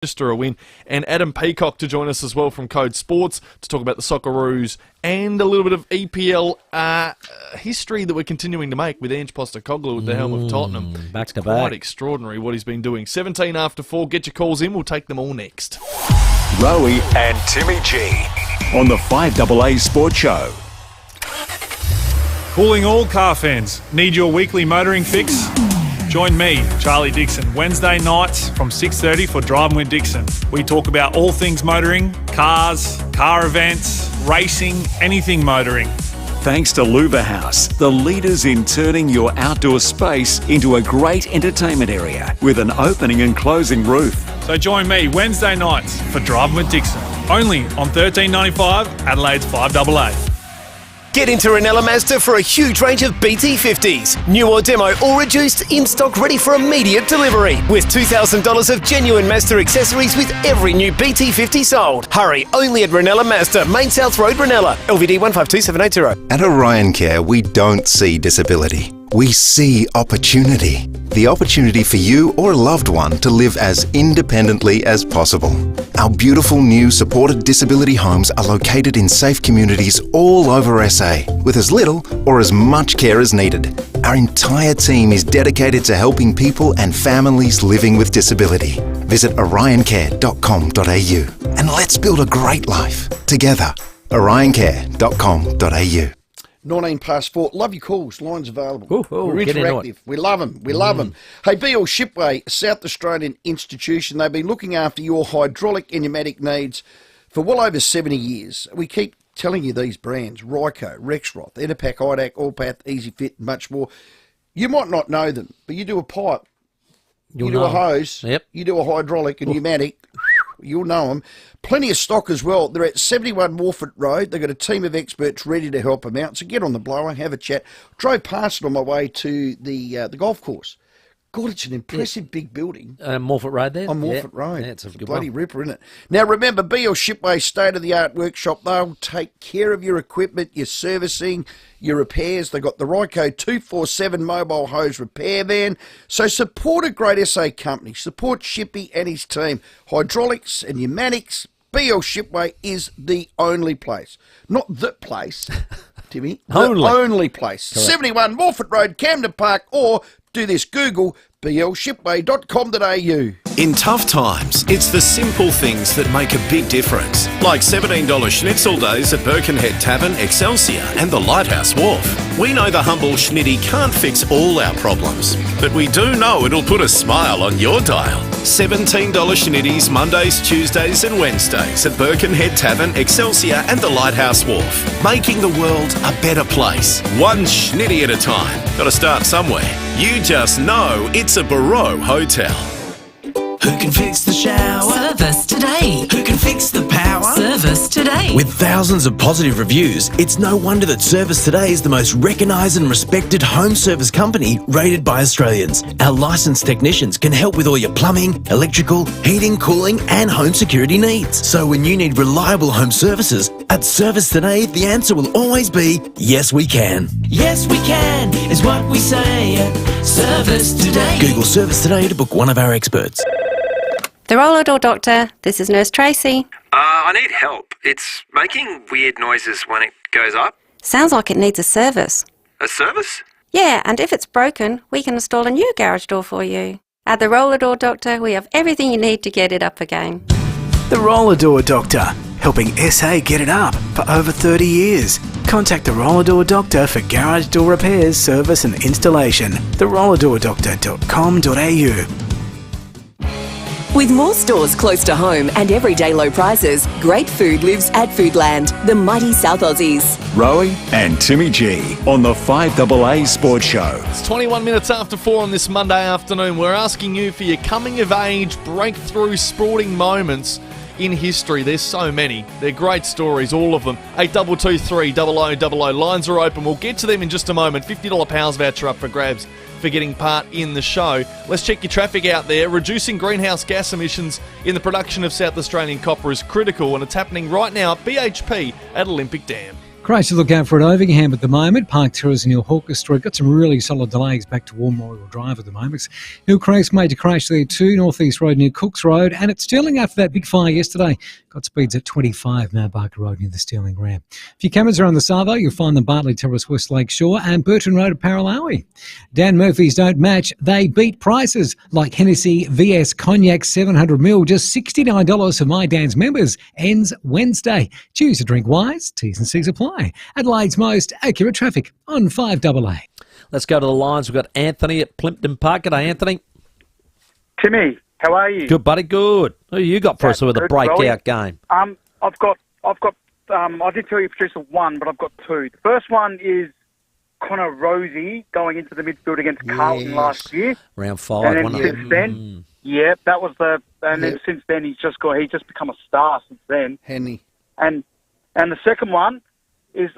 register a win, and Adam Peacock to join us as well from Code Sports to talk about the Socceroos and a little bit of EPL history that we're continuing to make with Ange Postecoglou at the helm of Tottenham. Back to Quite back. extraordinary what he's been doing. 17 after 4. Get your calls in. We'll take them all next. Rowey and Timmy G on the FIVEAA Sports Show. Calling all car fans. Need your weekly motoring fix? Join me, Charlie Dixon, Wednesday nights from 6:30 for Driving with Dixon. We talk about all things motoring, cars, car events, racing, anything motoring. Thanks to Louver House, the leaders in turning your outdoor space into a great entertainment area with an opening and closing roof. So join me Wednesday nights for Driving with Dixon. Only on $13.95, Adelaide's FIVEAA. Get into Ranella Mazda for a huge range of BT50s. New or demo or reduced, in stock ready for immediate delivery. With $2,000 of genuine Mazda accessories with every new BT50 sold. Hurry, only at Ranella Mazda, Main South Road, Ranella. LVD 152780. At Orion Care, we don't see disability. We see opportunity. The opportunity for you or a loved one to live as independently as possible. Our beautiful new supported disability homes are located in safe communities all over SA, with as little or as much care as needed. Our entire team is dedicated to helping people and families living with disability. Visit orioncare.com.au and let's build a great life together. orioncare.com.au. 19 past 4. Love your calls. Lines available. We're get into interactive. We love them. We love them. Hey, BL Shipway, South Australian institution. They've been looking after your hydraulic and pneumatic needs for well over 70 years. We keep telling you these brands: Ryco, Rexroth, Enerpac, IDAC, Allpath, EasyFit, and much more. You might not know them, but you do a pipe, you do a hose, you do a hydraulic and pneumatic. You'll know them. Plenty of stock as well. They're at 71 Morford Road. They've got a team of experts ready to help them out. So get on the blower, have a chat. Drove past it on my way to the golf course. God, it's an impressive big building. Morford Road there? On Morford Road. Yeah, it's a good bloody one. ripper, isn't it? Now, remember, BL Shipway state-of-the-art workshop. They'll take care of your equipment, your servicing, your repairs. They've got the Ryco 247 mobile hose repair van. So support a great SA company. Support Shippy and his team. Hydraulics and pneumatics. BL Shipway is the only place. Not the place, Timmy. The only place. Correct. 71 Morford Road, Camden Park, or do this, Google blshipway.com.au. In tough times, it's the simple things that make a big difference. Like $17 schnitzel days at Birkenhead Tavern, Excelsior and the Lighthouse Wharf. We know the humble schnitty can't fix all our problems, but we do know it'll put a smile on your dial. $17 schnitties Mondays, Tuesdays and Wednesdays at Birkenhead Tavern, Excelsior and the Lighthouse Wharf. Making the world a better place. One schnitty at a time. Gotta start somewhere. You just know it's a Barreau Hotel. Who can fix the shower? Service today. Who can fix the power? Service today. With thousands of positive reviews, it's no wonder that Service Today is the most recognised and respected home service company rated by Australians. Our licensed technicians can help with all your plumbing, electrical, heating, cooling and home security needs. So when you need reliable home services, at Service Today, the answer will always be, yes we can. Yes we can is what we say at Service Today. Google Service Today to book one of our experts. The Roller Door Doctor, this is Nurse Tracy. I need help. It's making weird noises when it goes up. Sounds like it needs a service. A service? Yeah, and if it's broken, we can install a new garage door for you. At the Roller Door Doctor, we have everything you need to get it up again. The Roller Door Doctor, helping SA get it up for over 30 years. Contact the Roller Door Doctor for garage door repairs, service and installation. therollerdoordoctor.com.au. With more stores close to home and everyday low prices, great food lives at Foodland, the mighty South Aussies. Rowey and Timmy G on the FIVEAA Sports Show. It's 21 minutes after 4 on this Monday afternoon. We're asking you for your coming-of-age breakthrough sporting moments in history. There's so many. They're great stories, all of them. 8223 0000. Lines are open. We'll get to them in just a moment. $50 Powers voucher up for grabs for getting part in the show. Let's check your traffic out there. Reducing greenhouse gas emissions in the production of South Australian copper is critical, and it's happening right now at BHP at Olympic Dam. Great to look out for at Overham at the moment. Park Terrace and Hill Hawker Street got some really solid delays back to Warm Royal Drive at the moment. Hillcrest major crash there too, North East Road near Cooks Road, and at Stirling after that big fire yesterday. Got speeds at 25 Mount Barker Road near the Stirling ramp. If your cameras are on the Savo, you'll find them Bartley Terrace, West Lake Shore and Burton Road at Paralowie. Dan Murphy's don't match, they beat prices. Like Hennessy VS Cognac 700ml, just $69 for My Dan's members. Ends Wednesday. Choose to drink wise, T's and C's apply. Adelaide's most accurate traffic on 5AA. Let's go to the lines. We've got Anthony at Plimpton Park. G'day, Anthony. Timmy, how are you? Good, buddy, good. Who you got for us with a breakout game? I did tell you producer one, but I've got two. The first one is Connor Rowey going into the midfield against Carlton last year. Round 5, and then since then, that was then since then he's just become a star since then. Henny. And the second one is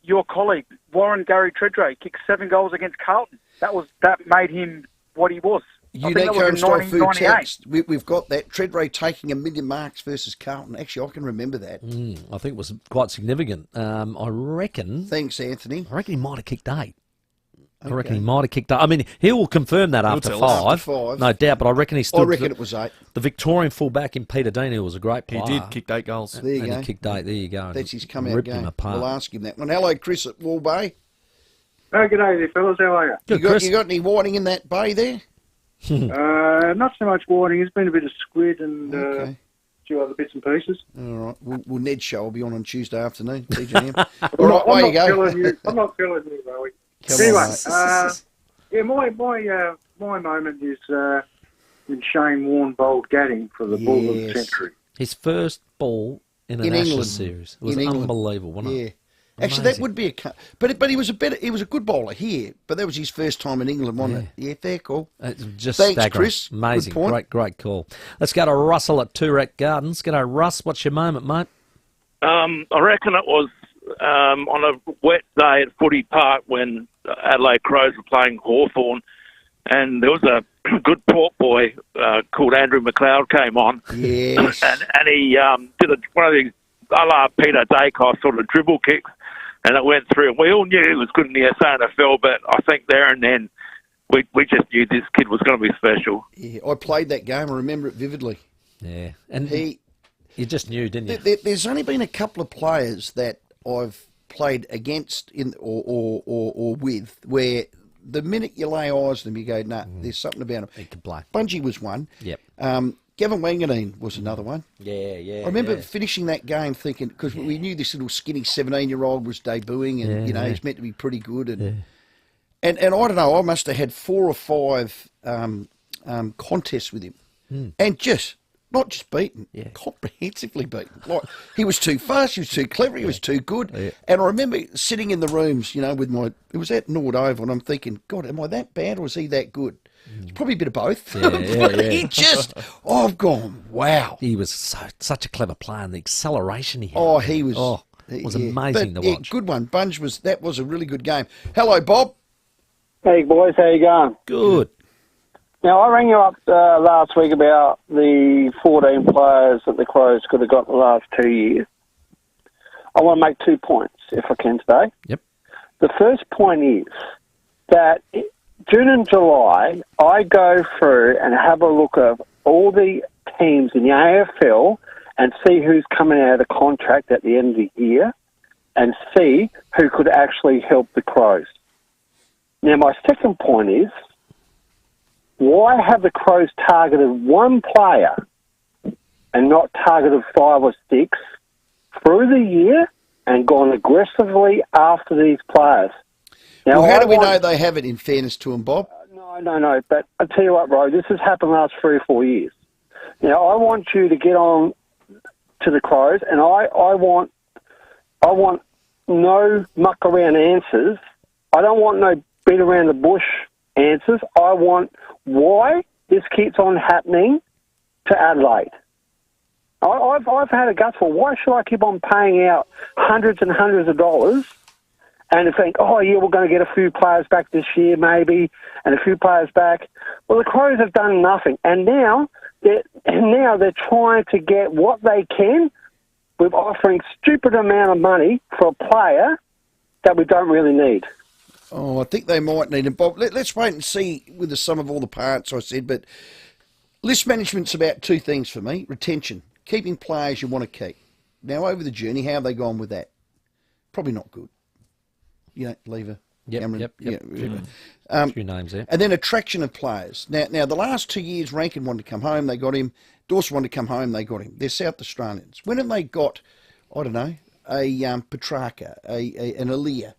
your colleague Warren Gary Treadray kicked 7 goals against Carlton. That made him what he was. Unique home style food text. We've got that. Treadray taking 1 million marks versus Carlton. Actually, I can remember that. I think it was quite significant. I reckon. Thanks, Anthony. I reckon he might have kicked 8. I reckon he might have kicked 8. I mean, he will confirm that after 5. No doubt, but I reckon he stood. I reckon it was 8. The Victorian fullback in Peter Dean, who was a great player. He did, kicked 8 goals. There you go. He kicked 8, there you go. That's his come-out ripped game. him apart. We'll ask him that one. Hello, Chris at Wall Bay. Oh, g'day there, fellas. How are you? Good, Chris. You got any whiting in that bay there? Not so much whiting. There's been a bit of squid and a few other bits and pieces. All right. Well, Ned's show will be on Tuesday afternoon, TJM. All right, away you go. I'm not feeling you, Rowey. Anyway, my moment is when Shane Warne bowled Gadding for the ball of the century. His first ball in an Ashes series. It was unbelievable, wasn't it? Actually, that would be but he was a good bowler here. But that was his first time in England, wasn't it? Yeah, fair call. Just thanks, staggering. Chris. Amazing, Good point. great call. Let's go to Russell at Toorak Gardens. G'day, Russ. What's your moment, mate? I reckon it was on a wet day at Footy Park when Adelaide Crows were playing Hawthorn, and there was a good port boy called Andrew McLeod came on. Yes. and he did one of these a la Peter Dacos sort of dribble kicks, and it went through. We all knew he was good in the SANFL, but I think there and then we just knew this kid was going to be special. Yeah, I played that game. I remember it vividly. Yeah, and you just knew, didn't you? There's only been a couple of players that I've played against or with where the minute you lay eyes on them, you go, nah, there's something about him. He can play. Bungie was one. Yep. Gavin Wanganeen was another one. Yeah. I remember finishing that game thinking, because we knew this little skinny 17-year-old was debuting and, he's meant to be pretty good. And I don't know, I must have had 4 or 5 contests with him. And not just beaten, comprehensively beaten. Like, he was too fast, he was too clever, he was too good. Yeah. And I remember sitting in the rooms, with it was at Nord Oval, and I'm thinking, God, am I that bad or is he that good? It's probably a bit of both. I've gone, wow. He was such a clever player, and the acceleration he had. Oh, he was. It was amazing to watch. Good one. That was a really good game. Hello, Bob. Hey, boys, how you going? Good. Now, I rang you up last week about the 14 players that the Crows could have got in the last 2 years. I want to make 2 points, if I can today. Yep. The first point is that June and July, I go through and have a look at all the teams in the AFL and see who's coming out of the contract at the end of the year and see who could actually help the Crows. Now, my second point is, why have the Crows targeted one player and not targeted 5 or 6 through the year and gone aggressively after these players? Now, how do we know they have it, in fairness to them, Bob? No. But I'll tell you what, Ro, this has happened the last 3 or 4 years. Now, I want you to get on to the Crows, and I want no muck around answers. I don't want no beat around the bush answers. I want why this keeps on happening to Adelaide. I've had a gutful. Why should I keep on paying out hundreds and hundreds of dollars and think, oh, yeah, we're going to get a few players back this year maybe and a few players back? Well, the Crows have done nothing. And now they're trying to get what they can with offering stupid amount of money for a player that we don't really need. Oh, I think they might need him, Bob. Let's wait and see with the sum of all the parts, I said. But list management's about two things for me. Retention, keeping players you want to keep. Now, over the journey, how have they gone with that? Probably not good. Lever. Yep. Few names there. And then attraction of players. Now, the last 2 years, Rankin wanted to come home, they got him. Dawson wanted to come home, they got him. They're South Australians. When have they got, I don't know, a Petrarca, an Aaliyah,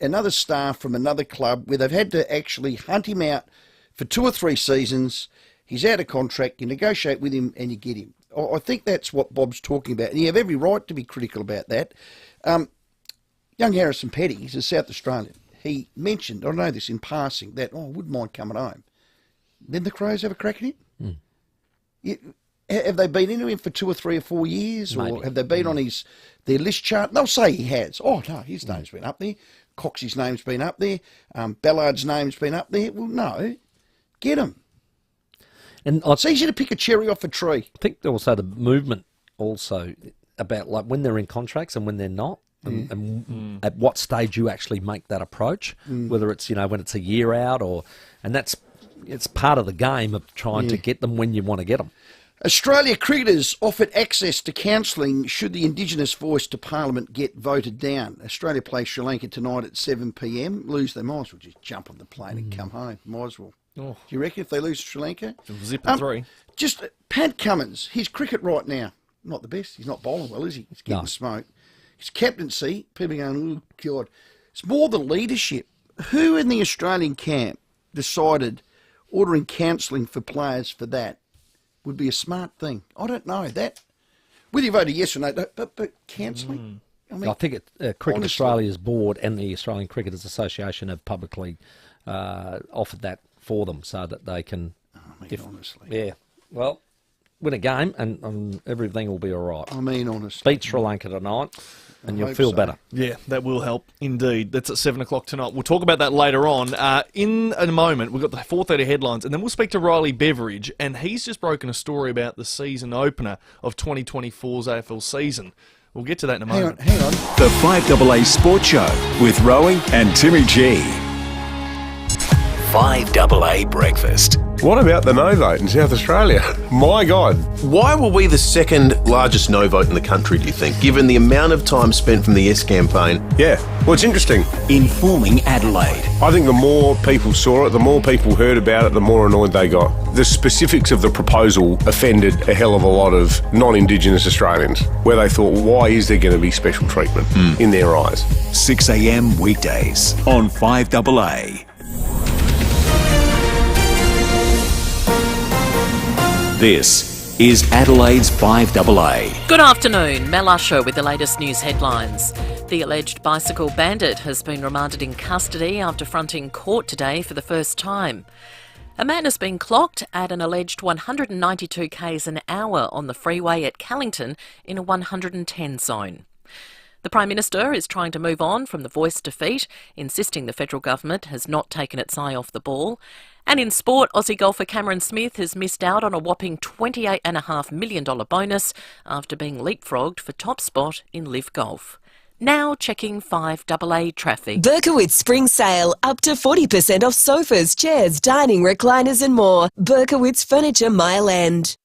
another star from another club where they've had to actually hunt him out for 2 or 3 seasons. He's out of contract, you negotiate with him and you get him. I think that's what Bob's talking about. And you have every right to be critical about that. Young Harrison Petty, he's a South Australian. He mentioned, I know this in passing, that, I wouldn't mind coming home. Then the Crows have a crack at him? Have they been into him for 2 or 3 or 4 years? Maybe. Or have they been on their list chart? They'll say he has. Oh, no, his name's been up there. Coxie's name's been up there. Ballard's name's been up there. Well, no. Get him. And it's easy to pick a cherry off a tree. I think also the movement also about like when they're in contracts and when they're not. And at what stage you actually make that approach, whether it's when it's a year out it's part of the game of trying to get them when you want to get them. Australia cricketers offered access to counselling should the Indigenous voice to Parliament get voted down. Australia plays Sri Lanka tonight at 7 p.m. Lose, they might as well just jump on the plane and come home. Might as well. Do you reckon if they lose Sri Lanka? Zip it 3. Just Pat Cummins, his cricket right now, not the best. He's not bowling well, is he? He's getting smoked. His captaincy, people going, oh, God. It's more the leadership. Who in the Australian camp decided ordering counselling for players for that would be a smart thing? I don't know. That, whether you voted yes or no, but counselling? I think Cricket Australia's board and the Australian Cricketers Association have publicly offered that for them so that they can... honestly. Yeah. Well... win a game and everything will be all right. Honestly. Beat Sri Lanka tonight and you'll feel better. Yeah, that will help indeed. That's at 7 o'clock tonight. We'll talk about that later on. In a moment, we've got the 4:30 headlines and then we'll speak to Riley Beveridge and he's just broken a story about the season opener of 2024's AFL season. We'll get to that in a moment. Hang on. The 5AA Sports Show with Rowey and Timmy G. 5AA Breakfast. What about the no vote in South Australia? My God. Why were we the second largest no vote in the country, do you think, given the amount of time spent from the Yes campaign? Yeah, well, it's interesting. Informing Adelaide. I think the more people saw it, the more people heard about it, the more annoyed they got. The specifics of the proposal offended a hell of a lot of non-Indigenous Australians, where they thought, why is there going to be special treatment in their eyes? 6 a.m. weekdays on 5AA. This is Adelaide's 5AA. Good afternoon, Mel Usher with the latest news headlines. The alleged bicycle bandit has been remanded in custody after fronting court today for the first time. A man has been clocked at an alleged 192 k's an hour on the freeway at Callington in a 110 zone. The Prime Minister is trying to move on from the voice defeat, insisting the federal government has not taken its eye off the ball. And in sport, Aussie golfer Cameron Smith has missed out on a whopping $28.5 million bonus after being leapfrogged for top spot in LIV Golf. Now checking 5AA traffic. Berkowitz Spring Sale. Up to 40% off sofas, chairs, dining, recliners and more. Berkowitz Furniture Mile End.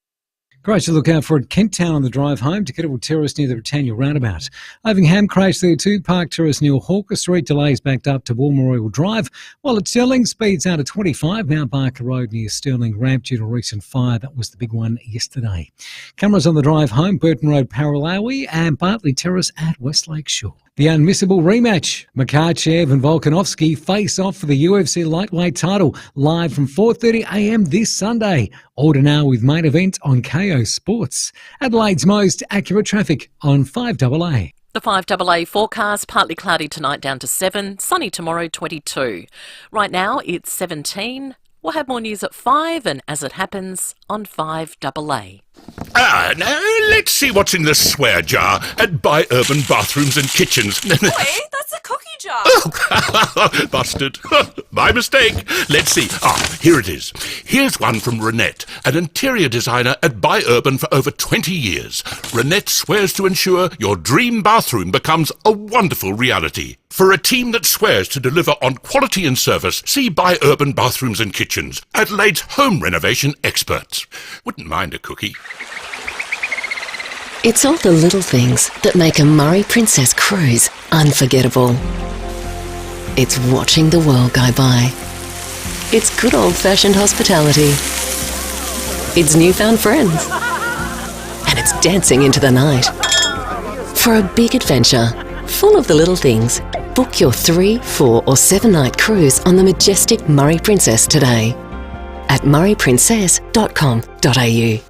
Great to look out for at Kent Town on the drive home to Kettlewell Terrace near the Britannia roundabout. Ovingham crash there too. Park Terrace near Hawker Street. Delays backed up to War Memorial Drive. While at Stirling, speeds out at 25. Mount Barker Road near Stirling Ramp due to a recent fire. That was the big one yesterday. Cameras on the drive home. Burton Road, Paralawi and Bartley Terrace at Westlake Shore. The unmissable rematch. Makhachev and Volkanovski face off for the UFC lightweight title live from 4:30am this Sunday. Order now with main event on KO Sports. Adelaide's most accurate traffic on 5AA. The 5AA forecast, partly cloudy tonight down to 7, sunny tomorrow 22. Right now it's 17. We'll have more news at 5 and as it happens on 5AA. Now let's see what's in the swear jar at Buy Urban Bathrooms and Kitchens. Boy, that's a cookie jar. Oh, busted. My mistake. Let's see. Here it is. Here's one from Renette, an interior designer at Buy Urban for over 20 years. Renette swears to ensure your dream bathroom becomes a wonderful reality. For a team that swears to deliver on quality and service, see Buy Urban Bathrooms and Kitchens, Adelaide's home renovation experts. Wouldn't mind a cookie. It's all the little things that make a Murray Princess cruise unforgettable. It's watching the world go by. It's good old-fashioned hospitality. It's newfound friends. And it's dancing into the night. For a big adventure, full of the little things, book your 3, 4 or 7-night cruise on the majestic Murray Princess today at murrayprincess.com.au.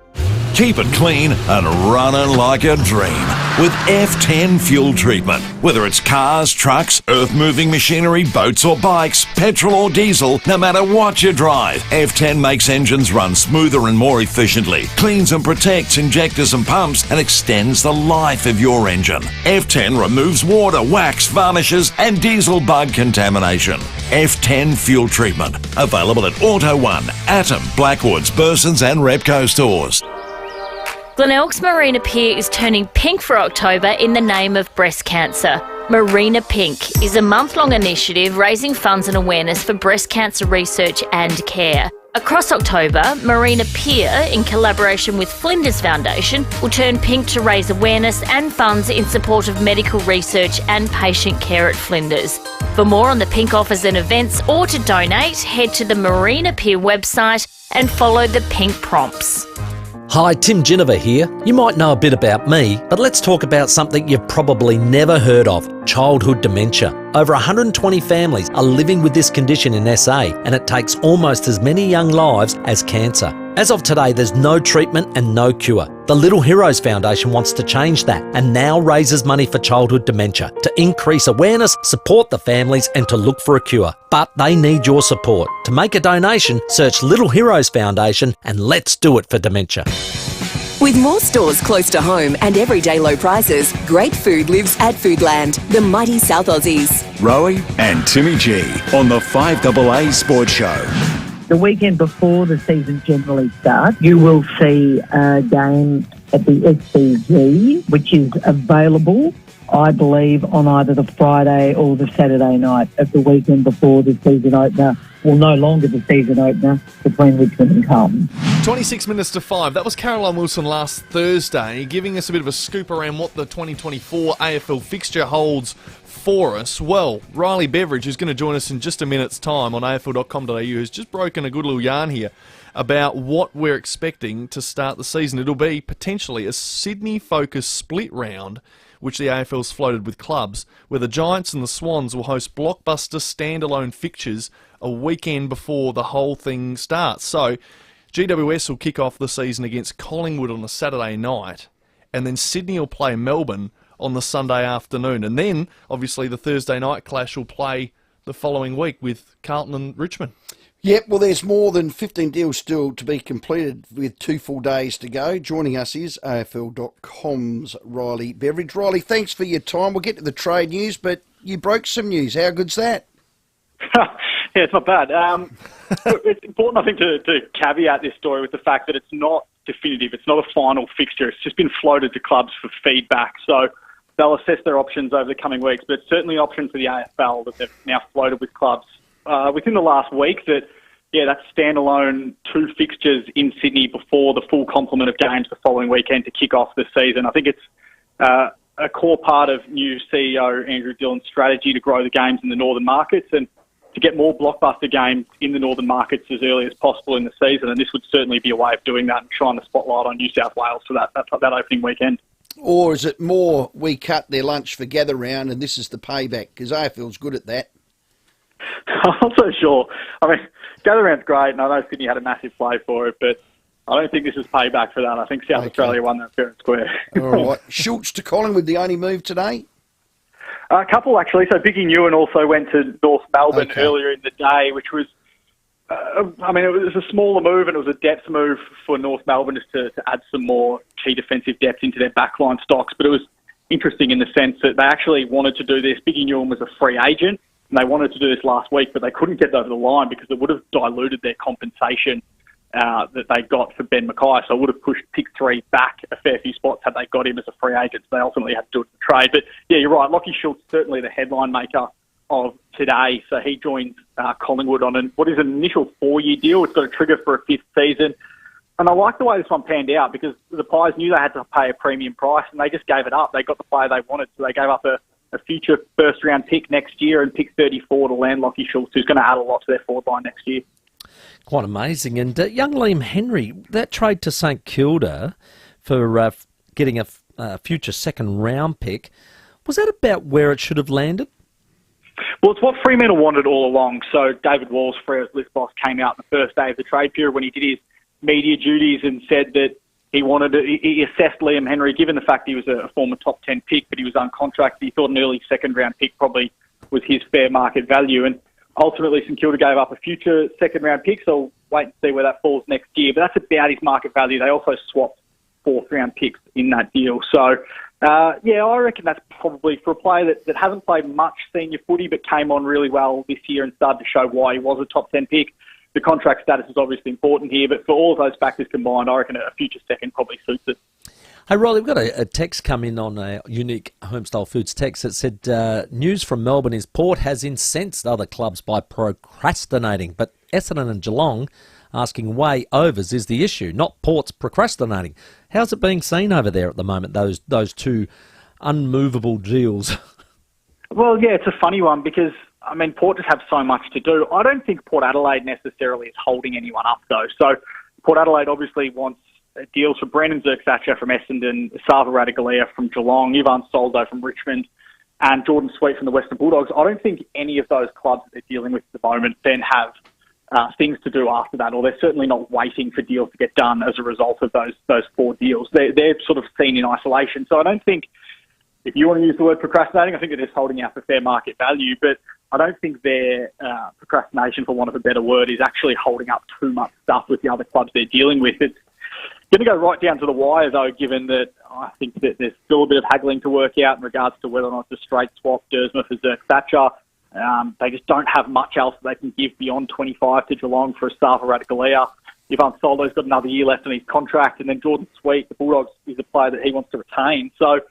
Keep it clean and running like a dream with F10 fuel treatment. Whether it's cars, trucks, earth-moving machinery, boats or bikes, petrol or diesel, no matter what you drive, F10 makes engines run smoother and more efficiently, cleans and protects injectors and pumps, and extends the life of your engine. F10 removes water, wax, varnishes and diesel bug contamination. F10 fuel treatment. Available at Auto One, Atom, Blackwoods, Burson's and Repco stores. Glenelg's Marina Pier is turning pink for October in the name of breast cancer. Marina Pink is a month-long initiative raising funds and awareness for breast cancer research and care. Across October, Marina Pier, in collaboration with Flinders Foundation, will turn pink to raise awareness and funds in support of medical research and patient care at Flinders. For more on the pink offers and events or to donate, head to the Marina Pier website and follow the pink prompts. Hi, Tim Ginniver here. You might know a bit about me, but let's talk about something you've probably never heard of, childhood dementia. Over 120 families are living with this condition in SA, and it takes almost as many young lives as cancer. As of today, there's no treatment and no cure. The Little Heroes Foundation wants to change that and now raises money for childhood dementia to increase awareness, support the families and to look for a cure. But they need your support. To make a donation, search Little Heroes Foundation and let's do it for dementia. With more stores close to home and everyday low prices, great food lives at Foodland, the mighty South Aussies. Rowey and Timmy G on the FIVEAA Sports Show. The weekend before the season generally starts, you will see a game at the SCG, which is available, I believe, on either the Friday or the Saturday night of the weekend before the season opener. Well, no longer the season opener between Richmond and Carlton. 26 minutes to 5. That was Caroline Wilson last Thursday, giving us a bit of a scoop around what the 2024 AFL fixture holds for us. Well, Riley Beveridge, who's going to join us in just a minute's time on afl.com.au, has just broken a good little yarn here about what we're expecting to start the season. It'll be potentially a Sydney-focused split round, which the AFL's floated with clubs, where the Giants and the Swans will host blockbuster standalone fixtures a weekend before the whole thing starts. So, GWS will kick off the season against Collingwood on a Saturday night, and then Sydney will play Melbourne on the Sunday afternoon. And then, obviously, the Thursday night clash will play the following week with Carlton and Richmond. Yep, well, there's more than 15 deals still to be completed with 2 full days to go. Joining us is AFL.com's Riley Beveridge. Riley, thanks for your time. We'll get to the trade news, but you broke some news. How good's that? Yeah, it's not bad. It's important, I think, to caveat this story with the fact that it's not definitive. It's not a final fixture. It's just been floated to clubs for feedback. So they'll assess their options over the coming weeks, but it's certainly an option for the AFL that they've now floated with clubs within the last week that standalone 2 fixtures in Sydney before the full complement of games the following weekend to kick off the season. I think it's a core part of new CEO Andrew Dillon's strategy to grow the games in the northern markets and to get more blockbuster games in the northern markets as early as possible in the season. And this would certainly be a way of doing that and shine the spotlight on New South Wales for that opening weekend. Or is it more we cut their lunch for gather round and this is the payback? Because AFL's good at that. I'm not so sure. I mean, gather round's great, and I know Sydney had a massive play for it, but I don't think this is payback for that. I think South Australia won that fair and square. All right. Schultz to Collingwood, the only move today? A couple, actually. So Vicky Nguyen also went to North Melbourne earlier in the day, which was, it was a smaller move and it was a depth move for North Melbourne just to add some more key defensive depth into their backline stocks. But it was interesting in the sense that they actually wanted to do this. Biggie Newham was a free agent, and they wanted to do this last week, but they couldn't get it over the line because it would have diluted their compensation that they got for Ben Mackay. So it would have pushed pick 3 back a fair few spots had they got him as a free agent. So they ultimately had to do it in the trade. But yeah, you're right. Lachie Schultz certainly the headline maker of today. So he joins Collingwood on what is an initial 4-year deal. It's got a trigger for a 5th season. And I like the way this one panned out because the Pies knew they had to pay a premium price and they just gave it up. They got the player they wanted. So they gave up a future first-round pick next year and pick 34 to land Lachie Schultz, who's going to add a lot to their forward line next year. Quite amazing. And young Liam Henry, that trade to St Kilda for getting a future second-round pick, was that about where it should have landed? Well, it's what Fremantle wanted all along. So David Walsh, Freo's list boss, came out the first day of the trade period when he did his media duties and said that he assessed Liam Henry, given the fact he was a former top 10 pick, but he was uncontracted. He thought an early second-round pick probably was his fair market value. And ultimately, St Kilda gave up a future second-round pick, so we'll wait and see where that falls next year. But that's about his market value. They also swapped 4th-round picks in that deal. So, yeah, I reckon that's probably for a player that hasn't played much senior footy but came on really well this year and started to show why he was a top 10 pick. The contract status is obviously important here, but for all of those factors combined, I reckon a future second probably suits it. Hey, Riley, we've got a text come in on a unique Homestyle Foods text that said, news from Melbourne is Port has incensed other clubs by procrastinating, but Essendon and Geelong asking way overs is the issue, not Port's procrastinating. How's it being seen over there at the moment, those two unmovable deals? Well, yeah, it's a funny one because, I mean, Port just have so much to do. I don't think Port Adelaide necessarily is holding anyone up, though. So Port Adelaide obviously wants deals for Brendan Zerk-Thatcher from Essendon, Sava Radaglia from Geelong, Ivan Soldo from Richmond, and Jordan Sweet from the Western Bulldogs. I don't think any of those clubs that they're dealing with at the moment then have things to do after that, or they're certainly not waiting for deals to get done as a result of those 4 deals. They're sort of seen in isolation. So I don't think, if you want to use the word procrastinating, I think it is holding out for fair market value, but I don't think their procrastination, for want of a better word, is actually holding up too much stuff with the other clubs they're dealing with. It's going to go right down to the wire, though, given that I think that there's still a bit of haggling to work out in regards to whether or not it's a straight swap, Dersma for Zerk-Thatcher. They just don't have much else they can give beyond 25 to Geelong for a Sava Radaglia. Ivan Soldo's got another year left on his contract, and then Jordan Sweet, the Bulldogs, is a player that he wants to retain. So,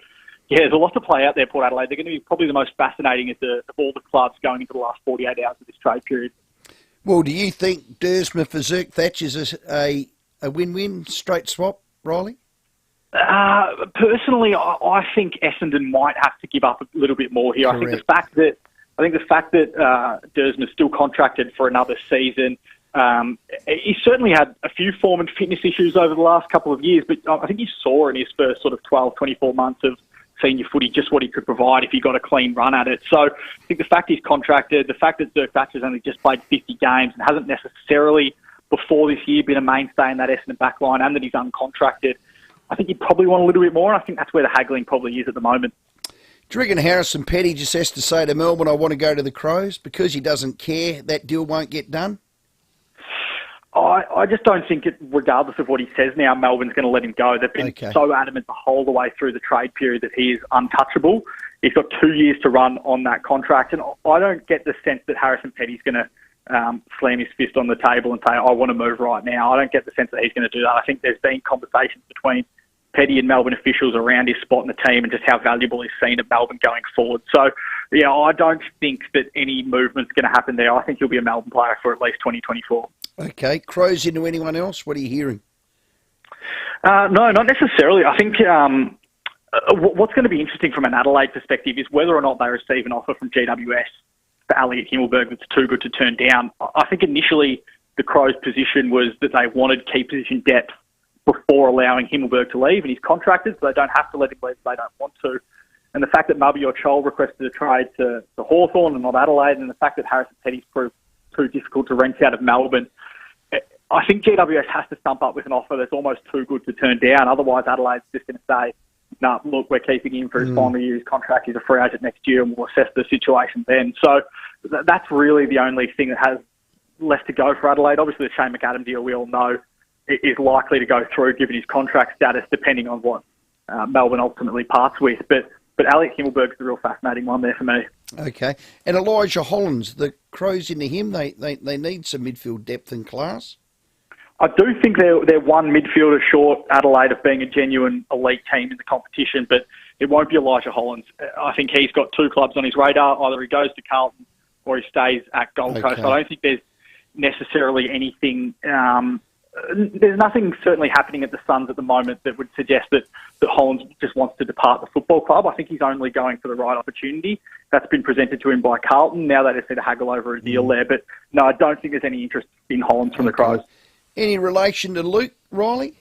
yeah, there's a lot to play out there, Port Adelaide. They're going to be probably the most fascinating of all the clubs going into the last 48 hours of this trade period. Well, do you think Dersma for Zerk-Thatcher's a win-win straight swap, Riley? Personally, I think Essendon might have to give up a little bit more here. Correct. I think the fact that Dersma's still contracted for another season. He certainly had a few form and fitness issues over the last couple of years, but I think you saw in his first sort of 12, 24 months of senior footy just what he could provide if he got a clean run at it. So I think the fact he's contracted, the fact that Zerk-Thatcher's only just played 50 games and hasn't necessarily before this year been a mainstay in that Essendon backline, and that he's uncontracted, I think he'd probably want a little bit more, and I think that's where the haggling probably is at the moment. Do you reckon Harrison Petty just has to say to Melbourne, I want to go to the Crows, because he doesn't care that deal won't get done? I just don't think, regardless of what he says now, Melbourne's going to let him go. They've been so adamant the whole the way through the trade period that he is untouchable. He's got 2 years to run on that contract, and I don't get the sense that Harrison Petty's going to slam his fist on the table and say, I want to move right now. I don't get the sense that he's going to do that. I think there's been conversations between Petty and Melbourne officials around his spot in the team and just how valuable he's seen at Melbourne going forward. So, yeah, I don't think that any movement's going to happen there. I think he'll be a Melbourne player for at least 2024. Okay. Crows into anyone else? What are you hearing? No, not necessarily. I think what's going to be interesting from an Adelaide perspective is whether or not they receive an offer from GWS for Elliot Himmelberg that's too good to turn down. I think initially the Crows' position was that they wanted key position depth before allowing Himmelberg to leave, and he's contracted, so they don't have to let him leave if they don't want to. And the fact that Mabi or Chol requested a trade to Hawthorn and not Adelaide, and the fact that Harrison Petty's proved too difficult to rent out of Melbourne, I think GWS has to stump up with an offer that's almost too good to turn down. Otherwise, Adelaide's just going to say, no, look, we're keeping him for his final year of his contract. He's a free agent next year, and we'll assess the situation then. So that's really the only thing that has left to go for Adelaide. Obviously, the Shane McAdam deal, we all know, is likely to go through given his contract status, depending on what Melbourne ultimately parts with. But But Alex Himmelberg's the real fascinating one there for me. Okay. And Elijah Hollands, the Crows into him, they need some midfield depth and class. I do think they're one midfielder short, Adelaide, of being a genuine elite team in the competition, but it won't be Elijah Hollands. I think he's got 2 clubs on his radar. Either he goes to Carlton or he stays at Gold Coast. I don't think there's necessarily anything... there's nothing certainly happening at the Suns at the moment that would suggest that Hollands just wants to depart the football club. I think he's only going for the right opportunity. That's been presented to him by Carlton. Now they just need to haggle over a deal there. But no, I don't think there's any interest in Hollands from the Crows. Any relation to Luke Riley?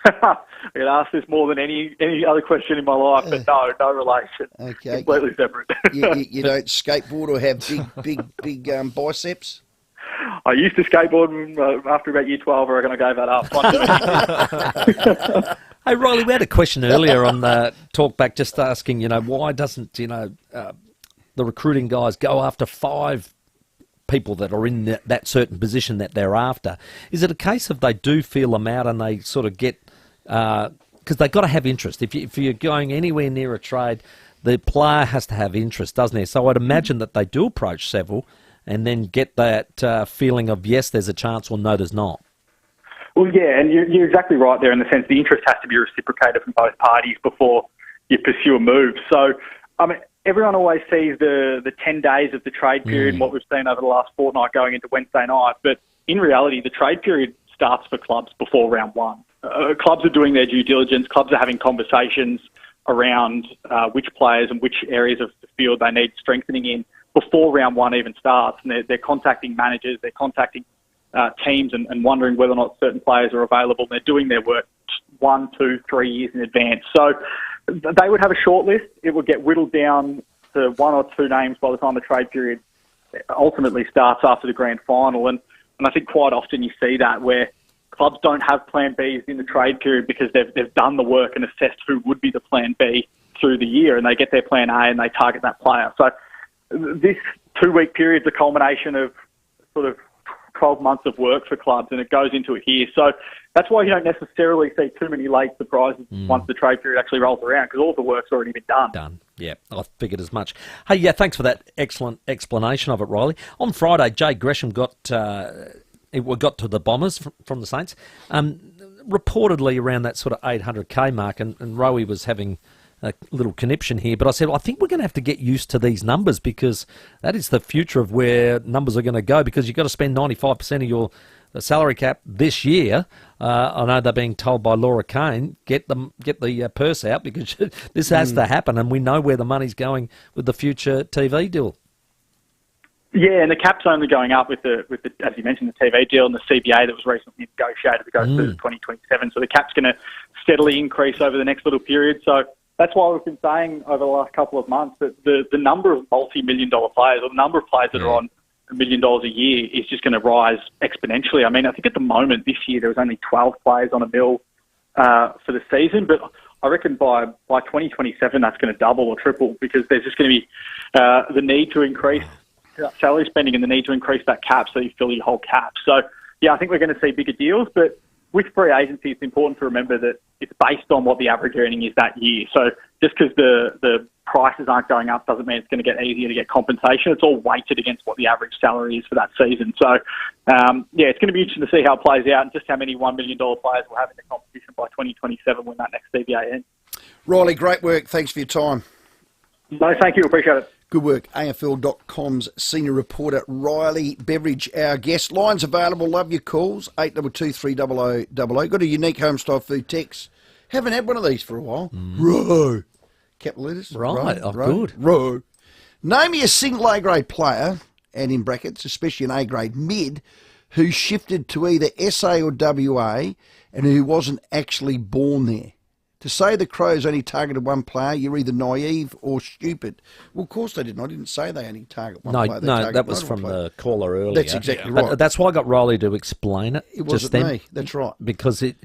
I get asked this more than any other question in my life, but no relation. Okay. Completely separate. you don't skateboard or have big biceps? I used to skateboard after about year 12, I reckon I gave that up. Hey, Riley, we had a question earlier on the talkback just asking, why doesn't, the recruiting guys go after 5 people that are in that certain position that they're after? Is it a case of they do feel them out and they sort of get... Because they've got to have interest. If you're going anywhere near a trade, the player has to have interest, doesn't he? So I'd imagine that they do approach several and then get that feeling of, yes, there's a chance, or no, there's not. Well, yeah, and you're exactly right there in the sense the interest has to be reciprocated from both parties before you pursue a move. So, I mean, everyone always sees the 10 days of the trade period and what we've seen over the last fortnight going into Wednesday night. But in reality, the trade period starts for clubs before round 1. Clubs are doing their due diligence. Clubs are having conversations around which players and which areas of the field they need strengthening in before round 1 even starts. And they're contacting managers, they're contacting teams and wondering whether or not certain players are available. They're doing their work 1, 2, 3 years in advance. So they would have a short list. It would get whittled down to 1 or 2 names by the time the trade period ultimately starts after the grand final. And I think quite often you see that where clubs don't have plan Bs in the trade period because they've done the work and assessed who would be the plan B through the year, and they get their plan A and they target that player. So this 2-week period is the culmination of sort of 12 months of work for clubs, and it goes into it here. So that's why you don't necessarily see too many late surprises once the trade period actually rolls around, because all the work's already been done. Yeah, I figured as much. Hey, yeah, thanks for that excellent explanation of it, Riley. On Friday, Jay Gresham got to the Bombers from the Saints, reportedly around that sort of 800k mark, and Rowey was having a little conniption here, but I said, I think we're going to have to get used to these numbers, because that is the future of where numbers are going to go, because you've got to spend 95% of your salary cap this year. I know they're being told by Laura Kane, get the purse out, because this has to happen, and we know where the money's going with the future TV deal. Yeah, and the cap's only going up with the as you mentioned, the TV deal and the CBA that was recently negotiated to go through to 2027. So the cap's going to steadily increase over the next little period. So that's why we've been saying over the last couple of months that the number of multi-million-dollar players, or the number of players that are on $1 million a year, is just going to rise exponentially. I mean, I think at the moment this year there was only 12 players on $1 million for the season, but I reckon by 2027 that's going to double or triple, because there's just going to be the need to increase salary spending and the need to increase that cap so you fill your whole cap. So, yeah, I think we're going to see bigger deals, but with free agency, it's important to remember that it's based on what the average earning is that year. So just because the prices aren't going up doesn't mean it's going to get easier to get compensation. It's all weighted against what the average salary is for that season. So, yeah, it's going to be interesting to see how it plays out and just how many $1 million players we'll have in the competition by 2027 when that next CBA ends. Riley, great work. Thanks for your time. No, thank you. Appreciate it. Good work. AFL.com's senior reporter Riley Beveridge, our guest. Lines available. Love your calls. 8223 300 Got a unique home-style food text. Haven't had one of these for a while. Row. Capital letters. Right. Good. Row. Name me a single A-grade player, and in brackets, especially an A-grade mid, who shifted to either SA or WA and who wasn't actually born there. To say the Crows only targeted one player, you're either naive or stupid. Well, of course they didn't. I didn't say they only target one player. No, that was from the caller earlier. That's exactly right. That's why I got Riley to explain it. It wasn't me. That's right. Because it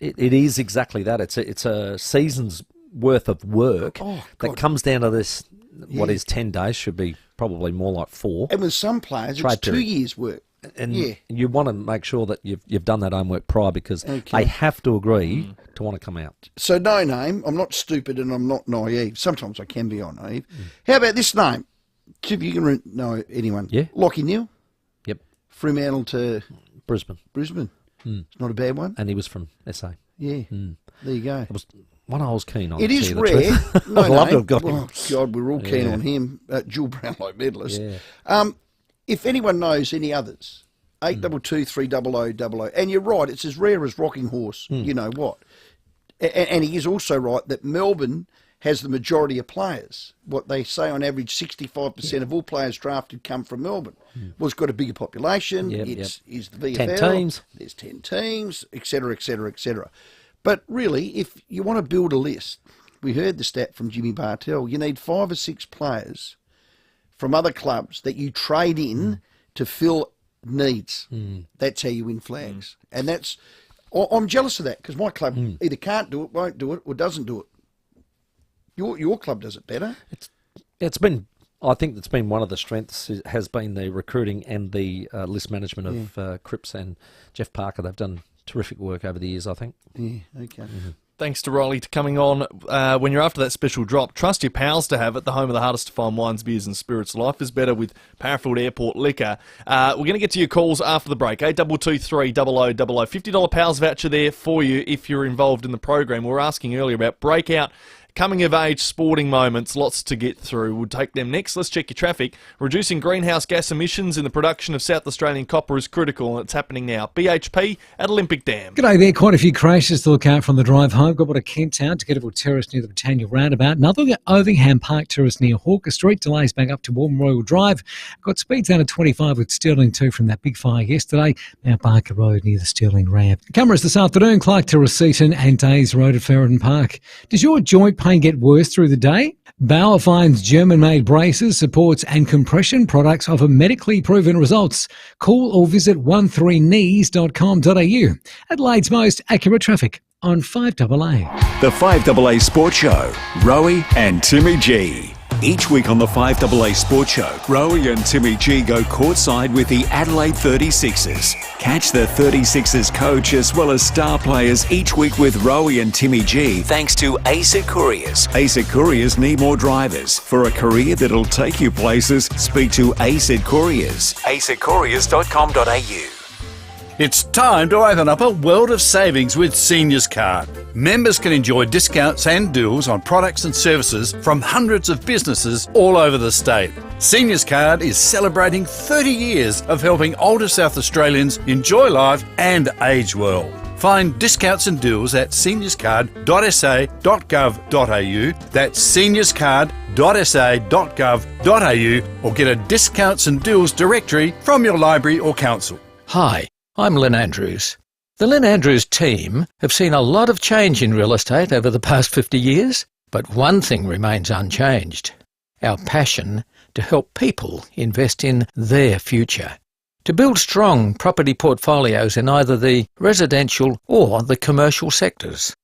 is exactly that. It's a season's worth of work that comes down to this. What is 10 days should be probably more like 4. And with some players, it's 2 years' work. And Yeah. you want to make sure that you've done that homework prior, because Okay. they have to agree to want to come out. So no name. I'm not stupid and I'm not naive. Sometimes I can be naive. How about this name? See if you can know anyone. Yeah. Lockie Neal. Yep. Fremantle to Brisbane. It's not a bad one. And he was from SA. Yeah. There you go. It was one I was keen on. It to is tell you the rare. truth. No I'd love to name. have got him. Oh, God, we're all keen Yeah. on him. Dual Brownlow medalist. Yeah. If anyone knows any others, 822 300 and you're right, it's as rare as Rocking Horse. You know what? And he is also right that Melbourne has the majority of players. What they say on average, 65% of all players drafted come from Melbourne. Well, it's got a bigger population. Is the VFL. 10 teams. There's 10 teams, et cetera, et cetera, et cetera. But really, if you want to build a list, we heard the stat from Jimmy Bartell, you need 5 or 6 players from other clubs that you trade in to fill needs. That's how you win flags. And that's... I'm jealous of that, because my club either can't do it, won't do it, or doesn't do it. Your club does it better. It's been, I think that's been one of the strengths, has been the recruiting and the list management of Cripps and Jeff Parker. They've done terrific work over the years, I think. Yeah, okay. Thanks to Rowey for coming on. When you're after that special drop, trust your pals to have it. The home of the hardest to find wines, beers and spirits. Life is better with Parafield Airport Liquor. We're going to get to your calls after the break. 8223 0000. $50 pals voucher there for you if you're involved in the program. We were asking earlier about breakout coming-of-age sporting moments, lots to get through. We'll take them next. Let's check your traffic. Reducing greenhouse gas emissions in the production of South Australian copper is critical, and it's happening now. BHP at Olympic Dam. G'day there. Quite a few crashes to look out from the drive home. Got one at Kent Town to Getterville Terrace near the Britannia Roundabout. Another at Ovingham Park Terrace near Hawker Street. Delays back up to Warm Royal Drive. Got speeds down to 25 with Stirling 2 from that big fire yesterday. Mount Barker Road near the Stirling Ramp. Cameras this afternoon. Clark Terrace, Seaton and Days Road at Ferryden Park. Does your joint pain get worse through the day? Bauer finds German-made braces, supports and compression products offer medically proven results. Call or visit 13knees.com.au. Adelaide's most accurate traffic on 5AA. The 5AA Sports Show, Rowey and Timmy G. Each week on the 5AA Sports Show, Rowey and Timmy G go courtside with the Adelaide 36ers. Catch the 36ers coach as well as star players each week with Rowey and Timmy G, thanks to ASIC Couriers. ASIC Couriers need more drivers. For a career that'll take you places, speak to ASIC Couriers. ASICcouriers.com.au. It's time to open up a world of savings with Seniors Card. Members can enjoy discounts and deals on products and services from hundreds of businesses all over the state. Seniors Card is celebrating 30 years of helping older South Australians enjoy life and age well. Find discounts and deals at seniorscard.sa.gov.au. That's seniorscard.sa.gov.au, or get a discounts and deals directory from your library or council. Hi, I'm Lynn Andrews. The Lynn Andrews team have seen a lot of change in real estate over the past 50 years, but one thing remains unchanged: our passion to help people invest in their future, to build strong property portfolios in either the residential or the commercial sectors.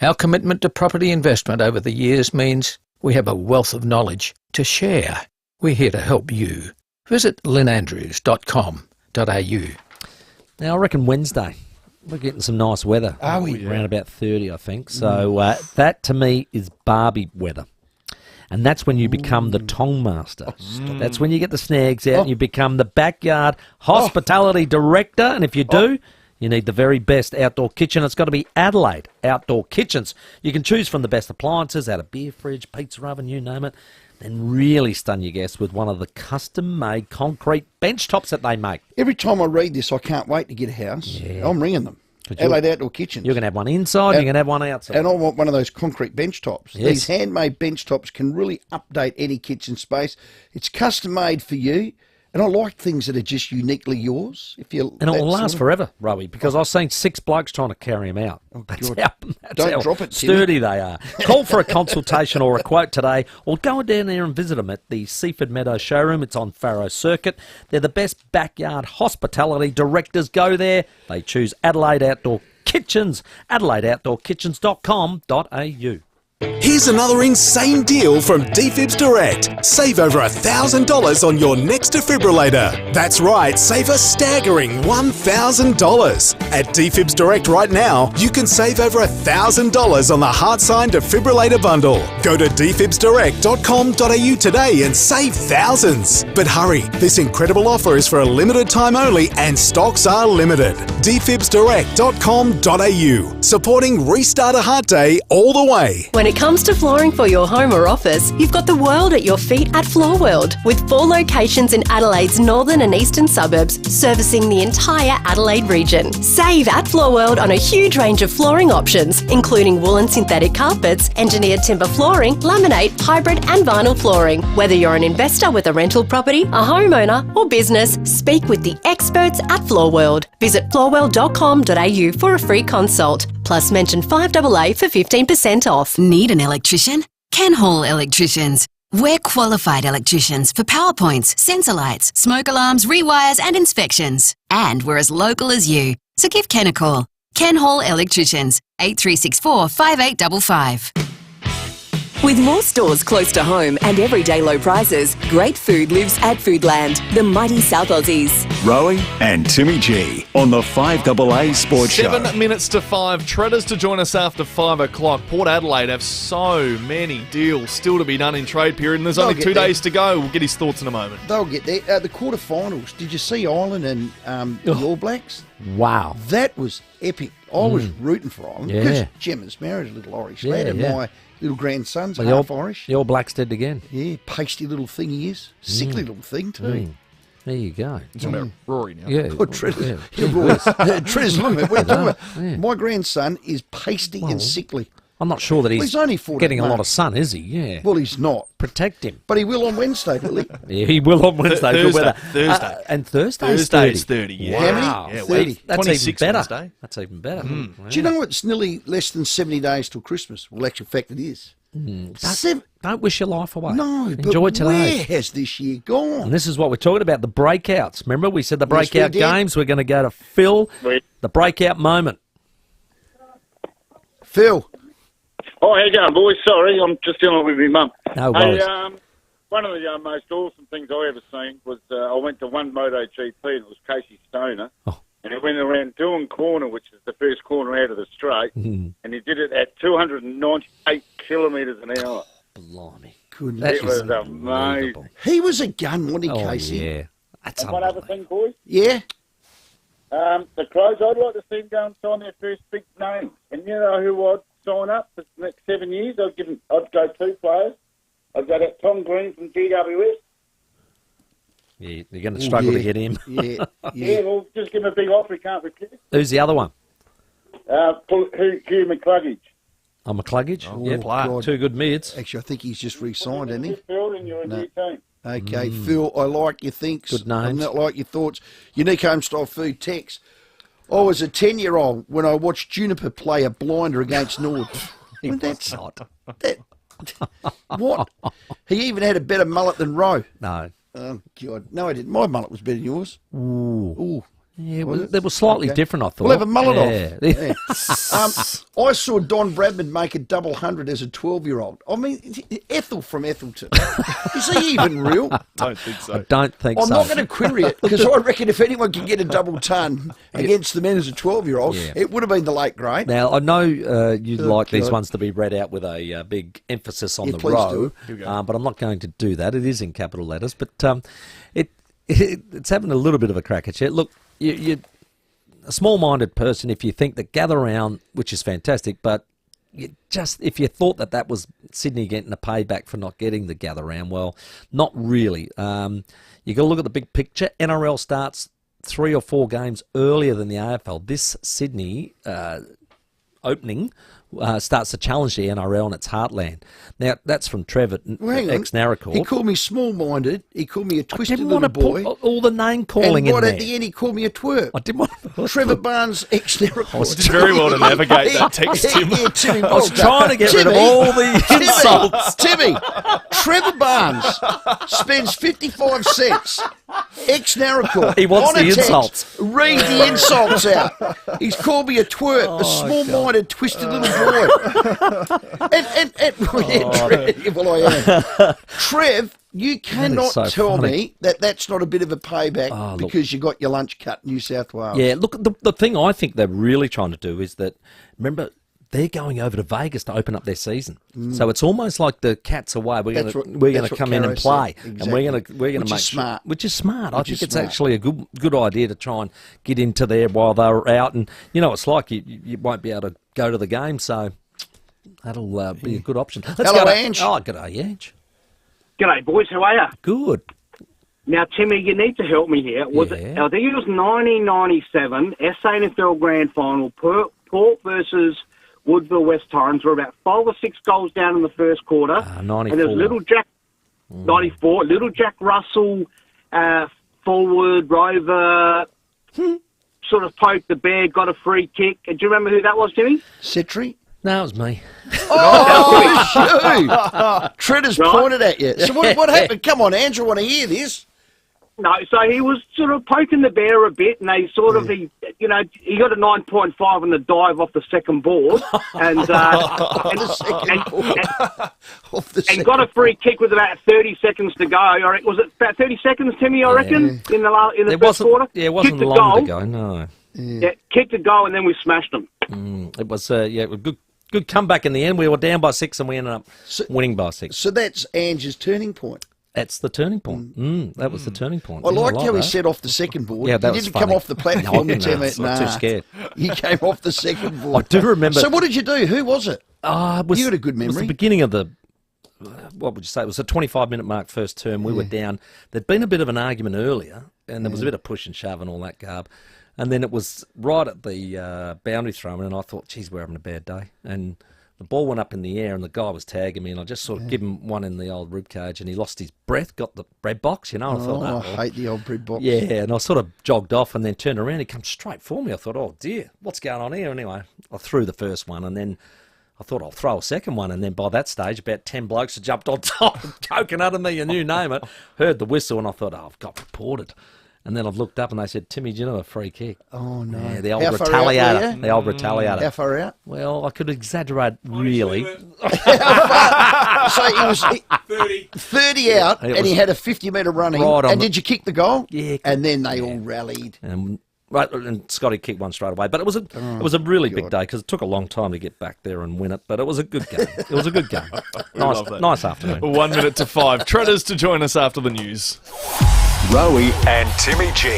Our commitment to property investment over the years means we have a wealth of knowledge to share. We're here to help you. Visit lynandrews.com.au. Now, I reckon Wednesday, we're getting some nice weather. Are we? Around about 30, I think. So that, to me, is Barbie weather. And that's when you become the tong master. That's when you get the snags out and you become the backyard hospitality director. And if you do, you need the very best outdoor kitchen. It's got to be Adelaide Outdoor Kitchens. You can choose from the best appliances, out of beer fridge, pizza oven, you name it. Then really stun your guests with one of the custom-made concrete bench tops that they make. Every time I read this, I can't wait to get a house. Yeah. I'm ringing them. Adelaide Outdoor Kitchens. You're going to have one inside, you're going to have one outside. And I want one of those concrete bench tops. Yes. These handmade bench tops can really update any kitchen space. It's custom-made for you. And I like things that are just uniquely yours. And it will last forever, Rowey, because I've seen 6 blokes trying to carry them out. That's how drop it, sturdy they are. Call for a consultation or a quote today, or go down there and visit them at the Seaford Meadows showroom. It's on Farrow Circuit. They're the best backyard hospitality directors. Go there. They choose Adelaide Outdoor Kitchens, adelaideoutdoorkitchens.com.au. Here's another insane deal from DFibs Direct. Save over $1,000 on your next defibrillator. That's right, save a staggering $1,000. At DFibs Direct right now, you can save over $1,000 on the Heart Sign Defibrillator Bundle. Go to dfibsdirect.com.au today and save thousands. But hurry, this incredible offer is for a limited time only and stocks are limited. dfibsdirect.com.au, supporting Restart a Heart Day all the way. When it comes to flooring for your home or office, you've got the world at your feet at Floor World, with 4 locations in Adelaide's northern and eastern suburbs, servicing the entire Adelaide region. Save at Floor World on a huge range of flooring options, including wool and synthetic carpets, engineered timber flooring, laminate, hybrid and vinyl flooring. Whether you're an investor with a rental property, a homeowner or business, speak with the experts at Floor World. Visit floorworld.com.au for a free consult. Plus mention FIVEAA for 15% off. Need an electrician? Ken Hall Electricians. We're qualified electricians for power points, sensor lights, smoke alarms, rewires and inspections. And we're as local as you. So give Ken a call. Ken Hall Electricians, 8364 5855. With more stores close to home and everyday low prices, great food lives at Foodland, the mighty South Aussies. Rowey and Timmy G on the 5AA Sports Show. 7 minutes to 5. Treaders to join us after 5 o'clock. Port Adelaide have so many deals still to be done in trade period, and there's only 2 days to go. We'll get his thoughts in a moment. They'll get there. The quarterfinals. Did you see Ireland and the All Blacks? Wow. That was epic. I was rooting for Ireland because Gemma's married a little Irish lad, and my little grandson's half Irish. The All Blacks did again. Yeah, pasty little thing he is. Sickly little thing too. There you go. You're talking about Rory now. Yeah. Oh, Treaders. Treaders, look, we're talking about, my grandson is pasty and sickly. I'm not sure that Well, he's only 14 getting a lot of months. sun, is he? Yeah. Well, he's not. Protect him. But he will on Wednesday, will he? Yeah, he will on Wednesday. Good weather. Thursday. And Thursday Thursday's 30, yeah. How many? Wow. Yeah, 30. That's 26 even better. Wednesday. That's even better. Do you know it's nearly less than 70 days till Christmas? Well, actually, in fact, it is. Don't wish your life away. No, Enjoy but today. where has this year gone? And this is what we're talking about, the breakouts. Remember, we said the Yes, we breakout did. games. We're going to go to Phil, the breakout moment. Phil. Oh, how you going, boys? Sorry, I'm just dealing with my mum. No worries. One of the most awesome things I ever seen was I went to one MotoGP, and it was Casey Stoner, and he went around Doohan Corner, which is the first corner out of the straight, and he did it at 298 kilometres an hour. Blimey. Goodness. It was amazing. He was a gun, wasn't he, Casey? Yeah. That's And one other thing, boys. Yeah? The Crows, I'd like to see them go and sign their first big name. And you know who I'd sign up for the next 7 years? I'd go 2 players. I'd go that Tom Green from GWS. Yeah, you're going to struggle to get him. Yeah. Yeah, well, just give him a big offer. He can't refuse. Who's the other one? Hugh McCluggage. Oh, McCluggage? Oh, yeah, God. 2 good mids. Actually, I think he's just re-signed, hasn't he? Phil, and you're a new team. Okay, Phil, I like your thinks. Good names. I not like your thoughts. Unique home-style food text. I was a 10-year-old when I watched Juniper play a blinder against Nord. That's not. What? He even had a better mullet than Rowe. No. Oh, God. No, I didn't. My mullet was better than yours. Ooh. Yeah, they were slightly different, I thought. We'll have a mullet Yeah. off. I saw Don Bradman make a double 100 as a 12-year-old. I mean, Ethel from Ethelton. Is he even real? Don't think so. I don't think I'm so. not going to query it, because I reckon if anyone can get a double ton against the men as a 12-year-old, it would have been the late great. Now, I know you'd Oh, like these God. ones to be read out with a big emphasis on Yeah, the please row, do. Here we go. but I'm not going to do that. It is in capital letters, but it's having a little bit of a crack at you. Look, you're a small-minded person if you think that gather round, which is fantastic, but if you thought that was Sydney getting a payback for not getting the gather round, well, not really. You got to look at the big picture. NRL starts 3 or 4 games earlier than the AFL. This Sydney opening starts to challenge the NRL in its heartland. Now, that's from Trevor, ex-Narracorp. He called me small-minded. He called me a twisted didn't little want to boy. put all the name calling and right in at there. the end, he called me a twerp. I didn't want to Trevor Barnes, ex-Narracorp. I was doing very well to navigate that text, Tim. Yeah, Timmy, I was trying to get rid of all the insults. Timmy, Trevor Barnes spends 55 cents. Ex-Narracorp. He wants on a the text. insults. Read the insults out. He's called me a twerp, a small-minded, twisted little Trev, you cannot so tell funny. me that that's not a bit of a payback because you got your lunch cut in New South Wales. Yeah, look, the thing I think they're really trying to do is that, remember, they're going over to Vegas to open up their season. So it's almost like the cat's away. We're going to come in and play, exactly. and we're going to make smart. Which is smart. I think it's smart. actually a good idea to try and get into there while they're out. And you know, it's like you won't be able to go to the game, so that'll be a good option. Let's Hello, go to Ange. Oh, g'day, Ange. G'day, boys. How are you? Good. Now, Timmy, you need to help me here. I think it was 1997 SANFL Grand Final, Port versus Woodville West Torrens. We're about 5 or 6 goals down in the first quarter. 94. And there's little Jack, 94, little Jack Russell, forward, Rover, sort of poked the bear, got a free kick. Do you remember who that was, Timmy? Citry? No, it was me. Oh, Tread has pointed at you. So what happened? Come on, Andrew, I want to hear this. No, so he was sort of poking the bear a bit, and they sort of, he got a 9.5 on the dive off the second board, and got a free kick with about 30 seconds to go. Was it about 30 seconds, Timmy, I reckon, in the first quarter? Yeah, it wasn't long to go, no. Yeah, kicked a goal, and then we smashed them. It was, it was good comeback in the end. We were down by 6 and we ended up winning by 6. So that's Ange's turning point. That's the turning point. That was the turning point. I liked how he set off the second board. Yeah, that he was didn't funny. come off the platform and tell me, I'm too scared. He came off the second board. I do remember. So what did you do? Who was it? You had a good memory. It was the beginning of the, what would you say? It was a 25-minute mark first term. We were down. There'd been a bit of an argument earlier, and there was a bit of push and shove and all that garb. And then it was right at the boundary throw, and I thought, geez, we're having a bad day. And the ball went up in the air, and the guy was tagging me, and I just sort of give him one in the old rib cage, and he lost his breath, got the bread box, And I thought, I hate the old bread box. Yeah, and I sort of jogged off and then turned around. He come straight for me. I thought, oh, dear, what's going on here? Anyway, I threw the first one, and then I thought I'll throw a second one, and then by that stage, about 10 blokes had jumped on top, choking under me, and you name it. Heard the whistle, and I thought, I've got reported. And then I've looked up and they said, Timmy, do you know a free kick? Oh, no. Yeah, the old How far out retaliator. were you? The old retaliator. How far out? Well, I could exaggerate, really. So he was 30 out, and he had a 50-metre running. Right on and did you kick the goal? Yeah. And then they all rallied. And Scotty kicked one straight away. But it was a really big day because it took a long time to get back there and win it. But it was a good game. It was a good game. Nice afternoon. 1 minute to 5. Treaders to join us after the news. Rowey and Timmy G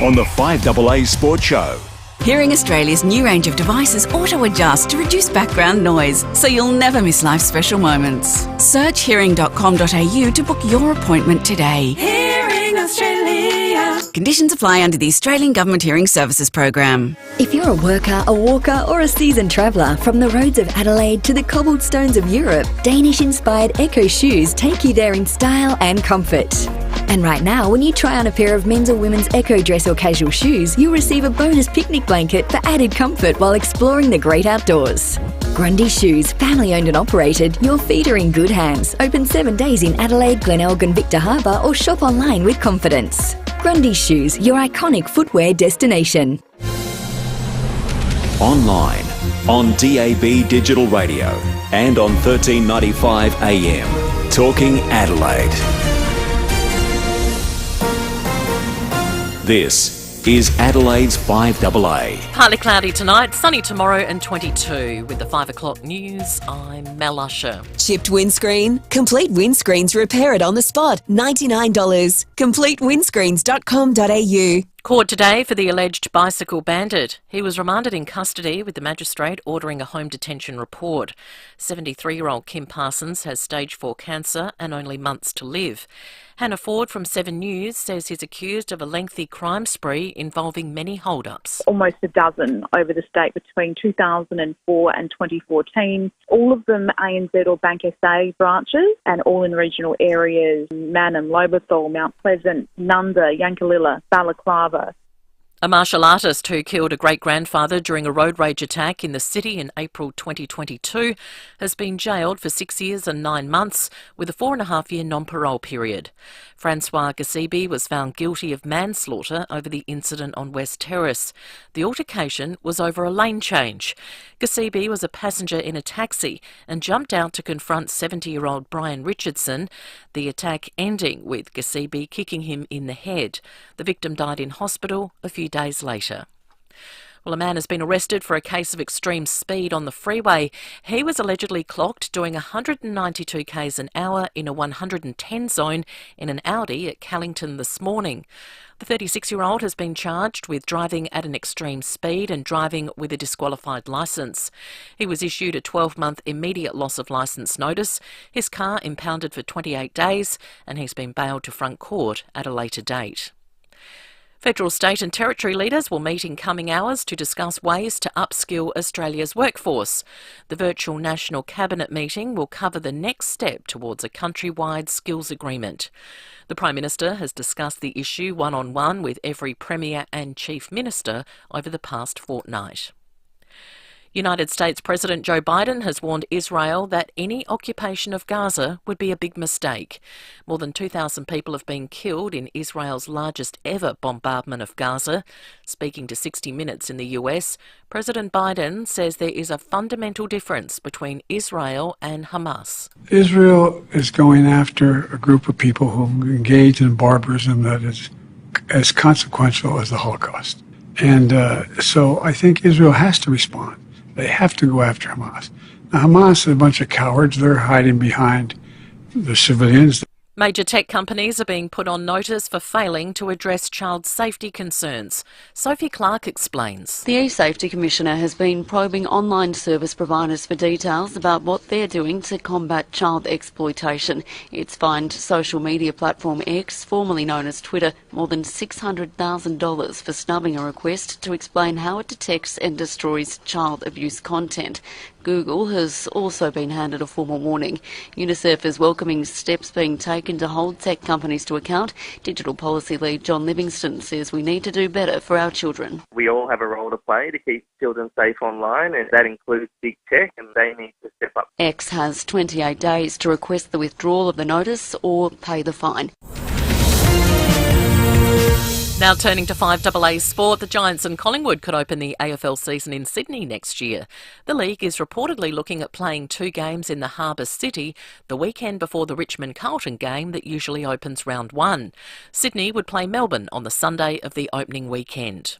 on the 5AA Sports Show. Hearing Australia's new range of devices auto-adjust to reduce background noise, so you'll never miss life's special moments. Search hearing.com.au to book your appointment today. Hearing Australia. Conditions apply under the Australian Government Hearing Services Program. If you're a worker, a walker or a seasoned traveller, from the roads of Adelaide to the cobblestones of Europe, Danish-inspired Echo shoes take you there in style and comfort. And right now, when you try on a pair of men's or women's Echo dress or casual shoes, you'll receive a bonus picnic blanket for added comfort while exploring the great outdoors. Grundy Shoes, family owned and operated, your feet are in good hands. Open 7 days in Adelaide, Glenelg, Victor Harbour, or shop online with confidence. Grundy Shoes, your iconic footwear destination. Online, on DAB Digital Radio, and on 1395 AM. Talking Adelaide. This is Adelaide's 5AA. Partly cloudy tonight, sunny tomorrow and 22. With the 5 o'clock news, I'm Mel Usher. Chipped windscreen? Complete Windscreens repair it on the spot. $99. CompleteWindscreens.com.au. Court today for the alleged bicycle bandit. He was remanded in custody with the magistrate ordering a home detention report. 73-year-old Kim Parsons has stage 4 cancer and only months to live. Hannah Ford from 7 News says he's accused of a lengthy crime spree involving many hold-ups. Almost a dozen over the state between 2004 and 2014, all of them ANZ or Bank SA branches, and all in regional areas: Mannum, Lobethal, Mount Pleasant, Nunda, Yankalilla, Balaclava. A martial artist who killed a great-grandfather during a road rage attack in the city in April 2022 has been jailed for 6 years and 9 months with a 4.5-year non-parole period. Francois Gasibi was found guilty of manslaughter over the incident on West Terrace. The altercation was over a lane change. Gasibi was a passenger in a taxi and jumped out to confront 70-year-old Brian Richardson, the attack ending with Gasibi kicking him in the head. The victim died in hospital a few days later. Well, a man has been arrested for a case of extreme speed on the freeway. He was allegedly clocked doing 192 k's an hour in a 110 zone in an Audi at Callington this morning. The 36-year-old has been charged with driving at an extreme speed and driving with a disqualified licence. He was issued a 12-month immediate loss of licence notice, his car impounded for 28 days, and he's been bailed to front court at a later date. Federal, state and territory leaders will meet in coming hours to discuss ways to upskill Australia's workforce. The virtual National Cabinet meeting will cover the next step towards a countrywide skills agreement. The Prime Minister has discussed the issue one-on-one with every Premier and Chief Minister over the past fortnight. United States President Joe Biden has warned Israel that any occupation of Gaza would be a big mistake. More than 2,000 people have been killed in Israel's largest ever bombardment of Gaza. Speaking to 60 Minutes in the US, President Biden says there is a fundamental difference between Israel and Hamas. Israel is going after a group of people who engage in barbarism that is as consequential as the Holocaust. And so I think Israel has to respond. They have to go after Hamas. Now, Hamas is a bunch of cowards. They're hiding behind the civilians. Major tech companies are being put on notice for failing to address child safety concerns. Sophie Clark explains. The eSafety Commissioner has been probing online service providers for details about what they're doing to combat child exploitation. It's fined social media platform X, formerly known as Twitter, more than $600,000 for snubbing a request to explain how it detects and destroys child abuse content. Google has also been handed a formal warning. UNICEF is welcoming steps being taken to hold tech companies to account. Digital policy lead John Livingston says we need to do better for our children. We all have a role to play to keep children safe online, and that includes big tech, and they need to step up. X has 28 days to request the withdrawal of the notice or pay the fine. Now turning to 5AA sport, the Giants and Collingwood could open the AFL season in Sydney next year. The league is reportedly looking at playing 2 games in the Harbour City the weekend before the Richmond-Carlton game that usually opens round 1. Sydney would play Melbourne on the Sunday of the opening weekend.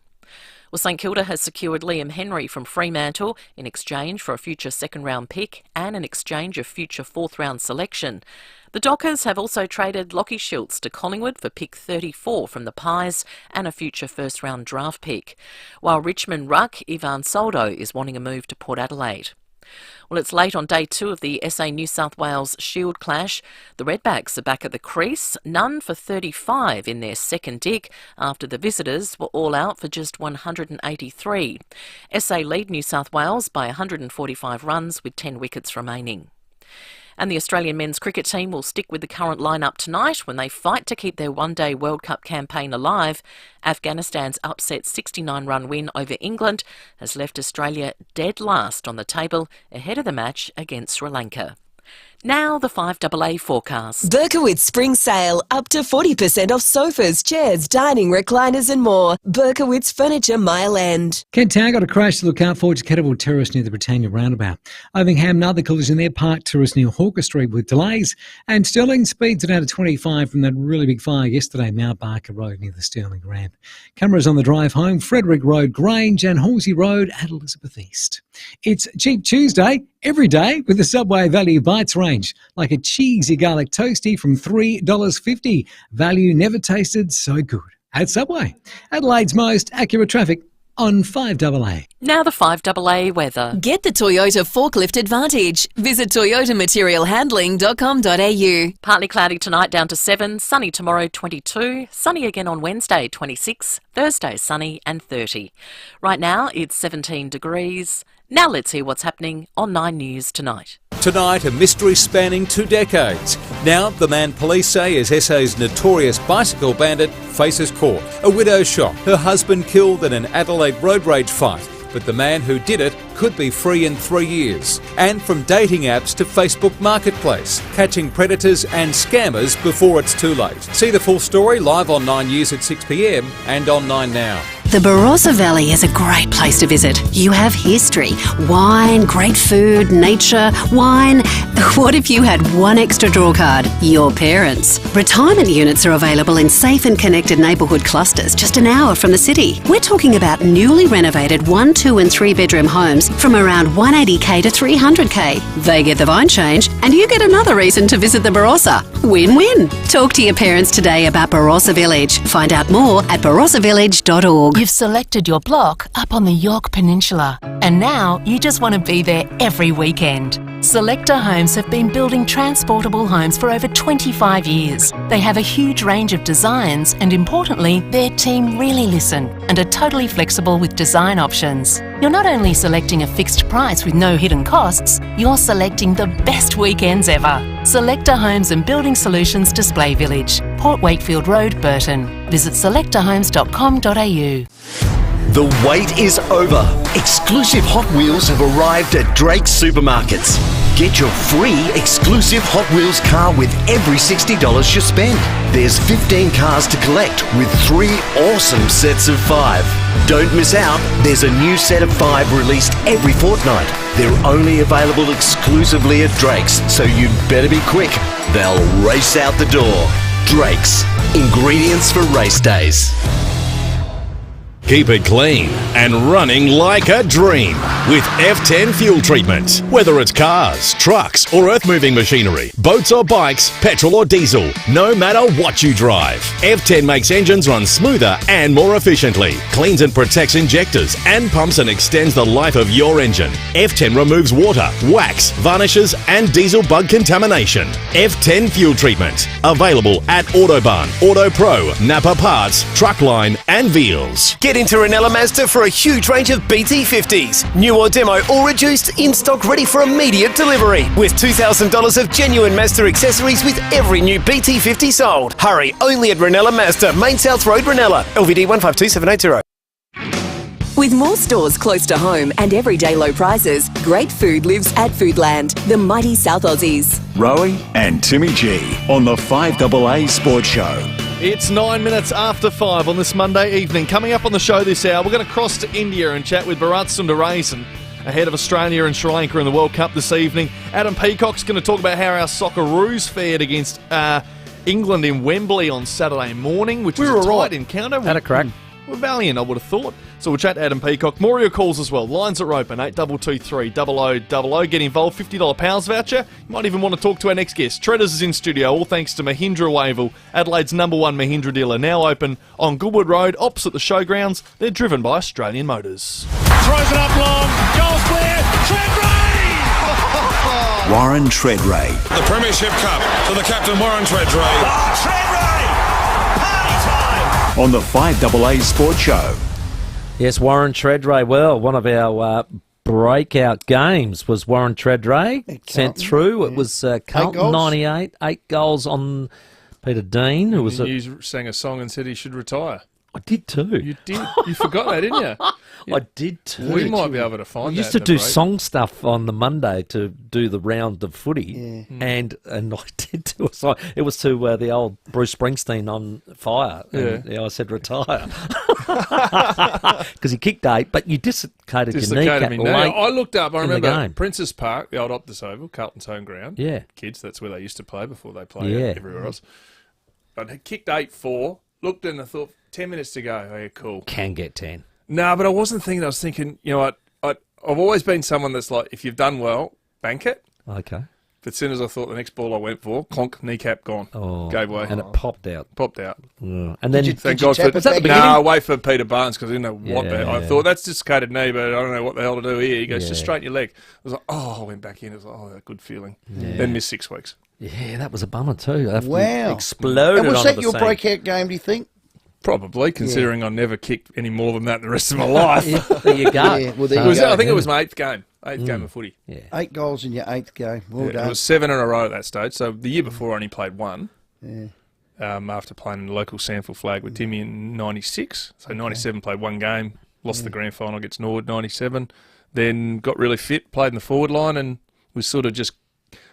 Well, St Kilda has secured Liam Henry from Fremantle in exchange for a future second-round pick and an exchange of future fourth-round selection. The Dockers have also traded Lockie Schultz to Collingwood for pick 34 from the Pies and a future first-round draft pick, while Richmond ruck Ivan Soldo is wanting a move to Port Adelaide. Well, it's late on day 2 of the SA New South Wales Shield clash. The Redbacks are back at the crease, none for 35 in their second dick after the visitors were all out for just 183. SA lead New South Wales by 145 runs with 10 wickets remaining. And the Australian men's cricket team will stick with the current lineup tonight when they fight to keep their one-day World Cup campaign alive. Afghanistan's upset 69-run win over England has left Australia dead last on the table ahead of the match against Sri Lanka. Now the 5AA forecast. Berkowitz Spring Sale. Up to 40% off sofas, chairs, dining, recliners and more. Berkowitz Furniture Mile End. Kent Town got a crash to look out for to Kettleville Terrace near the Britannia roundabout. Ovingham, another collision there. Park Terrace near Hawker Street with delays. And Stirling speeds down to 25 from that really big fire yesterday. Mount Barker Road near the Stirling ramp. Cameras on the drive home. Frederick Road, Grange and Halsey Road at Elizabeth East. It's Cheap Tuesday every day with the Subway Value Bites range, like a cheesy garlic toasty from $3.50. Value never tasted so good at Subway. Adelaide's most accurate traffic on 5AA. Now the 5AA weather. Get the Toyota Forklift Advantage. Visit toyotamaterialhandling.com.au. Partly cloudy tonight down to 7, sunny tomorrow 22, sunny again on Wednesday 26, Thursday sunny and 30. Right now it's 17 degrees. Now let's hear what's happening on 9 News tonight. Tonight, a mystery spanning 2 decades. Now, the man police say is SA's notorious bicycle bandit faces court. A widow shot, her husband killed in an Adelaide road rage fight. But the man who did it could be free in 3 years. And from dating apps to Facebook Marketplace, catching predators and scammers before it's too late. See the full story live on 9 News at 6 p.m. and on 9 Now. The Barossa Valley is a great place to visit. You have history, wine, great food, nature, wine. What if you had one extra draw card? Your parents. Retirement units are available in safe and connected neighbourhood clusters just an hour from the city. We're talking about newly renovated 1, 2 and 3 bedroom homes from around 180k to 300k. They get the vine change and you get another reason to visit the Barossa. Win-win. Talk to your parents today about Barossa Village. Find out more at barossavillage.org. You've selected your block up on the York Peninsula, and now you just want to be there every weekend. Selector Homes have been building transportable homes for over 25 years. They have a huge range of designs and, importantly, their team really listen and are totally flexible with design options. You're not only selecting a fixed price with no hidden costs, you're selecting the best weekends ever. Selector Homes and Building Solutions Display Village, Port Wakefield Road, Burton. Visit selectorhomes.com.au. The wait is over. Exclusive Hot Wheels have arrived at Drake's Supermarkets. Get your free exclusive Hot Wheels car with every $60 you spend. There's 15 cars to collect with 3 awesome sets of 5. Don't miss out, there's a new set of 5 released every fortnight. They're only available exclusively at Drake's, so you'd better be quick. They'll race out the door. Drake's, ingredients for race days. Keep it clean and running like a dream with F10 fuel treatment. Whether it's cars, trucks or earth-moving machinery, boats or bikes, petrol or diesel, no matter what you drive, F10 makes engines run smoother and more efficiently, cleans and protects injectors and pumps and extends the life of your engine. F10 removes water, wax, varnishes and diesel bug contamination. F10 fuel treatment. Available at Autobahn, Auto Pro, Napa Parts, Truckline and Veals. Get into Ranella Mazda for a huge range of BT50s. New or demo or reduced, in stock ready for immediate delivery. With $2,000 of genuine Mazda accessories with every new BT50 sold. Hurry, only at Ranella Mazda, Main South Road, Ranella. LVD 152780. With more stores close to home and everyday low prices, great food lives at Foodland, the mighty South Aussies. Rowey and Timmy G on the 5AA Sports Show. It's 9 minutes after 5 on this Monday evening. Coming up on the show this hour, we're going to cross to India and chat with Bharat Sundaresan ahead of Australia and Sri Lanka in the World Cup this evening. Adam Peacock's going to talk about how our Socceroos fared against England in Wembley on Saturday morning, which was a tight encounter. Had a crack. We're valiant, I would have thought. So we'll chat to Adam Peacock. More of your calls as well. Lines are open, 8223 0000. Get involved, $50 Pals voucher. You might even want to talk to our next guest. Treaders is in studio, all thanks to Mahindra Wavell, Adelaide's #1 Mahindra dealer, now open on Goodwood Road, opposite the showgrounds. They're driven by Australian Motors. Throws it up long, goes clear, Treadray! Warren Treadray. The Premiership Cup to the captain, Warren Treadray. Oh, Treadray! Party time! On the 5AA Sports Show. Yes, Warren Treadray. Well, one of our breakout games was Warren Treadray. Sent through. It was Carlton 98, 8 goals on Peter Dean. Who was you sang a song and said he should retire. I did too. You did. You forgot that, didn't you? I did too. We might be able to find that. We used to do song stuff on the Monday to do the round of footy, and I did do a song. It was to the old Bruce Springsteen on Fire. And, I said retire because he kicked 8, but you dislocated your kneecap late. I looked up. I remember game. Princess Park, the old Optus Oval, Carlton's home ground. Yeah, kids. That's where they used to play before they played everywhere else. But I kicked 8-4. Looked and I thought 10 minutes to go. Oh, yeah, cool. Can get 10. No, but I wasn't thinking. I was thinking, you know what? I've always been someone that's like, if you've done well, bank it. Okay. But as soon as I thought the next ball I went for, clonk, kneecap gone. Oh, gave way. And it popped out. Yeah. And then thank God for was that the beginning? No, I wait for Peter Barnes because I didn't know what I thought that's dislocated knee, but I don't know what the hell to do here. He goes, just straighten your leg. I was like, I went back in. I was like, that good feeling. Yeah. Then missed 6 weeks. Yeah, that was a bummer too. Wow. Exploded. And was that onto your the scene. breakout game, do you think? Probably, considering I never kicked any more than that the rest of my life. There you go. I think it was my 8th game. Eighth game of footy. Yeah. 8 goals in your 8th game. Well Yeah, done. it was 7 in a row at that stage. So the year before, I only played 1. Yeah. After playing in the local Sandford Flag with Timmy in 96. So 97 played 1 game, lost the grand final against Norwood 97. Then got really fit, played in the forward line, and was sort of just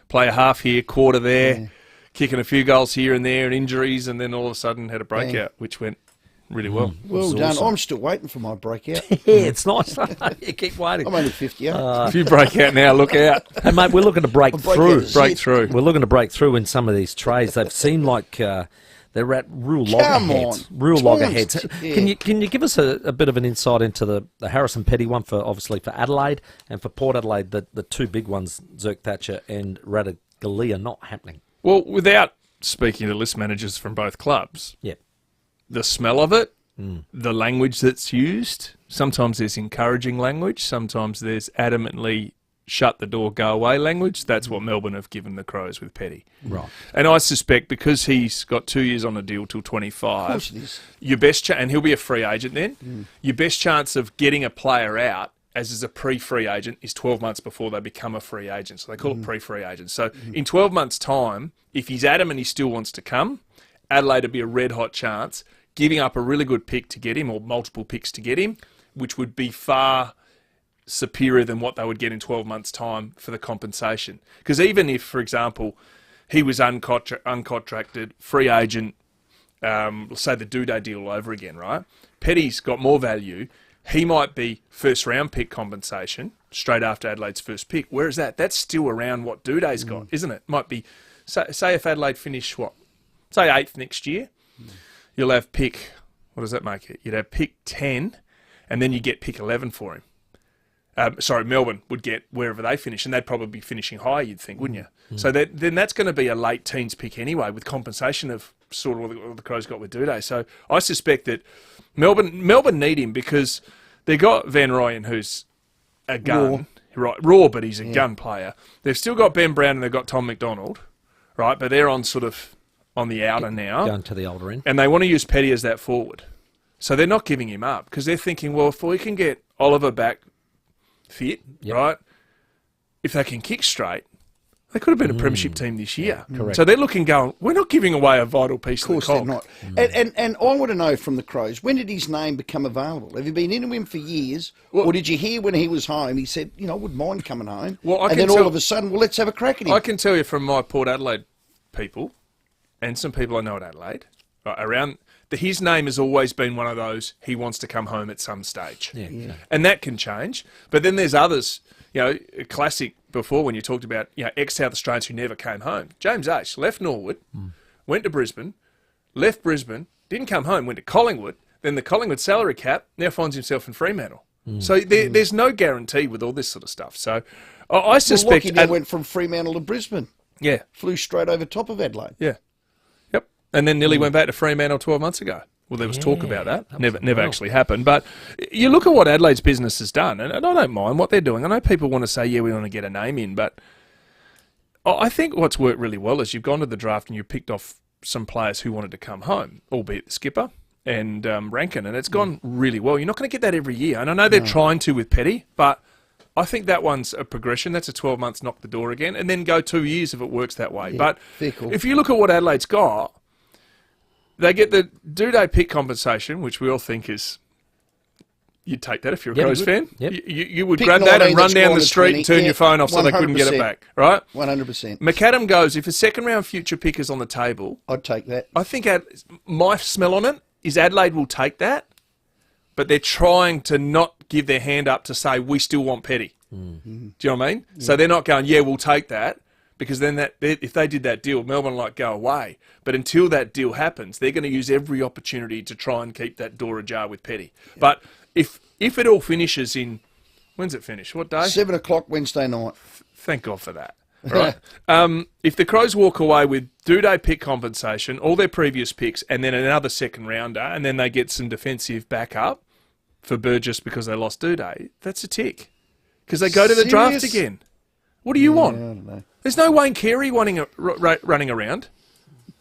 play a half here, quarter there, kicking a few goals here and there, and injuries, and then all of a sudden had a breakout, which went really well. Well done. I'm still waiting for my breakout. Yeah, it's nice. You keep waiting. I'm only 50. If you break out now, look out. Hey, mate, we're looking to break through. Break through. We're looking to break through in some of these trades. They've seemed like they're at real loggerheads. Real loggerheads. Yeah. Can you give us a bit of an insight into the Harrison Petty one for Adelaide, and for Port Adelaide, the two big ones, Zerk Thatcher and Radaglia, not happening? Well, without speaking to list managers from both clubs, the smell of it, the language that's used, sometimes there's encouraging language, sometimes there's adamantly shut the door, go away language. That's what Melbourne have given the Crows with Petty. Right. And I suspect because he's got 2 years on a deal till 25, Of course it is. your best and he'll be a free agent then, your best chance of getting a player out as a pre-free agent is 12 months before they become a free agent. So they call it pre-free agent. So in 12 months' time, if he's adamant he still wants to come, Adelaide would be a red-hot chance, giving up a really good pick to get him, or multiple picks to get him, which would be far superior than what they would get in 12 months' time for the compensation. Because even if, for example, he was uncontracted, free agent, say the Duday deal all over again, right? Petty's got more value. He might be first-round pick compensation straight after Adelaide's first pick. Where is that? That's still around what Duday's got, isn't it? Might be, say if Adelaide finish, say 8th next year, you'll have pick, what does that make it? You'd have pick 10, and then you get pick 11 for him. Melbourne would get wherever they finish, and they'd probably be finishing high, you'd think, wouldn't you? So then that's going to be a late teens pick anyway, with compensation of sort of what the Crows got with Duday. So I suspect that Melbourne need him because they got Van Rooyen, who's a gun, raw, but he's a gun player. They've still got Ben Brown and they've got Tom McDonald, right? But they're on the outer now, going to the older end, and they want to use Petty as that forward. So they're not giving him up because they're thinking, well, if we can get Oliver back fit, right? If they can kick straight, they could have been a premiership team this year. Correct. So they're looking, going, we're not giving away a vital piece of the cog. Of course they're not. And I want to know from the Crows, when did his name become available? Have you been into him for years? Or did you hear when he was home, he said, I wouldn't mind coming home. And then all of a sudden, let's have a crack at him. I can tell you from my Port Adelaide people, and some people I know at Adelaide, his name has always been one of those, he wants to come home at some stage. Yeah. And that can change. But then there's others, a classic before when you talked about, ex-South Australians who never came home. James H. left Norwood, went to Brisbane, left Brisbane, didn't come home, went to Collingwood, then the Collingwood salary cap, now finds himself in Fremantle. So there's no guarantee with all this sort of stuff. So I suspect... Well, Lockie went from Fremantle to Brisbane. Yeah. Flew straight over top of Adelaide. Yeah. And then nearly went back to Fremantle 12 months ago. Well, there was talk about that. Never actually happened. But you look at what Adelaide's business has done, and I don't mind what they're doing. I know people want to say, we want to get a name in, but I think what's worked really well is you've gone to the draft and you've picked off some players who wanted to come home, albeit the skipper and Rankin, and it's gone really well. You're not going to get that every year. And I know they're trying to with Petty, but I think that one's a progression. That's a 12 months knock the door again, and then go 2 years if it works that way. Yeah, but cool. If you look at what Adelaide's got, they get the Duday pick compensation, which we all think is... You'd take that if you're a Crows fan. Yep. You would Pick grab that and 19 run down the that's street 20. and turn your phone off so they couldn't get it 100%. back, right? 100%. McAdam goes, if a second-round future pick is on the table... I'd take that. I think my smell on it is Adelaide will take that, but they're trying to not give their hand up to say, we still want Petty. Do you know what I mean? So they're not going, we'll take that. Because then if they did that deal, Melbourne go away. But until that deal happens, they're going to use every opportunity to try and keep that door ajar with Petty. Yeah. But if it all finishes in... When's it finish? What day? 7 o'clock Wednesday night. Thank God for that. Right? If the Crows walk away with Duday pick compensation, all their previous picks, and then another second rounder, and then they get some defensive backup for Burgess because they lost Duday, that's a tick. Because they go to the draft again. What do you want? I don't know. There's no Wayne Carey running around.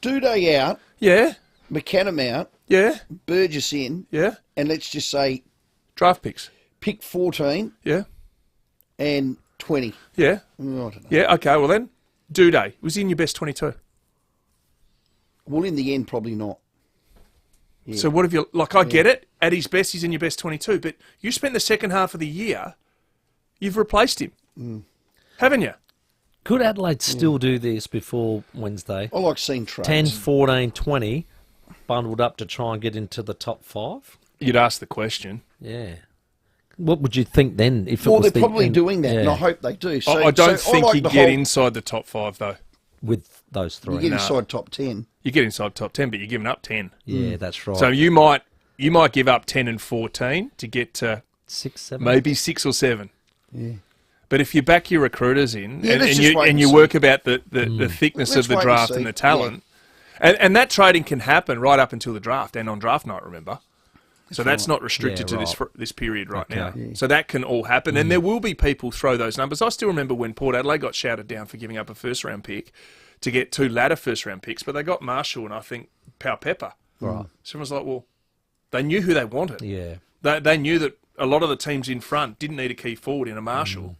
Duday out. Yeah. McAdam out. Yeah. Burgess in. Yeah. And let's just say... Draft picks. Pick 14. Yeah. and 20. Yeah. I don't know. Yeah, okay, well then, Duday, was he in your best 22? Well, in the end, probably not. Yeah. So what have you... Like, I get it. At his best, he's in your best 22. But you spent the second half of the year, you've replaced him. Haven't you? Could Adelaide still do this before Wednesday? I like seeing trades. 10, 14, 20, bundled up to try and get into the top 5? You'd ask the question. Yeah. What would you think then? If it Well, was they're probably doing that, and yeah. I hope they do. So, I don't think like you the get whole- inside the top 5, though. With those 3. You get inside top 10. You get inside top 10, but you're giving up 10. Yeah, that's right. So you might give up 10 and 14 to get to 6, 7, maybe 6 or 7. Yeah. But if you back your recruiters in Yeah, let's just wait and and you see. work about the thickness Let's of the wait and draft see. and the talent, and that trading can happen right up until the draft and on draft night, remember? So that's not restricted Yeah, to this period right now. Okay. So that can all happen. And there will be people throw those numbers. I still remember when Port Adelaide got shouted down for giving up a first-round pick to get 2 latter first-round picks, but they got Marshall and I think Pepper. Right. So everyone's like, well, they knew who they wanted. Yeah. They knew that a lot of the teams in front didn't need a key forward in a Marshall.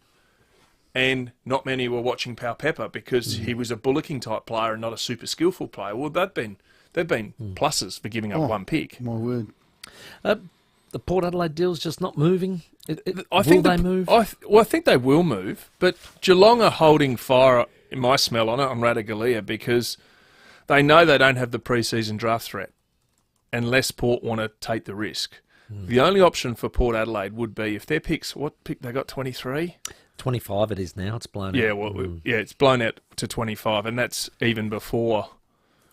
And not many were watching Pau Pepper because he was a bullocking type player and not a super skillful player. Well, they've been pluses for giving up one pick. My word. The Port Adelaide deal's just not moving. I think will they move? I think they will move, but Geelong are holding fire, in my smell on it, on Radaglia because they know they don't have the pre-season draft threat unless Port want to take the risk. The only option for Port Adelaide would be if their picks, what pick they got, 23? 25 it is now. It's blown out. Yeah, well, it's blown out to 25, and that's even before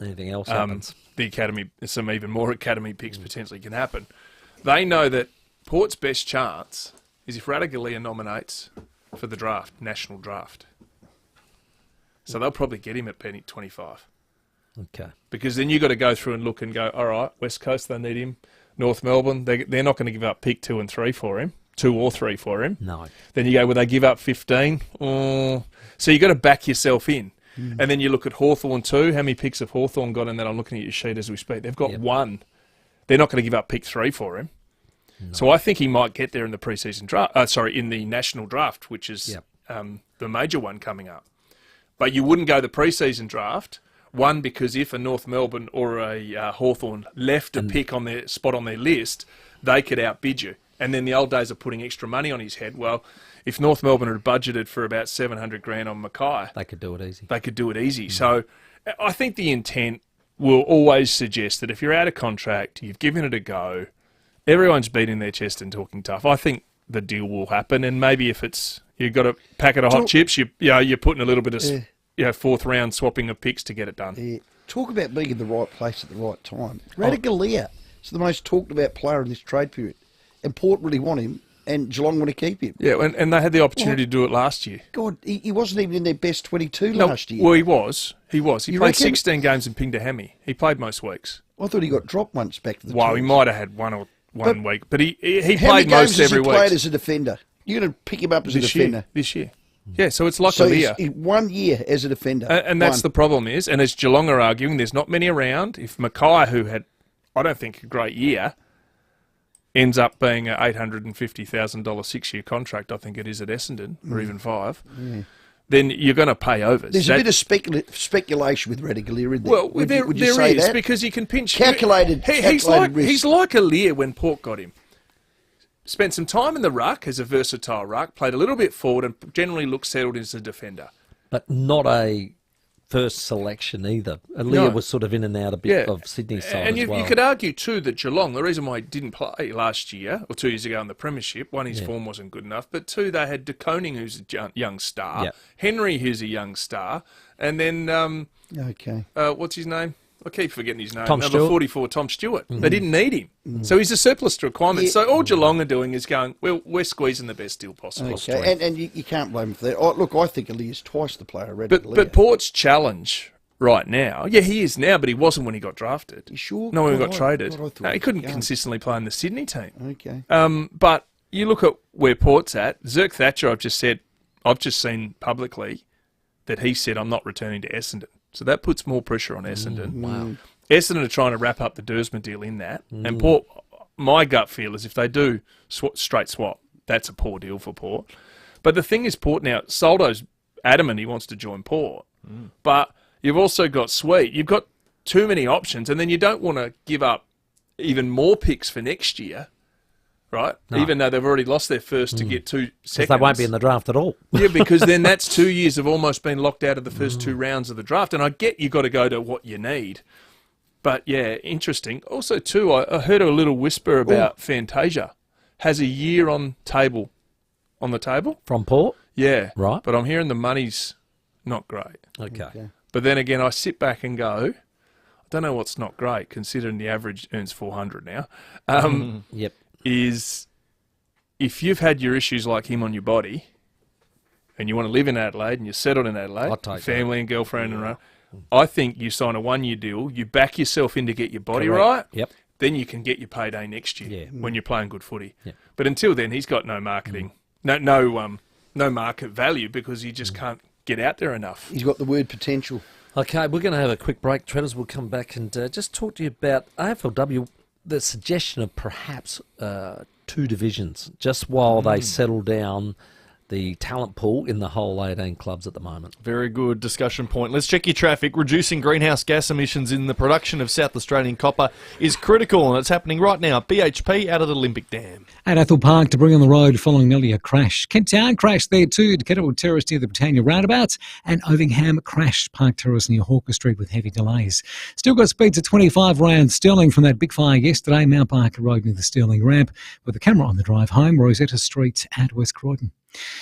anything else happens. The academy, some even more academy picks potentially can happen. They know that Port's best chance is if Radaglia nominates for the draft, national draft. So they'll probably get him at penny 25. Okay. Because then you've got to go through and look and go, all right, West Coast, they need him. North Melbourne, they're not going to give up pick 2 and 3 for him. 2 or 3 for him. No. Then you go, will they give up 15? So you've got to back yourself in. And then you look at Hawthorn too. How many picks have Hawthorn got? And then I'm looking at your sheet as we speak. They've got 1. They're not going to give up pick 3 for him. No. So I think he might get there in the preseason draft. In the national draft, which is the major one coming up. But you wouldn't go the preseason draft. One, because if a North Melbourne or a Hawthorn left a pick on their spot on their list, they could outbid you. And then the old days of putting extra money on his head. Well, if North Melbourne had budgeted for about $700,000 on Mackay, they could do it easy. They could do it easy. So I think the intent will always suggest that if you're out of contract, you've given it a go, everyone's beating their chest and talking tough. I think the deal will happen. And maybe if it's you've got a packet of hot chips, you're putting a little bit of fourth round swapping of picks to get it done. Yeah. Talk about being in the right place at the right time. Radaglia is the most talked about player in this trade period. And Port really want him, and Geelong want to keep him. Yeah, and they had the opportunity to do it last year. God, he wasn't even in their best 22 last year. Well, he was. He You played reckon? 16 games and pinged a hammy. He played most weeks. I thought he got dropped once back to the Well, he teams. might have had one week, but he How many played games most has every he week. played as a defender? You're going to pick him up as a defender. This year. Yeah, so it's like So a he's 1 year as a defender. And that's the problem is, and as Geelong are arguing, there's not many around. If Mackay, who had, I don't think, a great year, ends up being an $850,000 6-year contract, I think it is at Essendon, or even 5, then you're going to pay overs. There's a bit of speculation with Radaglia, isn't there? Well, would there you say is, that? because you can pinch... Calculated He's risk. like a Lear when Port got him. Spent some time in the ruck as a versatile ruck, played a little bit forward and generally looked settled as a defender. But not a first selection either. Lear was sort of in and out a bit of Sydney's side and as well. you could argue too that Geelong, the reason why he didn't play last year or 2 years ago in the Premiership, one, his form wasn't good enough, but two, they had De Koning, who's a young star, Henry, who's a young star, and then what's his name? I keep forgetting his name. Number 44, Tom Stewart. They didn't need him. So he's a surplus to requirements. So all Geelong are doing is going, well, we're squeezing the best deal possible. Okay. And you can't blame him for that. Look, I think Lear's twice the player. But Port's challenge right now, he is now, but he wasn't when he got drafted. You sure? No, when he got traded. No, he couldn't consistently play in the Sydney team. Okay. But you look at where Port's at. Zerk Thatcher, I've just seen publicly that he said, I'm not returning to Essendon. So that puts more pressure on Essendon. Wow. Essendon are trying to wrap up the Dersman deal in that. And Port, my gut feel is if they do straight swap, that's a poor deal for Port. But the thing is, Port now, Soldo's adamant he wants to join Port. But you've also got Sweet. You've got too many options, and then you don't want to give up even more picks for next year, right? No. Even though they've already lost their first to get 2 seconds. They won't be in the draft at all. Yeah, because then that's 2 years of almost being locked out of the first 2 rounds of the draft. And I get you got to go to what you need. But, yeah, interesting. Also, too, I heard a little whisper about Fantasia. Has a year on the table. From Port? Yeah. Right. But I'm hearing the money's not great. Okay. But then again, I sit back and go, I don't know what's not great, considering the average earns 400 now. Yep. Is if you've had your issues like him on your body and you want to live in Adelaide and you're settled in Adelaide, family and girlfriend and run, I think you sign a 1-year deal, you back yourself in to get your body right, Yep. then you can get your payday next year when you're playing good footy. Yep. But until then, he's got no marketing, no market value because he just can't get out there enough. He's got the word potential. Okay, we're going to have a quick break, Treaders. We'll come back and just talk to you about AFLW, the suggestion of perhaps 2 divisions, just while they settle down the talent pool in the whole 18 clubs at the moment. Very good discussion point. Let's check your traffic. Reducing greenhouse gas emissions in the production of South Australian copper is critical, and it's happening right now. BHP out of the Olympic Dam. At Ethel Park to bring on the road following nearly a crash. Kent Town crashed there too. Kettlewell Terrace near the Britannia roundabouts, and Ovingham crashed Park Terrace near Hawker Street with heavy delays. Still got speeds at 25 around Stirling from that big fire yesterday. Mount Barker Road near the Stirling ramp, with the camera on the drive home. Rosetta Street at West Croydon.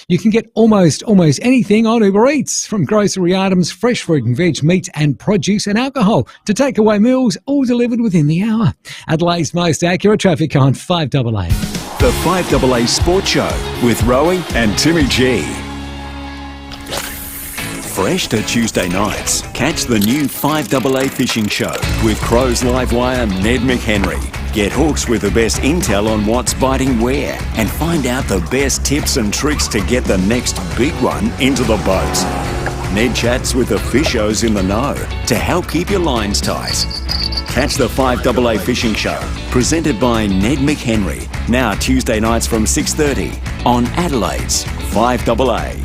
You can get almost anything on Uber Eats, from grocery items, fresh fruit and veg, meat and produce and alcohol to takeaway meals, all delivered within the hour. Adelaide's most accurate traffic on 5AA. The 5AA Sports Show with Rowey and Timmy G. Fresh to Tuesday nights. Catch the new 5AA Fishing Show with Crows Live Wire Ned McHenry. Get hooks with the best intel on what's biting where, and find out the best tips and tricks to get the next big one into the boat. Ned chats with the fishos in the know to help keep your lines tight. Catch the 5AA Fishing Show, presented by Ned McHenry, now Tuesday nights from 6:30 on Adelaide's 5AA.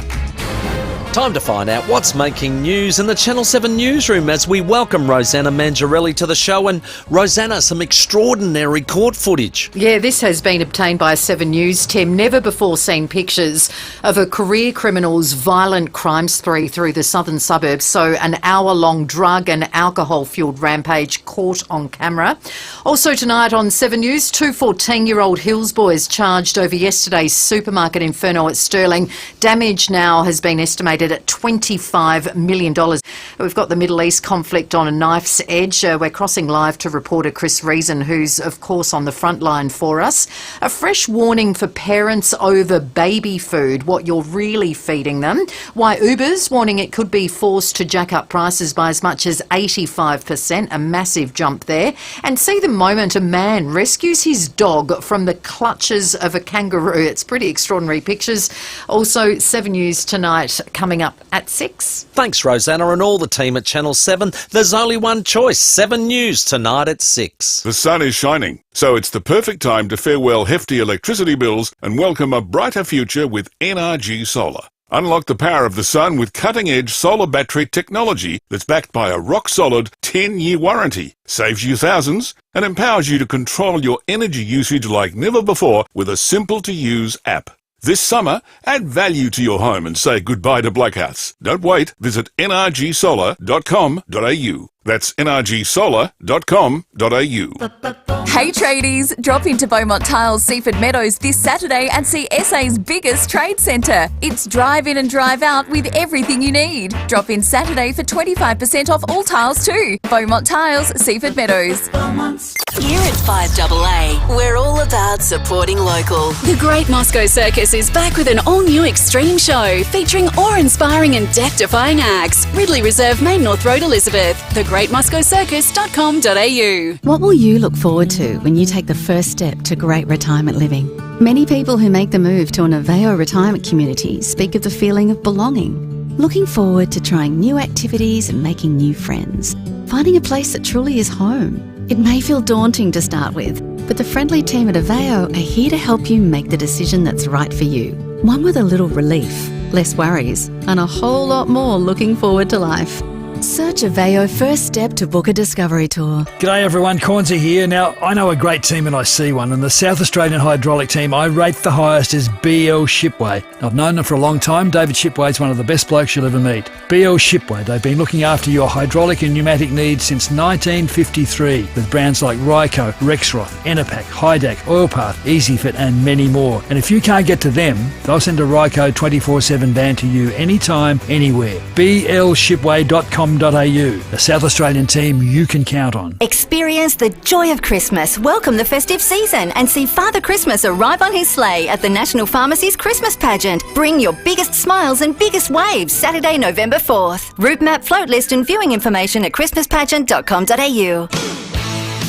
Time to find out what's making news in the Channel 7 newsroom as we welcome Rosanna Mangiarelli to the show. And Rosanna, some extraordinary court footage. Yeah, this has been obtained by 7 News, Tim. Never before seen pictures of a career criminal's violent crime spree through the southern suburbs. So an hour-long drug and alcohol-fuelled rampage caught on camera. Also tonight on 7 News, 2 14-year-old Hills boys charged over yesterday's supermarket inferno at Stirling. Damage now has been estimated at $25 million. We've got the Middle East conflict on a knife's edge. We're crossing live to reporter Chris Reason, who's, of course, on the front line for us. A fresh warning for parents over baby food, what you're really feeding them. Why Uber's warning it could be forced to jack up prices by as much as 85%, a massive jump there. And see the moment a man rescues his dog from the clutches of a kangaroo. It's pretty extraordinary pictures. Also, 7 News tonight coming up at 6. Thanks, Rosanna, and all the team at Channel 7. There's only one choice, 7 News tonight at 6. The sun is shining, so it's the perfect time to farewell hefty electricity bills and welcome a brighter future with NRG Solar. Unlock the power of the sun with cutting-edge solar battery technology that's backed by a rock-solid 10-year warranty, saves you thousands, and empowers you to control your energy usage like never before with a simple-to-use app. This summer, add value to your home and say goodbye to blackouts. Don't wait. Visit nrgsolar.com.au. That's nrgsolar.com.au. Hey tradies, drop into Beaumont Tiles Seaford Meadows this Saturday and see SA's biggest trade centre. It's drive in and drive out with everything you need. Drop in Saturday for 25% off all tiles too. Beaumont Tiles Seaford Meadows. Here at 5AA, we're all about supporting local. The Great Moscow Circus is back with an all-new extreme show featuring awe-inspiring and death-defying acts. Ridley Reserve, Main North Road, Elizabeth. thegreatmoscowcircus.com.au. What will you look forward to when you take the first step to great retirement living? Many people who make the move to an FIVEAA retirement community speak of the feeling of belonging, looking forward to trying new activities and making new friends, finding a place that truly is home. It may feel daunting to start with, but the friendly team at FIVEAA are here to help you make the decision that's right for you. One with a little relief, less worries, and a whole lot more looking forward to life. Search Aveo First Step to book a discovery tour. G'day everyone, Cornsey here. Now, I know a great team when I see one, and the South Australian hydraulic team I rate the highest is BL Shipway. I've known them for a long time. David Shipway is one of the best blokes you'll ever meet. BL Shipway, they've been looking after your hydraulic and pneumatic needs since 1953 with brands like Ryco, Rexroth, Enerpac, Hydac, Oilpath, EasyFit and many more. And if you can't get to them, they'll send a Ryco 24/7 van to you anytime, anywhere. blshipway.com.au, the South Australian team you can count on. Experience the joy of Christmas, welcome the festive season, and see Father Christmas arrive on his sleigh at the National Pharmacy's Christmas pageant. Bring your biggest smiles and biggest waves Saturday, November 4th. Route map, float list and viewing information at christmaspageant.com.au.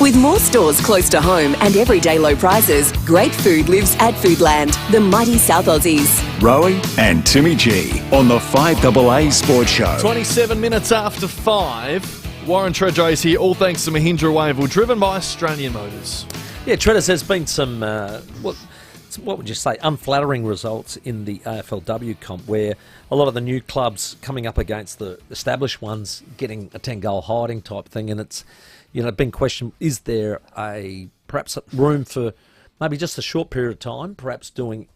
With more stores close to home and everyday low prices, great food lives at Foodland, the mighty South Aussies. Rowey and Timmy G on the 5AA Sports Show. 27 minutes after 5. Warren Tredrea's here, all thanks to Mahindra Wavell, driven by Australian Motors. Yeah, Treaders, there's been some, what would you say, unflattering results in the AFLW comp where a lot of the new clubs coming up against the established ones getting a 10-goal hiding type thing, and it's, been questioned, is there perhaps room for maybe just a short period of time, perhaps doing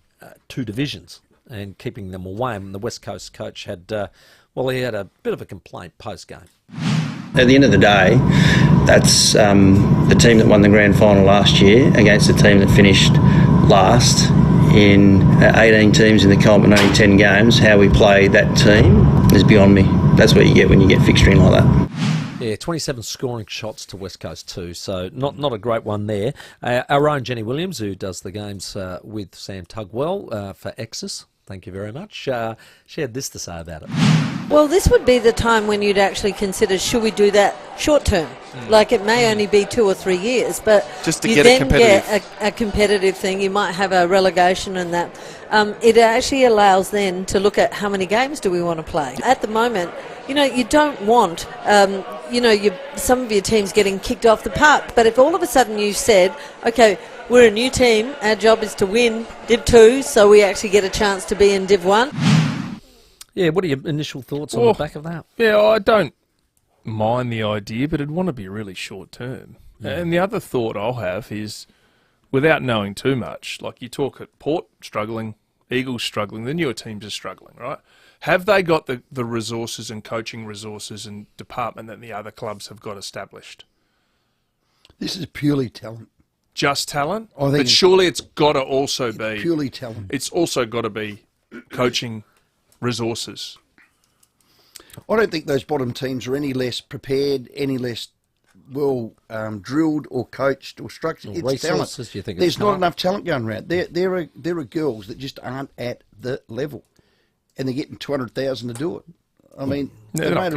2 divisions and keeping them away? And the West Coast coach had, he had a bit of a complaint post-game. At the end of the day, that's the team that won the grand final last year against the team that finished last in 18 teams in the comp and only 10 games. How we play that team is beyond me. That's what you get when you get fixturing like that. Yeah, 27 scoring shots to West Coast too, so not a great one there. Our own Jenny Williams, who does the games with Sam Tugwell for Exis, thank you very much. She had this to say about it. Well, this would be the time when you'd actually consider, should we do that short term? Like it may only be 2 or 3 years, but just to you get then get a competitive thing. You might have a relegation and that. It actually allows then to look at how many games do we want to play. At the moment, you don't want, some of your teams getting kicked off the park. But if all of a sudden you said, okay, we're a new team, our job is to win Div 2, so we actually get a chance to be in Div 1. Yeah, what are your initial thoughts on the back of that? Yeah, I don't mind the idea, but it'd want to be really short term. Yeah. And the other thought I'll have is, without knowing too much, like you talk at Port struggling, Eagles struggling, the newer teams are struggling, right? Have they got the resources and coaching resources and department that the other clubs have got established? This is purely talent. Just talent? I think but surely it's got to also be... purely talent. It's also got to be coaching resources. I don't think those bottom teams are any less prepared, any less well drilled or coached or structured. It's talent. Do you think there's not enough talent going around. There are girls that just aren't at the level, and they're getting 200,000 to do it. I mean, they're not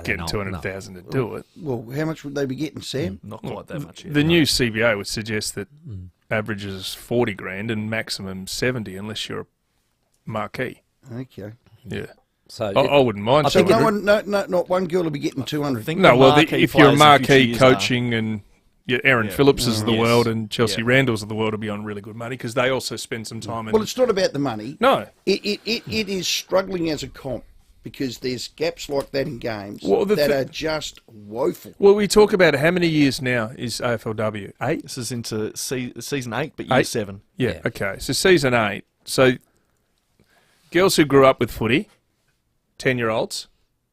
getting 200,000 to do it. Well, how much would they be getting, Sam? Not quite that much. The new CBA would suggest that averages 40 grand and maximum 70, unless you're a marquee. Okay. Yeah. So I wouldn't mind. I think not one girl will be getting 200. No, well, if you're a marquee coaching and Aaron Phillips of the world and Chelsea Randalls of the world will be on really good money because they also spend some time. Well, it's not about the money. No, it is struggling as a comp because there's gaps like that in games that are just woeful. Well, we talk about how many years now is AFLW? 8. This is into season 8, but year 7. Yeah. Okay. So season 8. So girls who grew up with footy, 10-year-olds,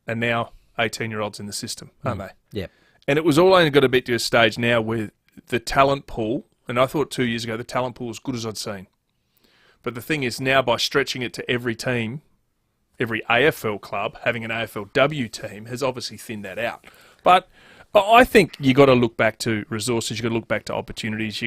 and now 18-year-olds in the system, aren't they? Yeah. And it was all only got to be to a stage now where the talent pool, and I thought 2 years ago the talent pool was good as I'd seen. But the thing is now by stretching it to every team, every AFL club having an AFLW team has obviously thinned that out. But I think you got to look back to resources, you got to look back to opportunities,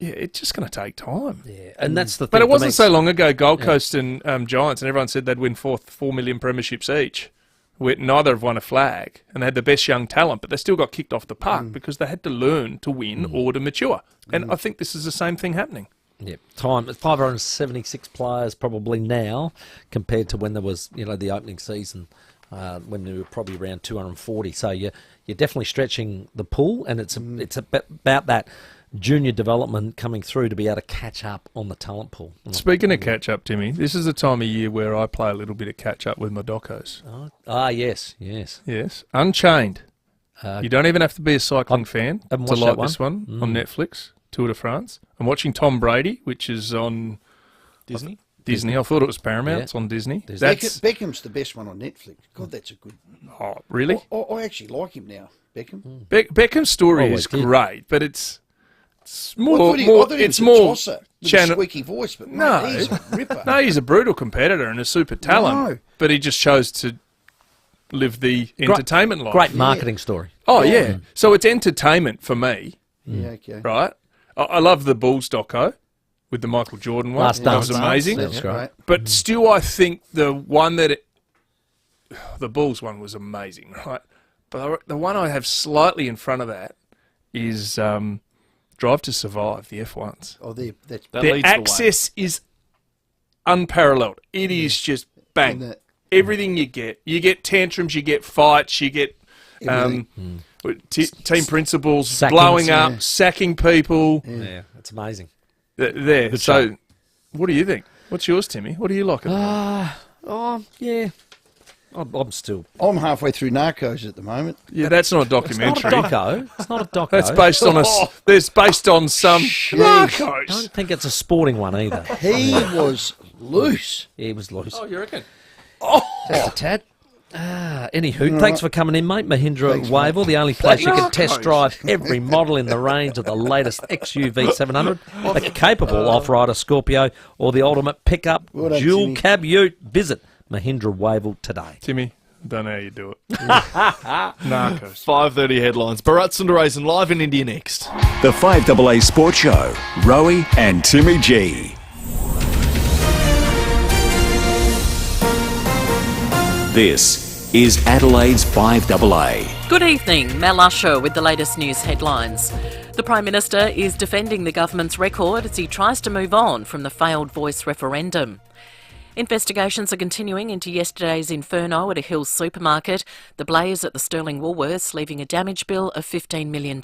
yeah, it's just going to take time. Yeah, and that's the thing. But it wasn't so long ago, Gold Coast and Giants, and everyone said they'd win 4 million premierships each. Neither have won a flag, and they had the best young talent, but they still got kicked off the park because they had to learn to win or to mature. And I think this is the same thing happening. Yeah, time 576 players probably now compared to when there was the opening season when there were probably around 240. So you're definitely stretching the pool, and it's about that junior development coming through to be able to catch up on the talent pool. Speaking of catch up, Timmy, this is the time of year where I play a little bit of catch up with my docos. Yes. Unchained. You don't even have to be a cycling fan to like this one on Netflix, Tour de France. I'm watching Tom Brady, which is on Disney. I thought it was Paramount. Yeah. It's on Disney. Beckham's the best one on Netflix. God, that's a good... Oh, really? I actually like him now, Beckham. Beckham's story is great, but it's more... It's more squeaky voice, but mate, he's a ripper. No, he's a brutal competitor and a super talent, but he just chose to live the entertainment life. Great marketing story. Oh, yeah. So it's entertainment for me. Yeah, okay. Right? I love the Bulls doco with the Michael Jordan one. That was amazing. That's great. But still, I think the one the Bulls one was amazing, right? But the one I have slightly in front of that is Drive to Survive, the F1s. Oh, their access is unparalleled. It is just bang. Everything you get tantrums, you get fights, you get team principals, blowing up, sacking people. Yeah, that's amazing. There. So, what do you think? What's yours, Timmy? What do you like? Yeah. I'm halfway through Narcos at the moment. Yeah, that's not a documentary. It's not a doco. That's based on There's based on some Narcos. I don't think it's a sporting one either. He was loose. He was loose. Oh, you reckon? Just a tad. Anywho, thanks for coming in, mate. Mahindra Wavell, the only place you can test drive every model in the range of the latest XUV 700, the capable off-rider Scorpio, or the ultimate pickup dual cab ute. Visit Mahindra Wavell today. Timmy, don't know how you do it. Narcos. 5:30 headlines. Bharat Sundaresan live in India next. The 5AA Sports Show, Rowey and Timmy G. This is Adelaide's 5AA. Good evening, Mel Usher with the latest news headlines. The Prime Minister is defending the government's record as he tries to move on from the failed Voice referendum. Investigations are continuing into yesterday's inferno at a Hills supermarket, the blaze at the Sterling Woolworths leaving a damage bill of $15 million.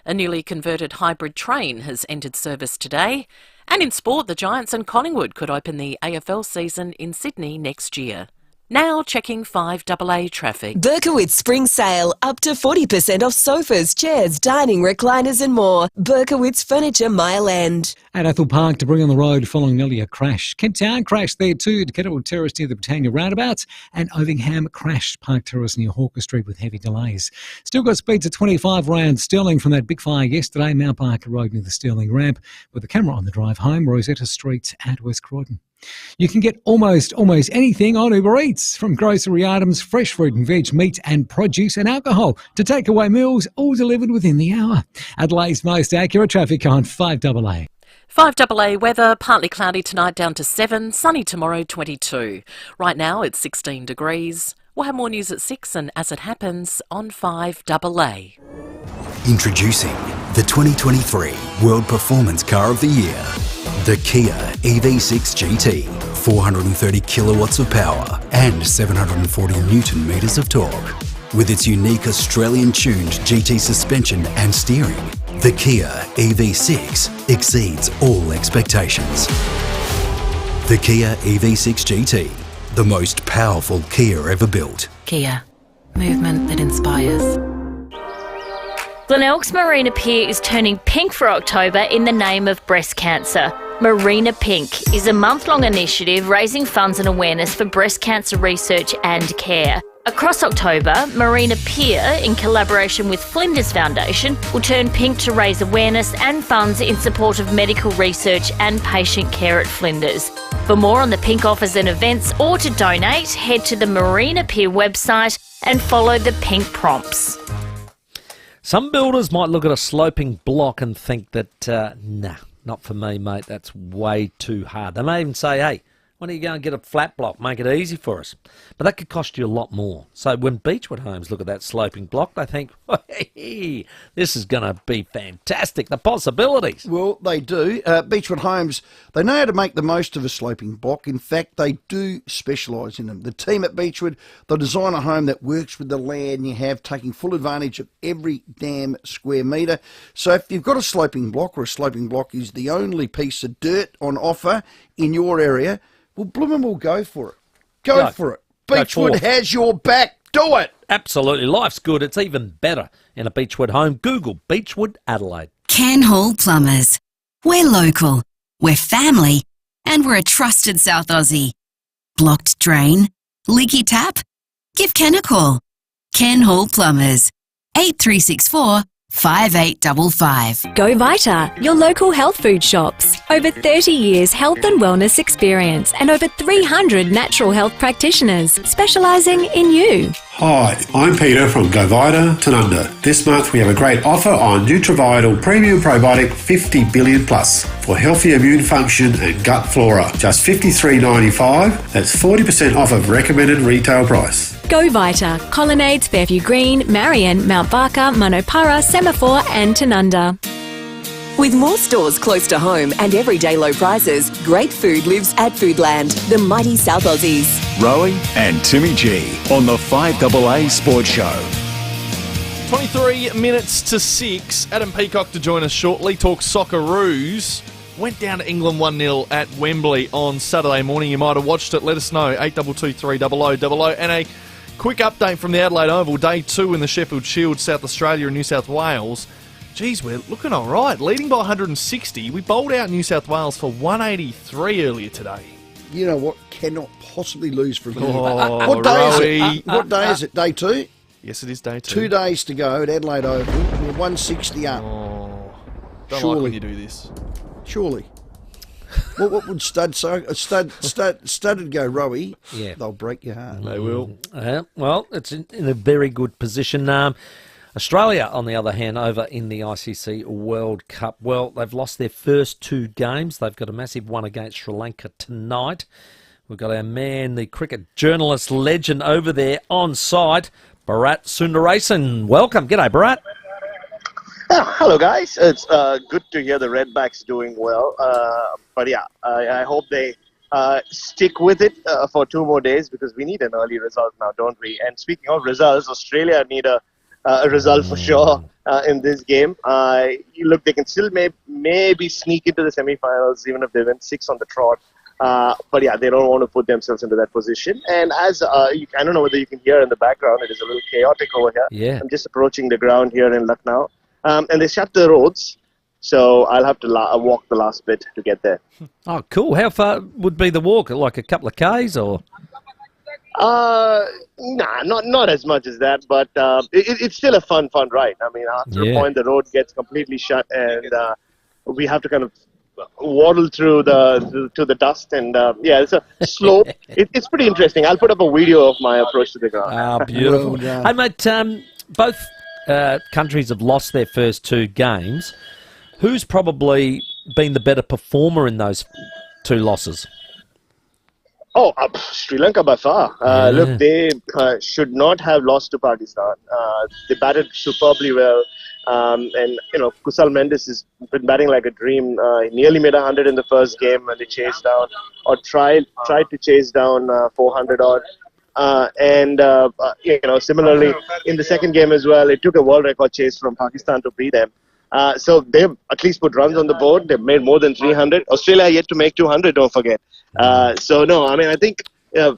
A newly converted hybrid train has entered service today. And in sport, the Giants and Collingwood could open the AFL season in Sydney next year. Now checking 5AA traffic. Berkowitz Spring Sale. Up to 40% off sofas, chairs, dining, recliners and more. Berkowitz Furniture Mile End. At Ethel Park, debris on the road following nearly a crash. Kent Town crashed there too. Kettle Terrace near the Britannia roundabouts. And Ovingham crashed Park Terrace near Hawker Street with heavy delays. Still got speeds at 25 around Stirling from that big fire yesterday. Mount Barker Road near the Stirling ramp. With the camera on the drive home, Rosetta Street at West Croydon. You can get almost anything on Uber Eats, from grocery items, fresh fruit and veg, meat and produce and alcohol to takeaway meals, all delivered within the hour. Adelaide's most accurate traffic on 5AA. 5AA weather, partly cloudy tonight down to 7, sunny tomorrow 22. Right now it's 16 degrees. We'll have more news at 6 and as it happens on 5AA. Introducing the 2023 World Performance Car of the Year. The Kia EV6 GT, 430 kilowatts of power and 740 newton meters of torque. With its unique Australian-tuned GT suspension and steering, the Kia EV6 exceeds all expectations. The Kia EV6 GT, the most powerful Kia ever built. Kia, movement that inspires. Glenelg's Marina Pier is turning pink for October in the name of breast cancer. Marina Pink is a month-long initiative raising funds and awareness for breast cancer research and care. Across October, Marina Pier, in collaboration with Flinders Foundation, will turn pink to raise awareness and funds in support of medical research and patient care at Flinders. For more on the pink offers and events or to donate, head to the Marina Pier website and follow the pink prompts. Some builders might look at a sloping block and think that, nah, not for me, mate, that's way too hard. They may even say, hey, Why don't you go and get a flat block, make it easy for us? But that could cost you a lot more. So when Beechwood Homes look at that sloping block, they think, hey, this is going to be fantastic, the possibilities. Well, they do. Beechwood Homes, they know how to make the most of a sloping block. In fact, they do specialise in them. The team at Beechwood, they'll design a home that works with the land you have, taking full advantage of every damn square metre. So if you've got a sloping block, or a sloping block is the only piece of dirt on offer in your area, well, Bloomin' will go for it. Go for it. Beechwood has your back. Do it. Absolutely. Life's good. It's even better in a Beechwood home. Google Beechwood Adelaide. Ken Hall Plumbers. We're local, we're family, and we're a trusted South Aussie. Blocked drain? Leaky tap? Give Ken a call. Ken Hall Plumbers. 8364 5855. Go Vita, your local health food shops. Over 30 years health and wellness experience and over 300 natural health practitioners specialising in you. Hi, I'm Peter from Go Vita Tanunda. This month we have a great offer on Nutrivital Premium Probiotic 50 Billion Plus for healthy immune function and gut flora. Just $53.95. That's 40% off of recommended retail price. Go Vita, Colonnades, Fairview Green, Marion, Mount Barker, Manopara, Semaphore and Tanunda. With more stores close to home and everyday low prices, great food lives at Foodland, the mighty South Aussies. Rowey and Timmy G on the 5AA Sports Show. 23 minutes to 6. Adam Peacock to join us shortly. Talk Socceroos. Went down to England 1-0 at Wembley on Saturday morning. You might have watched it. Let us know. 8223 0000. And a quick update from the Adelaide Oval. Day 2 in the Sheffield Shield, South Australia and New South Wales. Geez, we're looking all right. Leading by 160. We bowled out New South Wales for 183 earlier today. You know what? Cannot possibly lose from here. Oh, What day is it? What day is it? Day 2? Yes, it is day 2. 2 days to go at Adelaide Oval. We're 160 up. Don't like when you do this. Surely. What would Stud would go, Rowey? Yeah. They'll break your heart. They will. Well, it's in a very good position. Australia, on the other hand, over in the ICC World Cup, well, they've lost their first 2 games. They've got a massive one against Sri Lanka tonight. We've got our man, the cricket journalist legend over there on site, Bharat Sundaresan. Welcome. G'day, Bharat. Hello, guys. It's good to hear the Redbacks doing well. But yeah, I hope they stick with it for 2 more days because we need an early result now, don't we? And speaking of results, Australia need a result for sure in this game. Look, they can still maybe sneak into the semi-finals even if they win 6 on the trot. But yeah, they don't want to put themselves into that position. And as I don't know whether you can hear in the background, it is a little chaotic over here. Yeah. I'm just approaching the ground here in Lucknow. And they shut the roads, so I'll have to walk the last bit to get there. Oh, cool. How far would be the walk? Like a couple of Ks or? Nah, not as much as that, but it's still a fun ride. I mean, after a point, the road gets completely shut, and we have to kind of waddle through to the dust, and it's a slope. It's pretty interesting. I'll put up a video of my approach to the ground. Ah, beautiful. Hey, mate, both countries have lost their first 2 games. Who's probably been the better performer in those 2 losses? Oh, Sri Lanka by far. Look, they should not have lost to Pakistan. They batted superbly well. And, Kusal Mendes has been batting like a dream. He nearly made 100 in the first game when they chased down, or tried to chase down 400 odd. Similarly, in the second game as well, it took a world record chase from Pakistan to beat them. So they've at least put runs on the board. They've made more than 300. Australia yet to make 200, don't forget. I think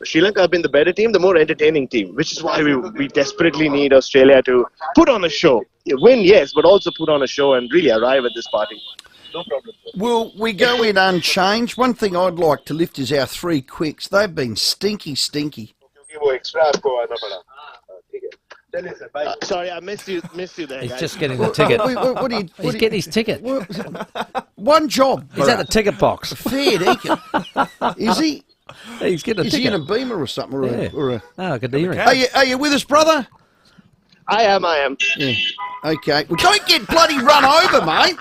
Sri Lanka have been the better team, the more entertaining team, which is why we desperately need Australia to put on a show. Win, yes, but also put on a show and really arrive at this party. No problem. Will we go in unchanged? One thing I'd like to lift is our 3 quicks. They've been stinky. Sorry, I missed you there. He's guys. just getting the ticket. He's getting his ticket. One job. He's at the ticket box. Fair dinkum. Is he? He's getting a Is ticket. he in a Beamer or something? Or a... Oh, good to hear him. Are you with us, brother? I am. Yeah. Okay. Well, don't get bloody run over, mate.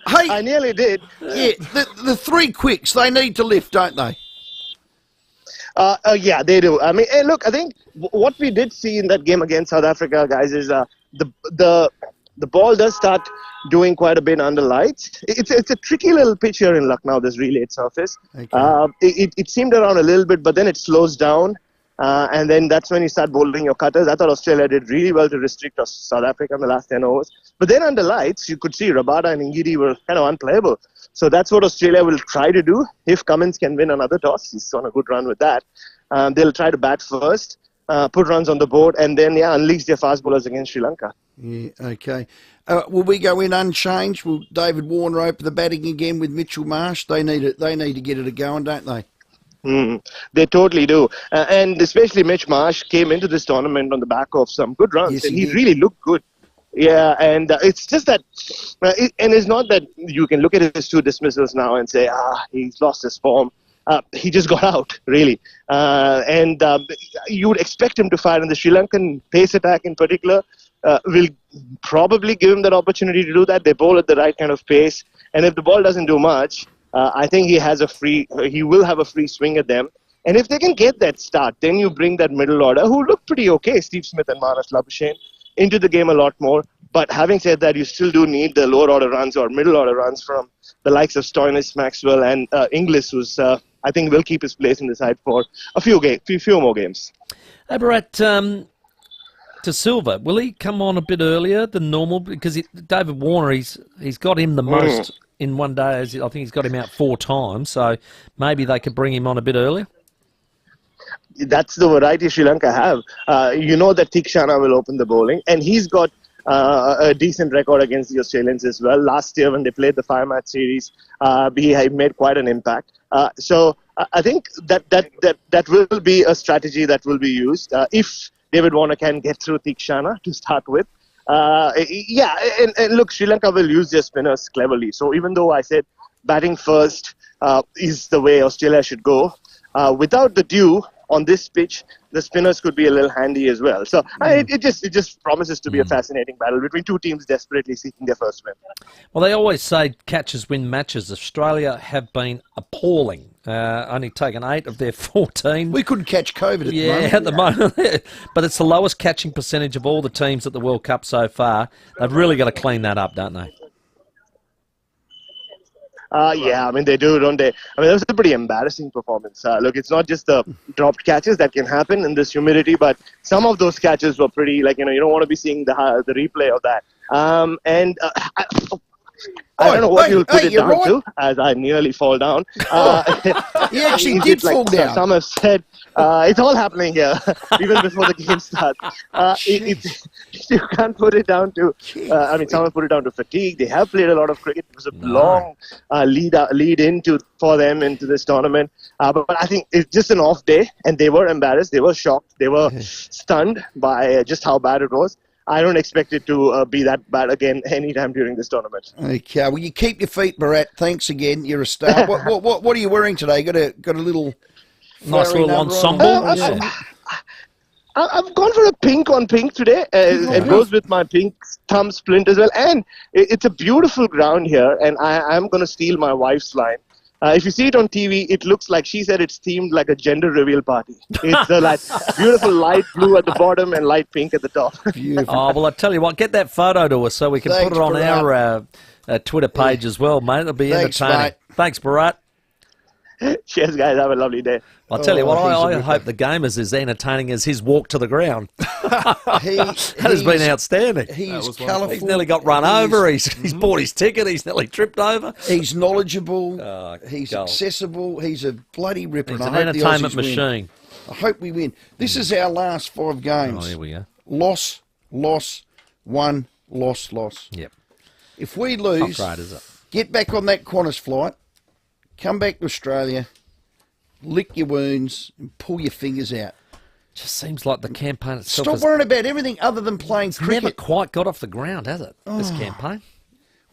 I nearly did. Yeah, the three quicks, they need to lift, don't they? Yeah, they do. I mean, hey, look, I think what we did see in that game against South Africa, guys, is the ball does start doing quite a bit under lights. It's a tricky little pitch here in Lucknow, this relay surface. Okay. It seemed around a little bit, but then it slows down. And then that's when you start bowling your cutters. I thought Australia did really well to restrict South Africa in the last 10 overs. But then under lights, you could see Rabada and Ngidi were kind of unplayable. So that's what Australia will try to do. If Cummins can win another toss, he's on a good run with that. They'll try to bat first, put runs on the board, and then, unleash their fast bowlers against Sri Lanka. Yeah, okay. Will we go in unchanged? Will David Warner open the batting again with Mitchell Marsh? They need to get it going, don't they? They totally do. And especially Mitch Marsh came into this tournament on the back of some good runs. Yes, and he he did. really looked good. Yeah, and it's just that, and it's not that you can look at his two dismissals now and say, he's lost his form. He just got out, really. And you would expect him to fire, and the Sri Lankan pace attack in particular will probably give him that opportunity to do that. They bowl at the right kind of pace. And if the ball doesn't do much, I think he will have a free swing at them. And if they can get that start, then you bring that middle order, who looked pretty okay, Steve Smith and Manas Labuschagne, into the game a lot more. But having said that, you still do need the lower order runs or middle order runs from the likes of Stoinis, Maxwell, and Inglis, who's I think will keep his place in the side for a few more games. Hey, Barat, to Silva, will he come on a bit earlier than normal? Because David Warner, he's got him the most in one day. I think he's got him out 4 times, so maybe they could bring him on a bit earlier. That's the variety Sri Lanka have. You know that Thikshana will open the bowling, and he's got a decent record against the Australians as well. Last year when they played the 5-match series, he made quite an impact. So I think that will be a strategy that will be used if David Warner can get through Thikshana to start with. And look, Sri Lanka will use their spinners cleverly. So even though I said batting first is the way Australia should go, without the dew on this pitch, the spinners could be a little handy as well. So it just promises to be a fascinating battle between two teams desperately seeking their first win. Well, they always say catches win matches. Australia have been appalling. Only taken 8 of their 14. We couldn't catch COVID at the moment. Yeah, at the moment. But it's the lowest catching percentage of all the teams at the World Cup so far. They've really got to clean that up, don't they? I mean, they do, don't they? I mean, that was a pretty embarrassing performance. Look, it's not just the dropped catches that can happen in this humidity, but some of those catches were pretty, you don't want to be seeing the replay of that. I don't know what you'll put it down to, as I nearly fall down. You actually did fall down. Some have said, it's all happening here, even before the game starts. You can't put it down to, some have put it down to fatigue. They have played a lot of cricket. It was a long lead for them into this tournament. But I think it's just an off day, and they were embarrassed. They were shocked. They were stunned by just how bad it was. I don't expect it to be that bad again anytime during this tournament. Okay, well, you keep your feet, Barat. Thanks again. You're a star. What are you wearing today? Got a little nice little ensemble. I've gone for a pink on pink today. It goes with my pink thumb splint as well. And it's a beautiful ground here, and I'm going to steal my wife's line. If you see it on TV, it looks like she said it's themed like a gender reveal party. It's beautiful light blue at the bottom and light pink at the top. Beautiful. Oh, well, I tell you what, get that photo to us so we can put it on our Twitter page as well, mate. It'll be entertaining. Mate. Thanks, Barat. Cheers, guys. Have a lovely day. I'll tell you what, I hope the game is as entertaining as his walk to the ground. That has been outstanding. He's colourful. He's nearly got run over. He's bought his ticket. He's nearly tripped over. He's knowledgeable. He's accessible. He's a bloody ripper. He's an entertainment machine. I hope we win. This is our last 5 games. Oh, here we go. Loss, won, loss. Yep. If we lose, not great, is it? Get back on that Qantas flight, come back to Australia, lick your wounds, and pull your fingers out. Just seems like the campaign itself. Stop worrying about everything other than playing cricket. Never quite got off the ground, has it? This campaign.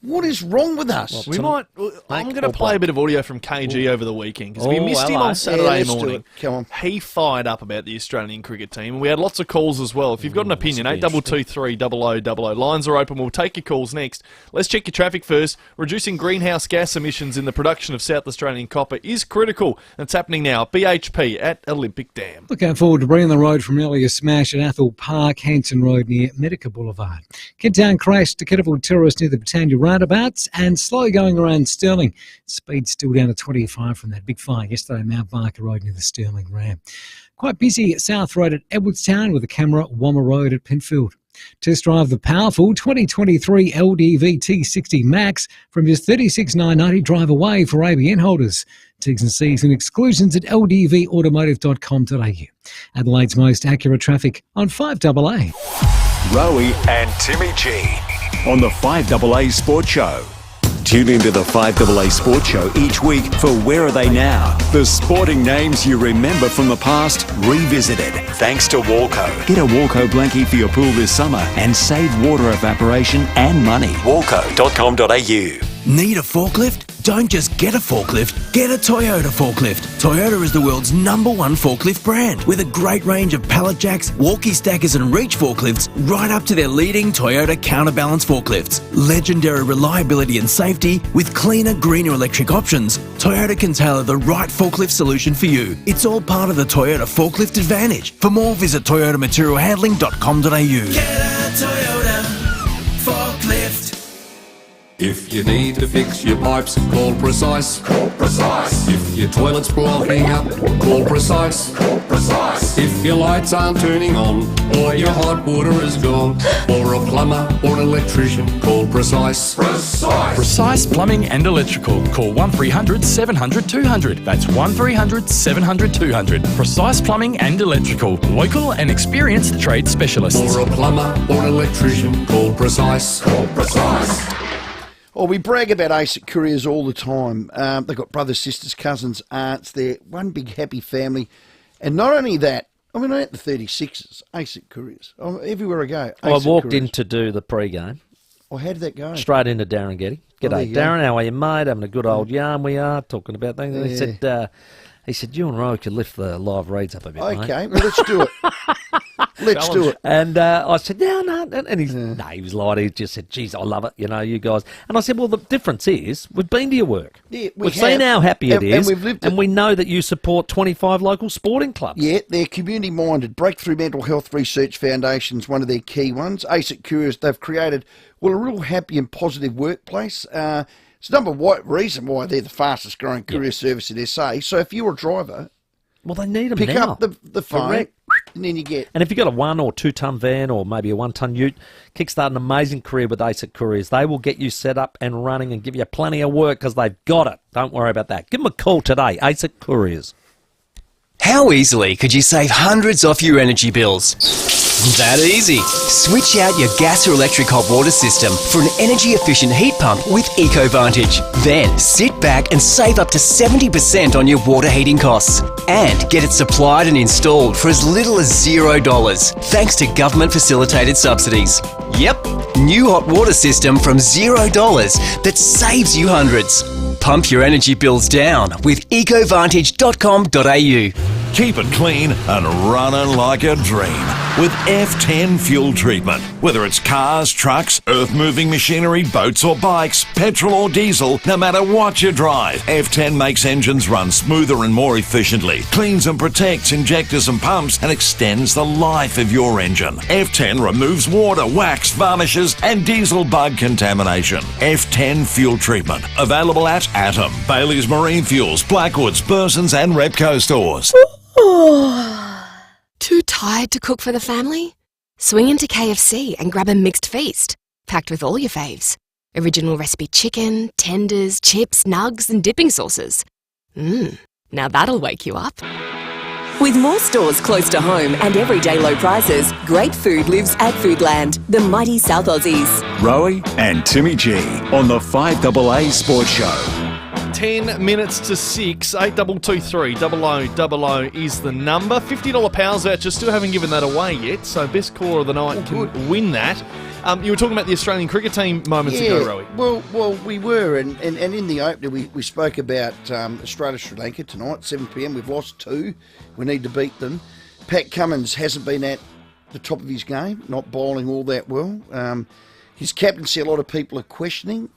What is wrong with us? I'm going to play a bit of audio from KG over the weekend because we missed him on Saturday morning. Come on. He fired up about the Australian cricket team, and we had lots of calls as well. If you've got an opinion, 8223 0000. Lines are open. We'll take your calls next. Let's check your traffic first. Reducing greenhouse gas emissions in the production of South Australian copper is critical. And it's happening now. BHP at Olympic Dam. Looking forward to bringing the road from earlier smash at Athol Park, Hanson Road near Medica Boulevard. Kent Town crash to Kettleville Terrace near the Britannia roundabouts and slow going around Stirling. Speed still down to 25 from that big fire yesterday on Mount Barker Road near the Stirling ramp. Quite busy at South Road at Edwardstown with a camera at Wommer Road at Penfield. Test drive the powerful 2023 LDV T60 Max from just $36,990 drive away for ABN holders. T's and C's and exclusions at ldvautomotive.com.au. Adelaide's most accurate traffic on 5AA. Rowey and Timmy G on the 5AA Sports Show. Tune into the 5AA Sports Show each week for Where Are They Now? The sporting names you remember from the past, revisited. Thanks to Walco. Get a Walco blankie for your pool this summer and save water evaporation and money. Walco.com.au. Need a forklift? Don't just get a forklift, get a Toyota forklift. Toyota is the world's #1 forklift brand with a great range of pallet jacks, walkie stackers and reach forklifts right up to their leading Toyota counterbalance forklifts. Legendary reliability and safety with cleaner, greener electric options, Toyota can tailor the right forklift solution for you. It's all part of the Toyota forklift advantage. For more, visit toyotamaterialhandling.com.au. Get a Toyota forklift. If you need to fix your pipes, call Precise. Call Precise. If your toilet's blocking up, call Precise. Call Precise. If your lights aren't turning on, or your hot water is gone, or a plumber or an electrician, call Precise. Precise. Precise Plumbing and Electrical. Call 1300 700 200. That's 1300 700 200. Precise Plumbing and Electrical. Local and experienced trade specialists. Or a plumber or an electrician, call Precise. Call Precise. Well, we brag about ASIC Couriers all the time. They've got brothers, sisters, cousins, aunts. They're one big happy family. And not only that, I mean, I'm at the 36s, ASIC Couriers. Everywhere I go, I walked in to do the pre-game. Oh, how did that go? Straight into Darren Getty. G'day, Darren. How are you, mate? Having a good old yarn we are, talking about things. Yeah. He said, you and Rowey could lift the live reads up a bit, mate. Okay, well, let's do it. Let's do it. And I said, no. And he was lying. He just said, geez, I love it, you guys. And I said, well, the difference is we've been to your work. Yeah, we've seen how happy it is. And we've lived it. And we know that you support 25 local sporting clubs. Yeah, they're community-minded. Breakthrough Mental Health Research Foundation's one of their key ones. ASIC Couriers, they've created, well, a real happy and positive workplace. It's number one reason why they're the fastest growing courier service in SA. So if you're a driver, well, they need them pick now. up the phone, and then you get. And if you've got a 1 or 2 ton van or maybe a 1 ton ute, kickstart an amazing career with ASIC Couriers. They will get you set up and running and give you plenty of work because they've got it. Don't worry about that. Give them a call today, ASIC Couriers. How easily could you save hundreds off your energy bills? That easy. Switch out your gas or electric hot water system for an energy-efficient heat pump with EcoVantage. Then sit back and save up to 70% on your water heating costs. And get it supplied and installed for as little as $0, thanks to government-facilitated subsidies. Yep, new hot water system from $0 that saves you hundreds. Pump your energy bills down with ecovantage.com.au. Keep it clean and running like a dream with F10 fuel treatment. Whether it's cars, trucks, earth-moving machinery, boats or bikes, petrol or diesel, no matter what you drive, F10 makes engines run smoother and more efficiently, cleans and protects injectors and pumps, and extends the life of your engine. F10 removes water, wax, varnishes and diesel bug contamination. F10 fuel treatment. Available at Atom, Bailey's Marine Fuels, Blackwoods, Burson's and Repco stores. Too tired to cook for the family? Swing into KFC and grab a mixed feast, packed with all your faves. Original recipe chicken, tenders, chips, nugs and dipping sauces. Now that'll wake you up. With more stores close to home and everyday low prices, great food lives at Foodland, the mighty South Aussies. Rowey and Timmy G on the 5AA Sports Show. 10 minutes to 6, 8223 0000 is the number. $50 Powers voucher, still haven't given that away yet, so best caller of the night can win that. You were talking about the Australian cricket team moments ago, Rowey. Well, we were, and in the opener we spoke about Australia-Sri Lanka tonight, 7 p.m. We've lost 2. We need to beat them. Pat Cummins hasn't been at the top of his game, not bowling all that well. His captaincy, a lot of people are questioning.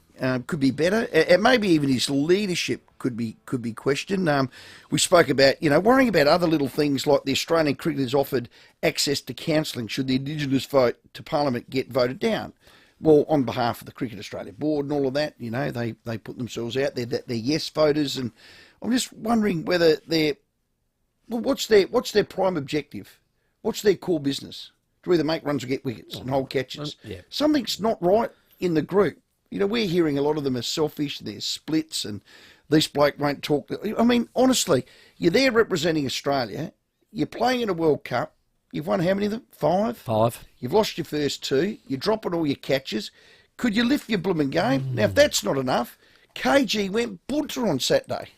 Could be better, and maybe even his leadership could be questioned. We spoke about, worrying about other little things like the Australian cricketers offered access to counselling should the Indigenous vote to Parliament get voted down. Well, on behalf of the Cricket Australia Board and all of that, they put themselves out there that they're yes voters, and I'm just wondering whether what's their prime objective? What's their core business? To either make runs or get wickets and hold catches. Yeah. Something's not right in the group. We're hearing a lot of them are selfish, there's splits, and this bloke won't talk. I mean, honestly, you're there representing Australia, you're playing in a World Cup, you've won how many of them? 5? 5. You've lost your first 2, you're dropping all your catches. Could you lift your blooming game? Now, if that's not enough, KG went bunter on Saturday.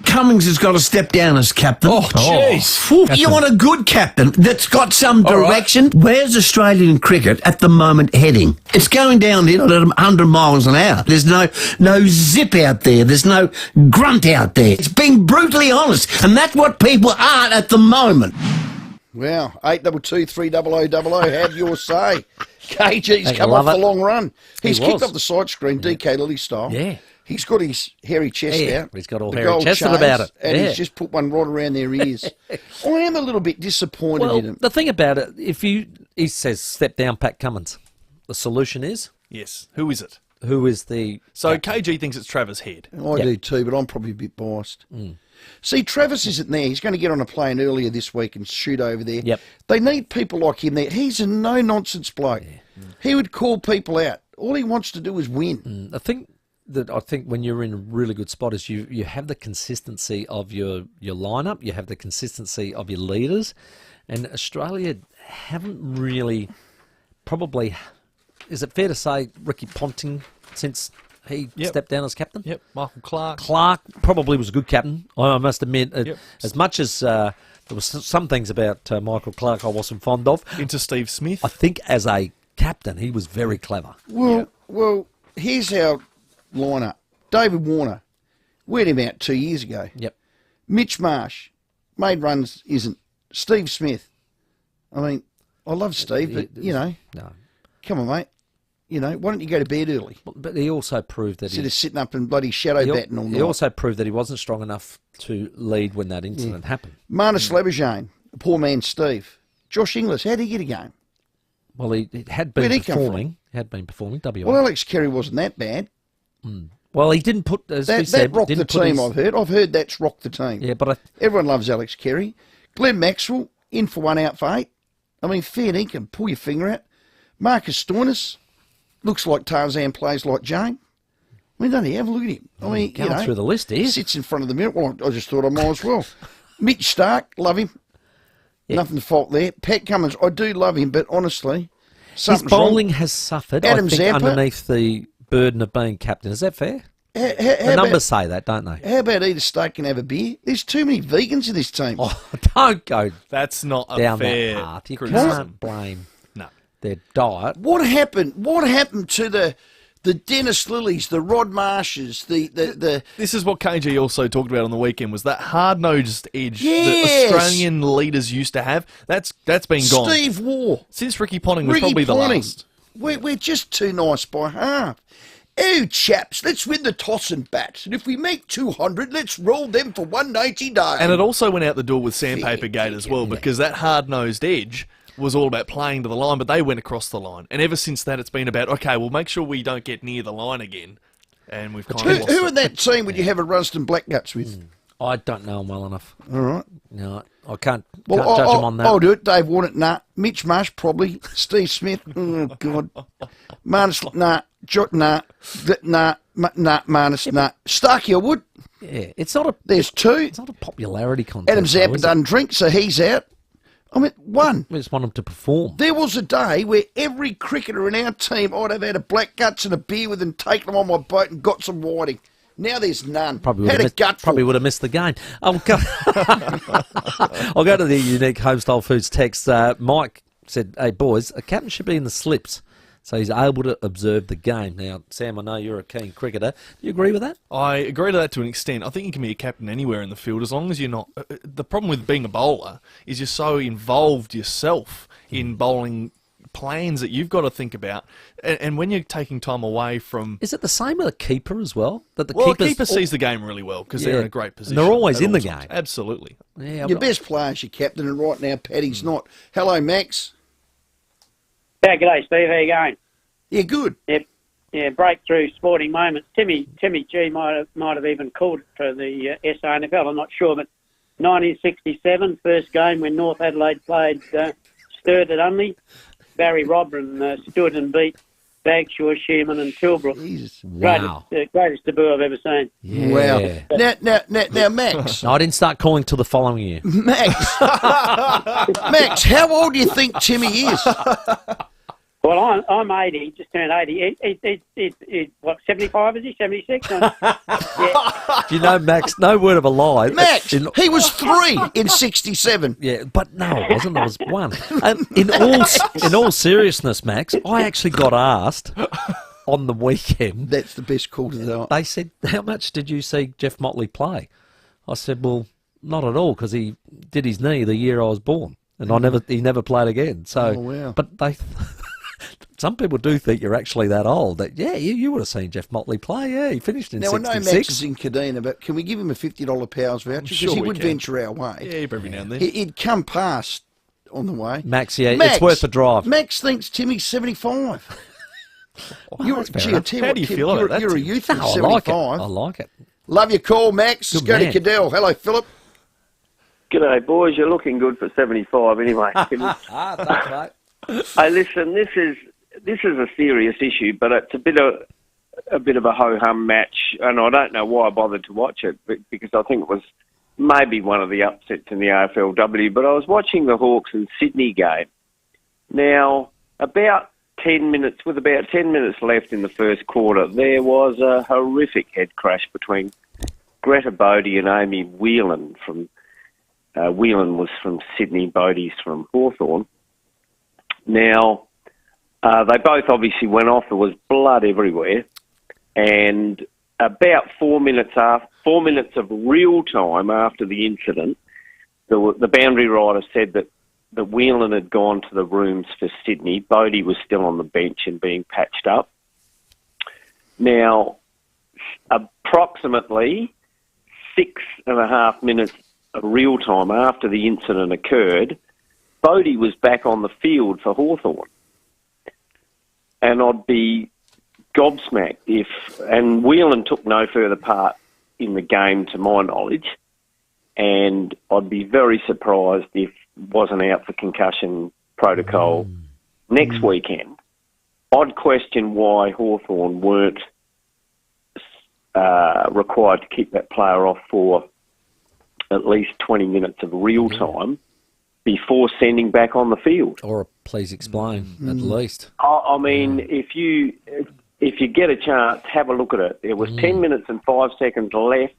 Cummings has got to step down as captain. Oh, jeez. You want a good captain that's got some direction? Right. Where's Australian cricket at the moment heading? It's going downhill at 100 miles an hour. There's no zip out there. There's no grunt out there. It's being brutally honest, and that's what people aren't at the moment. Wow, 822 300 have your say. KG's come off the long run. He's kicked off the side screen, DK Lilly style. Yeah. He's got his hairy chest out. He's got all the hairy chested about it. And he's just put one right around their ears. I am a little bit disappointed in him. The thing about it, he says step down Pat Cummins. The solution is? Yes. Who is it? Who is the... So KG thinks it's Travis Head. I do too, but I'm probably a bit biased. See, Travis isn't there. He's going to get on a plane earlier this week and shoot over there. Yep. They need people like him there. He's a no-nonsense bloke. He would call people out. All he wants to do is win. I think when you're in a really good spot is you have the consistency of your lineup, you have the consistency of your leaders, and Australia haven't really probably. Is it fair to say Ricky Ponting since he stepped down as captain? Yep. Michael Clark. Clark probably was a good captain. I must admit, as much as there was some things about Michael Clark I wasn't fond of. Into Steve Smith. I think as a captain he was very clever. Well, here's our lineup. David Warner, we had him out 2 years ago. Yep. Mitch Marsh, made runs isn't. Steve Smith. I mean, I love Steve, but, No. Come on, mate. Why don't you go to bed early? But he also proved that instead of sitting up and bloody shadow batting all night. He also proved that he wasn't strong enough to lead when that incident happened. Marnus Labuschagne, poor man Steve. Josh Inglis, how did he get a game? Well, he had been performing. He had been performing. Well, Alex Carey wasn't that bad. Well, he didn't put, as we said... That rocked the team, I've heard. I've heard that's rocked the team. Yeah, but everyone loves Alex Carey. Glenn Maxwell, in for 1, out for 8. I mean, fair dinkum, pull your finger out. Marcus Stoinis, looks like Tarzan, plays like Jane. I mean, don't he? Have a look at him. I mean, going through the list here. Sits in front of the mirror. Well, I just thought I might as well. Mitch Stark, love him. Yeah. Nothing to fault there. Pat Cummins, I do love him, but honestly, his bowling wrong. has suffered, Adam I think, Zampa, underneath the burden of being captain. Is that fair? The numbers say that, don't they? How about eat a steak and have a beer? There's too many vegans in this team. Oh, don't go That's not a down fair that path. You criticism. can't blame their diet. What happened? What happened to the Dennis Lillies, the Rod Marshes, the This is what KG also talked about on the weekend, was that hard-nosed edge Yes. that Australian leaders used to have. That's been gone. Steve Waugh. Since Ricky Ponting was probably the last. We're just too nice by half. Oh, chaps, let's win the toss and bat. And if we make 200, let's roll them for 190 days. And it also went out the door with Sandpaper Gate as well, because that hard-nosed edge was all about playing to the line, but they went across the line. And ever since that, it's been about, okay, well, make sure we don't get near the line again. And we've kind of lost Who in that team would you have a Runston Blackguts with? I don't know him well enough. All right. No, I can't judge him on that. I'll do it. Dave Warner, nah. Mitch Marsh, probably. Steve Smith, oh, God. Marnus, nah. Marnus, nah. Starkey, I would. Yeah, it's not a... There's 2. It's not a popularity contest. Adam Zampa doesn't drink, so he's out. I mean, 1. We just want him to perform. There was a day where every cricketer in our team I'd have had a black guts and a beer with and taken them on my boat and got some whiting. Now there's none. Probably would have missed the game. I'll go to the unique Homestyle Foods text. Mike said, hey, boys, a captain should be in the slips. So he's able to observe the game. Now, Sam, I know you're a keen cricketer. Do you agree with that? I agree to that to an extent. I think you can be a captain anywhere in the field as long as you're not... The problem with being a bowler is you're so involved yourself in bowling plans that you've got to think about. And when you're taking time away from... Is it the same with a keeper as well? That the keeper sees the game really well because they're in a great position. And they're always in the game. Absolutely. Yeah, your best player's your captain, and right now Paddy's not. Hello, Max. Yeah, g'day, Steve. How you going? Yeah, good. Yep. Yeah, breakthrough sporting moments. Timmy G might have even called it for the SANFL. I'm not sure, but 1967, first game when North Adelaide played Sturt at Unley. Barry Robran stood and beat Bagshaw, Shearman and Tilbrook. Wow. Greatest debut I've ever seen. Yeah. Wow. Now, Max. No, I didn't start calling till the following year. Max. Max, how old do you think Timmy is? Well, I'm 80, just turned 80. He's what, 75 is he? 76? Do you know, Max, no word of a lie. Max, he was 3 in 67. Yeah, but no, it wasn't. I was 1. In all seriousness, Max, I actually got asked on the weekend. That's the best call to the night. They said, how much did you see Jeff Motley play? I said, well, not at all, because he did his knee the year I was born, and he never played again. So, oh, wow. But they... Some people do think you're actually that old. That you would have seen Jeff Motley play. Yeah, he finished in 66. Now, I know Max is in Kadina, but can we give him a $50 powers voucher? Because he would venture our way. Yeah, every now and then. He'd come past on the way. Max, it's worth the drive. Max thinks Timmy's 75. How do you feel about that? You're a youth at 75. I like it. Love your call, Max. Good Let's go man. to Cadell. Hello, Philip. G'day, boys. You're looking good for 75 anyway. Thanks, mate. Hey, listen, this is a serious issue, but it's a bit of a ho-hum match, and I don't know why I bothered to watch it, because I think it was maybe one of the upsets in the AFLW, but I was watching the Hawks and Sydney game. Now, about 10 minutes left in the first quarter, there was a horrific head crash between Greta Bodie and Amy Whelan. Whelan was from Sydney, Bodie's from Hawthorn. Now, they both obviously went off. There was blood everywhere. And about 4 minutes of real time after the incident, the boundary rider said that Whelan had gone to the rooms for Sydney. Bodie was still on the bench and being patched up. Now, approximately 6.5 minutes of real time after the incident occurred, Bodie was back on the field for Hawthorn. And I'd be gobsmacked and Whelan took no further part in the game to my knowledge, and I'd be very surprised if wasn't out for concussion protocol next weekend. I'd question why Hawthorn weren't required to keep that player off for at least 20 minutes of real time before sending back on the field. Or please explain, at least. I mean, if you get a chance, have a look at it. There was 10 minutes and 5 seconds left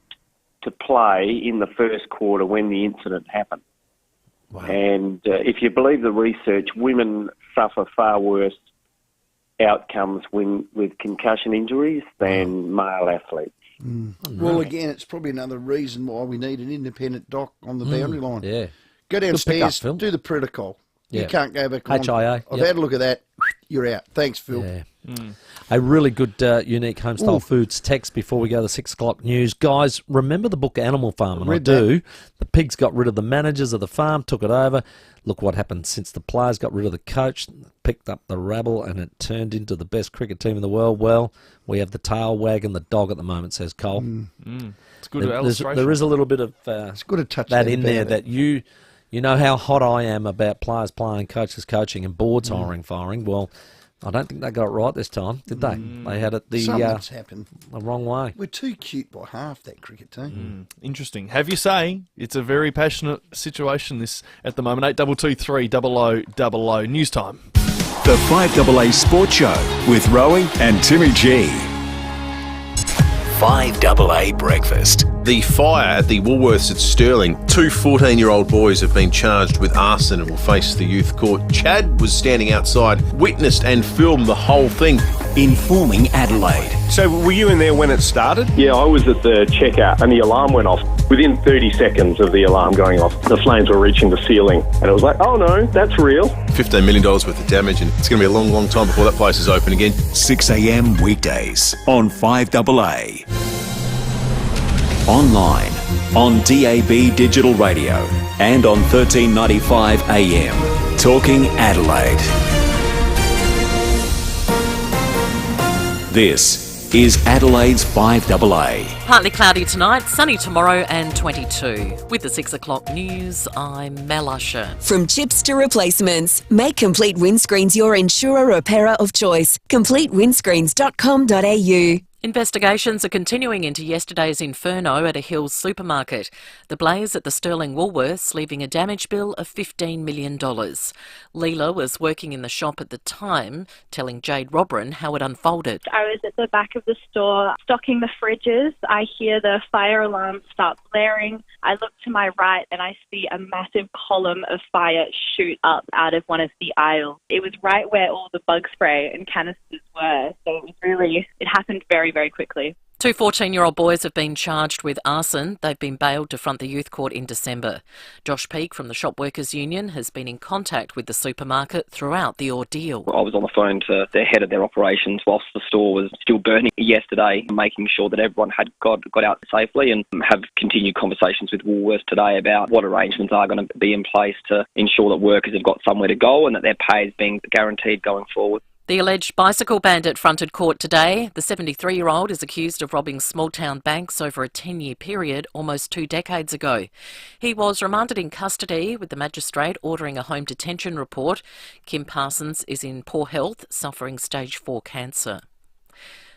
to play in the first quarter when the incident happened. Wow. And if you believe the research, women suffer far worse outcomes with concussion injuries than male athletes. Well, again, it's probably another reason why we need an independent doc on the boundary line. Yeah. Go downstairs, do the protocol. Yeah. You can't go back on. HIA. I've had a look at that. You're out. Thanks, Phil. Yeah. A really good, unique homestyle foods text before we go to the 6 o'clock news. Guys, remember the book Animal Farm? And I do. The pigs got rid of the managers of the farm, took it over. Look what happened since the players got rid of the coach, picked up the rabble, and it turned into the best cricket team in the world. Well, we have the tail wagging the dog at the moment, says Cole. It's good illustration. There is a little bit of it's good to touch that in there that you know how hot I am about players playing, coaches coaching, and boards firing. Well, I don't think they got it right this time, did they? They had it Something's happened the wrong way. We're too cute by half, that cricket team. Interesting. Have you say it's a very passionate situation this at the moment. 8223 0000 news time. The 5AA Sports Show with Rowey and Timmy G. 5AA Breakfast. The fire at the Woolworths at Stirling. 2 14-year-old boys have been charged with arson and will face the youth court. Chad was standing outside, witnessed and filmed the whole thing. Informing Adelaide. So were you in there when it started? Yeah, I was at the checkout and the alarm went off. Within 30 seconds of the alarm going off, the flames were reaching the ceiling. And it was like, oh no, that's real. $15 million worth of damage, and it's going to be a long, long time before that place is open again. 6 a.m. weekdays on 5AA. Online, on DAB Digital Radio, and on 1395 AM. Talking Adelaide. This is Adelaide's 5AA. Partly cloudy tonight, sunny tomorrow and 22. With the 6 o'clock news, I'm Mel Usher. From chips to replacements, make Complete Windscreens your insurer repairer of choice. CompleteWindscreens.com.au. Investigations are continuing into yesterday's inferno at a Hills supermarket. The blaze at the Stirling Woolworths leaving a damage bill of $15 million. Leela was working in the shop at the time, telling Jade Robrin how it unfolded. I was at the back of the store stocking the fridges. I hear the fire alarm start blaring. I look to my right and I see a massive column of fire shoot up out of one of the aisles. It was right where all the bug spray and canisters were, so it happened very, very quickly. 2 14-year-old boys have been charged with arson. They've been bailed to front the youth court in December. Josh Peake from the Shop Workers Union has been in contact with the supermarket throughout the ordeal. I was on the phone to the head of their operations whilst the store was still burning yesterday, making sure that everyone had got out safely, and have continued conversations with Woolworths today about what arrangements are going to be in place to ensure that workers have got somewhere to go and that their pay is being guaranteed going forward. The alleged bicycle bandit fronted court today. The 73-year-old is accused of robbing small-town banks over a 10-year period almost 2 decades ago. He was remanded in custody, with the magistrate ordering a home detention report. Kim Parsons is in poor health, suffering stage 4 cancer.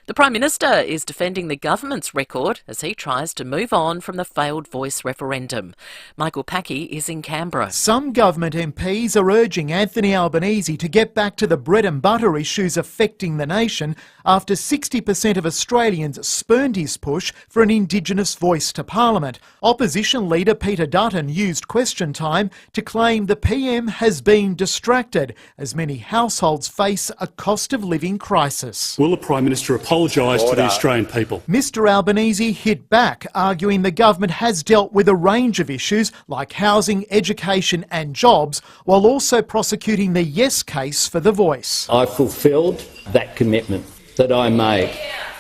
The Prime Minister is defending the government's record as he tries to move on from the failed voice referendum. Michael Packey is in Canberra. Some government MPs are urging Anthony Albanese to get back to the bread and butter issues affecting the nation after 60% of Australians spurned his push for an Indigenous voice to Parliament. Opposition leader Peter Dutton used question time to claim the PM has been distracted as many households face a cost of living crisis. Will the Prime Minister apologise to the Australian people? Mr Albanese hit back, arguing the government has dealt with a range of issues like housing, education and jobs, while also prosecuting the yes case for the voice. I fulfilled that commitment that I made.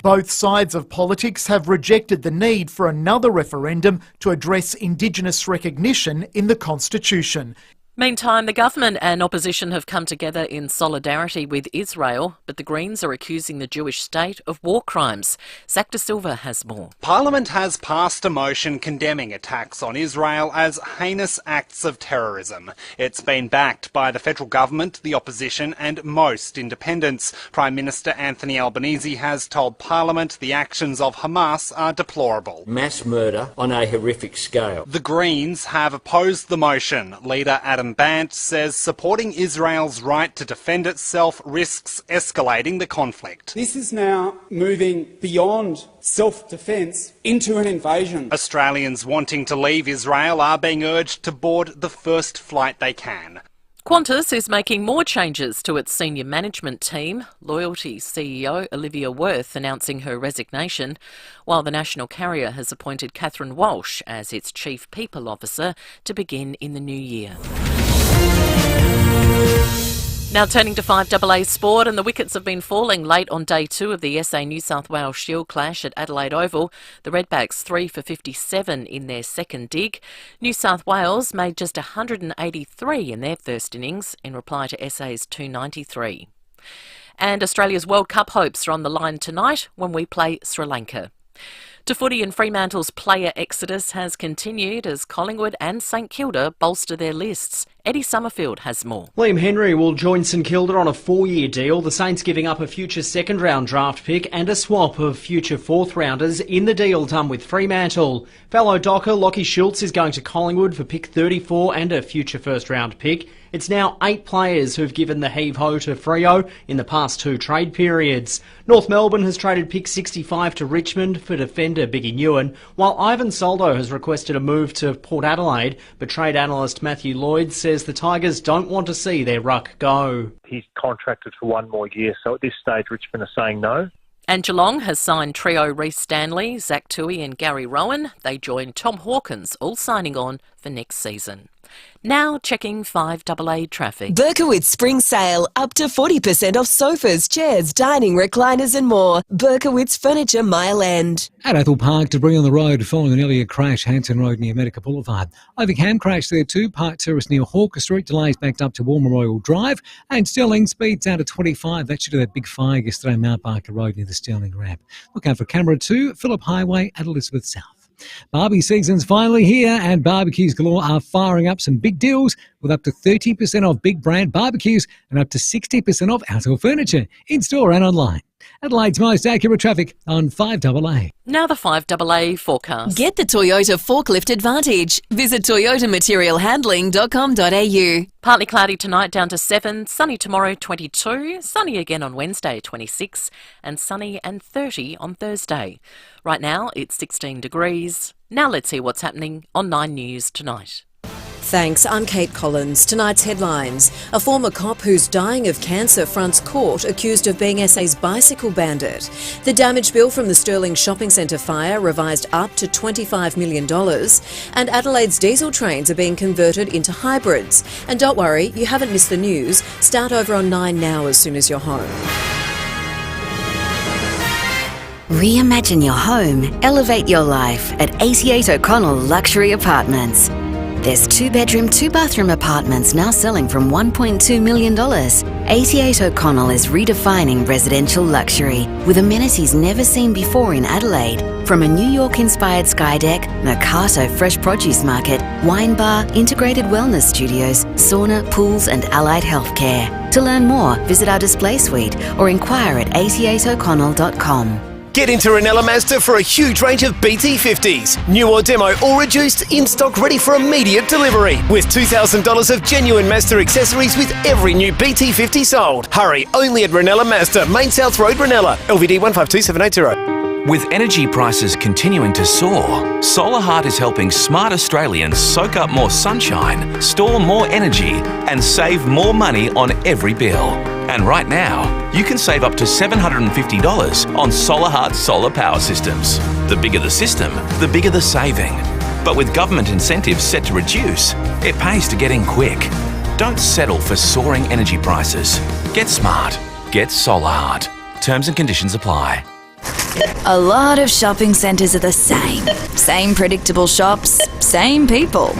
Both sides of politics have rejected the need for another referendum to address Indigenous recognition in the Constitution. Meantime, the government and opposition have come together in solidarity with Israel, but the Greens are accusing the Jewish state of war crimes. Zach De Silva has more. Parliament has passed a motion condemning attacks on Israel as heinous acts of terrorism. It's been backed by the federal government, the opposition and most independents. Prime Minister Anthony Albanese has told Parliament the actions of Hamas are deplorable. Mass murder on a horrific scale. The Greens have opposed the motion. Leader Adam Bant says supporting Israel's right to defend itself risks escalating the conflict. This is now moving beyond self-defence into an invasion. Australians wanting to leave Israel are being urged to board the first flight they can. Qantas is making more changes to its senior management team. Loyalty CEO Olivia Worth announcing her resignation, while the national carrier has appointed Catherine Walsh as its Chief People Officer to begin in the new year. Now turning to 5AA sport, and the wickets have been falling late on day 2 of the SA New South Wales Shield clash at Adelaide Oval. The Redbacks 3 for 57 in their second dig. New South Wales made just 183 in their first innings in reply to SA's 293. And Australia's World Cup hopes are on the line tonight when we play Sri Lanka. To footy, and Fremantle's player exodus has continued as Collingwood and St Kilda bolster their lists. Eddie Summerfield has more. Liam Henry will join St Kilda on a 4-year deal, the Saints giving up a future second-round draft pick and a swap of future fourth-rounders in the deal done with Fremantle. Fellow Docker Lockie Schultz is going to Collingwood for pick 34 and a future first-round pick. It's now 8 players who've given the heave-ho to FIVEAA in the past 2 trade periods. North Melbourne has traded pick 65 to Richmond for defender Biggie Nguyen, while Ivan Soldo has requested a move to Port Adelaide, but trade analyst Matthew Lloyd says the Tigers don't want to see their ruck go. He's contracted for 1 more year, so at this stage Richmond are saying no. And Geelong has signed trio Reece Stanley, Zach Toohey and Gary Rowan. They join Tom Hawkins, all signing on for next season. Now checking 5AA traffic. Berkowitz Spring Sale. Up to 40% off sofas, chairs, dining, recliners and more. Berkowitz Furniture Mile End. At Ethel Park, debris on the road following an earlier crash, Hanson Road near Medica Boulevard. Overcam crash there too, Park Terrace near Hawker Street, delays backed up to War Memorial Drive, and Stirling speeds out to 25. That should have that big fire yesterday, Mount Barker Road near the Stirling ramp. Look out for camera 2, Phillip Highway at Elizabeth South. Barbie season's finally here and barbecues galore are firing up some big deals with up to 30% off big brand barbecues and up to 60% off outdoor furniture in-store and online. Adelaide's most accurate traffic on 5AA. Now the 5AA forecast. Get the Toyota Forklift Advantage. Visit toyotamaterialhandling.com.au. Partly cloudy tonight down to 7, sunny tomorrow 22, sunny again on Wednesday 26, and sunny and 30 on Thursday. Right now it's 16 degrees. Now let's see what's happening on 9 News tonight. Thanks, I'm Kate Collins. Tonight's headlines. A former cop who's dying of cancer fronts court accused of being SA's bicycle bandit. The damage bill from the Stirling Shopping Centre fire revised up to $25 million. And Adelaide's diesel trains are being converted into hybrids. And don't worry, you haven't missed the news. Start over on 9 now as soon as you're home. Reimagine your home, elevate your life at 88 O'Connell Luxury Apartments. There's 2-bedroom, 2-bathroom apartments now selling from $1.2 million. 88 O'Connell is redefining residential luxury with amenities never seen before in Adelaide. From a New York-inspired sky deck, Mercato fresh produce market, wine bar, integrated wellness studios, sauna, pools and allied healthcare. To learn more, visit our display suite or inquire at 88o'connell.com. Get into Ranella Mazda for a huge range of BT50s. New or demo or reduced, in stock ready for immediate delivery. With $2,000 of genuine Mazda accessories with every new BT50 sold. Hurry, only at Ranella Mazda, Main South Road, Ranella. LVD 152780. With energy prices continuing to soar, Solar Heart is helping smart Australians soak up more sunshine, store more energy, and save more money on every bill. And right now, you can save up to $750 on Solar Heart solar power systems. The bigger the system, the bigger the saving. But with government incentives set to reduce, it pays to get in quick. Don't settle for soaring energy prices. Get smart. Get Solar Heart. Terms and conditions apply. A lot of shopping centres are the same. Same predictable shops, same people.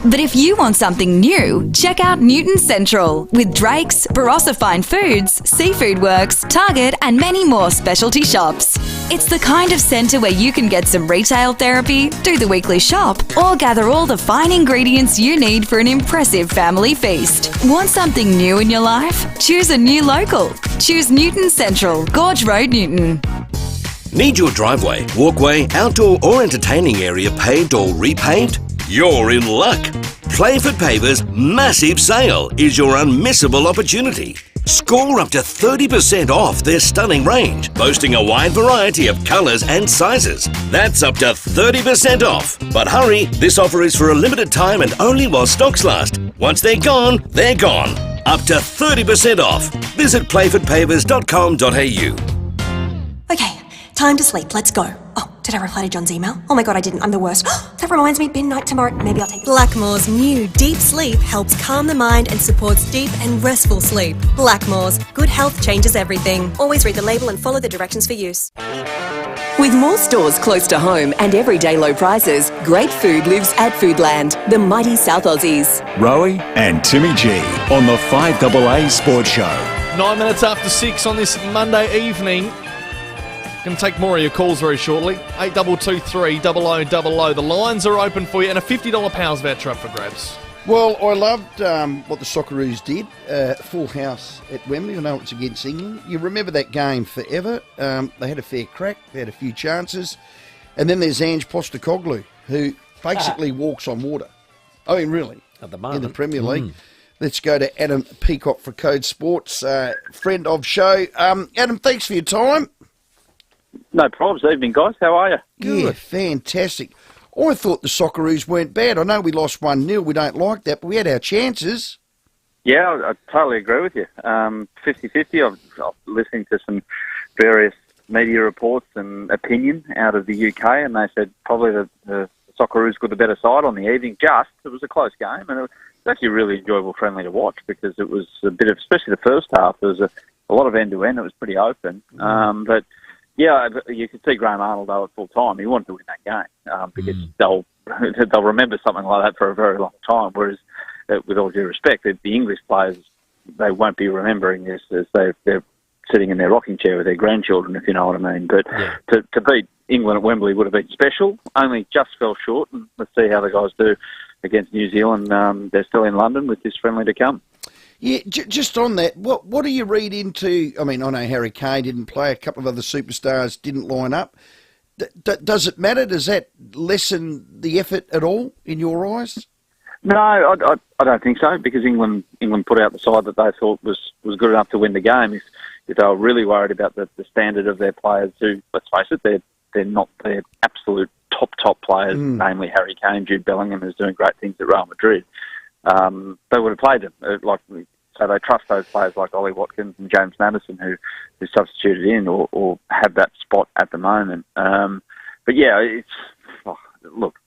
But if you want something new, check out Newton Central with Drake's, Barossa Fine Foods, Seafood Works, Target and many more specialty shops. It's the kind of centre where you can get some retail therapy, do the weekly shop or gather all the fine ingredients you need for an impressive family feast. Want something new in your life? Choose a new local. Choose Newton Central, Gorge Road, Newton. Need your driveway, walkway, outdoor or entertaining area paved or repaved? You're in luck. Playford Pavers' massive sale is your unmissable opportunity. Score up to 30% off their stunning range, boasting a wide variety of colours and sizes. That's up to 30% off. But hurry, this offer is for a limited time and only while stocks last. Once they're gone, they're gone. Up to 30% off. Visit playfordpavers.com.au. Okay, time to sleep. Let's go. Oh, did I reply to John's email? Oh my god, I didn't. I'm the worst. That reminds me, bin night tomorrow. Maybe I'll take Blackmore's new Deep Sleep helps calm the mind and supports deep and restful sleep. Blackmore's. Good health changes everything. Always read the label and follow the directions for use. With more stores close to home and everyday low prices, great food lives at Foodland, the mighty South Aussies. Rowey and Timmy G on the 5AA Sports Show. 9 minutes after 6 on this Monday evening. Going to take more of your calls very shortly. 8223 0000. The lines are open for you and a $50 Powers voucher up for grabs. Well, I loved what the Socceroos did. Full house at Wembley. I know it's against England. You remember that game forever. They had a fair crack. They had a few chances. And then there's Ange Postecoglou, who basically walks on water. I mean, really. At the moment. In the Premier League. Let's go to Adam Peacock for Code Sports, friend of show. Adam, thanks for your time. No problems. Evening, guys. How are you? Yeah, fantastic. I thought the Socceroos weren't bad. I know we lost 1-0. We don't like that, but we had our chances. Yeah, I totally agree with you. 50-50. I'm listening to some various media reports and opinion out of the UK, and they said probably the Socceroos got the better side on the evening. It was a close game, and it was actually really enjoyable, friendly to watch, because it was a bit of, especially the first half, there was a lot of end-to-end. It was pretty open. But yeah, you could see Graham Arnold, though, at full time. He wanted to win that game because they'll remember something like that for a very long time, whereas, with all due respect, the English players, they won't be remembering this as they're sitting in their rocking chair with their grandchildren, if you know what I mean. But to beat England at Wembley would have been special, only just fell short, and let's see how the guys do against New Zealand. They're still in London with this friendly to come. Yeah, just on that, what do you read into... I mean, I know Harry Kane didn't play, a couple of other superstars didn't line up. Does it matter? Does that lessen the effort at all, in your eyes? No, I don't think so, because England put out the side that they thought was good enough to win the game. If they were really worried about the standard of their players, who, let's face it, they're not their absolute top players, namely Harry Kane, Jude Bellingham, who's doing great things at Real Madrid, they would have played them. So they trust those players like Ollie Watkins and James Maddison, who substituted in or have that spot at the moment. But yeah, look,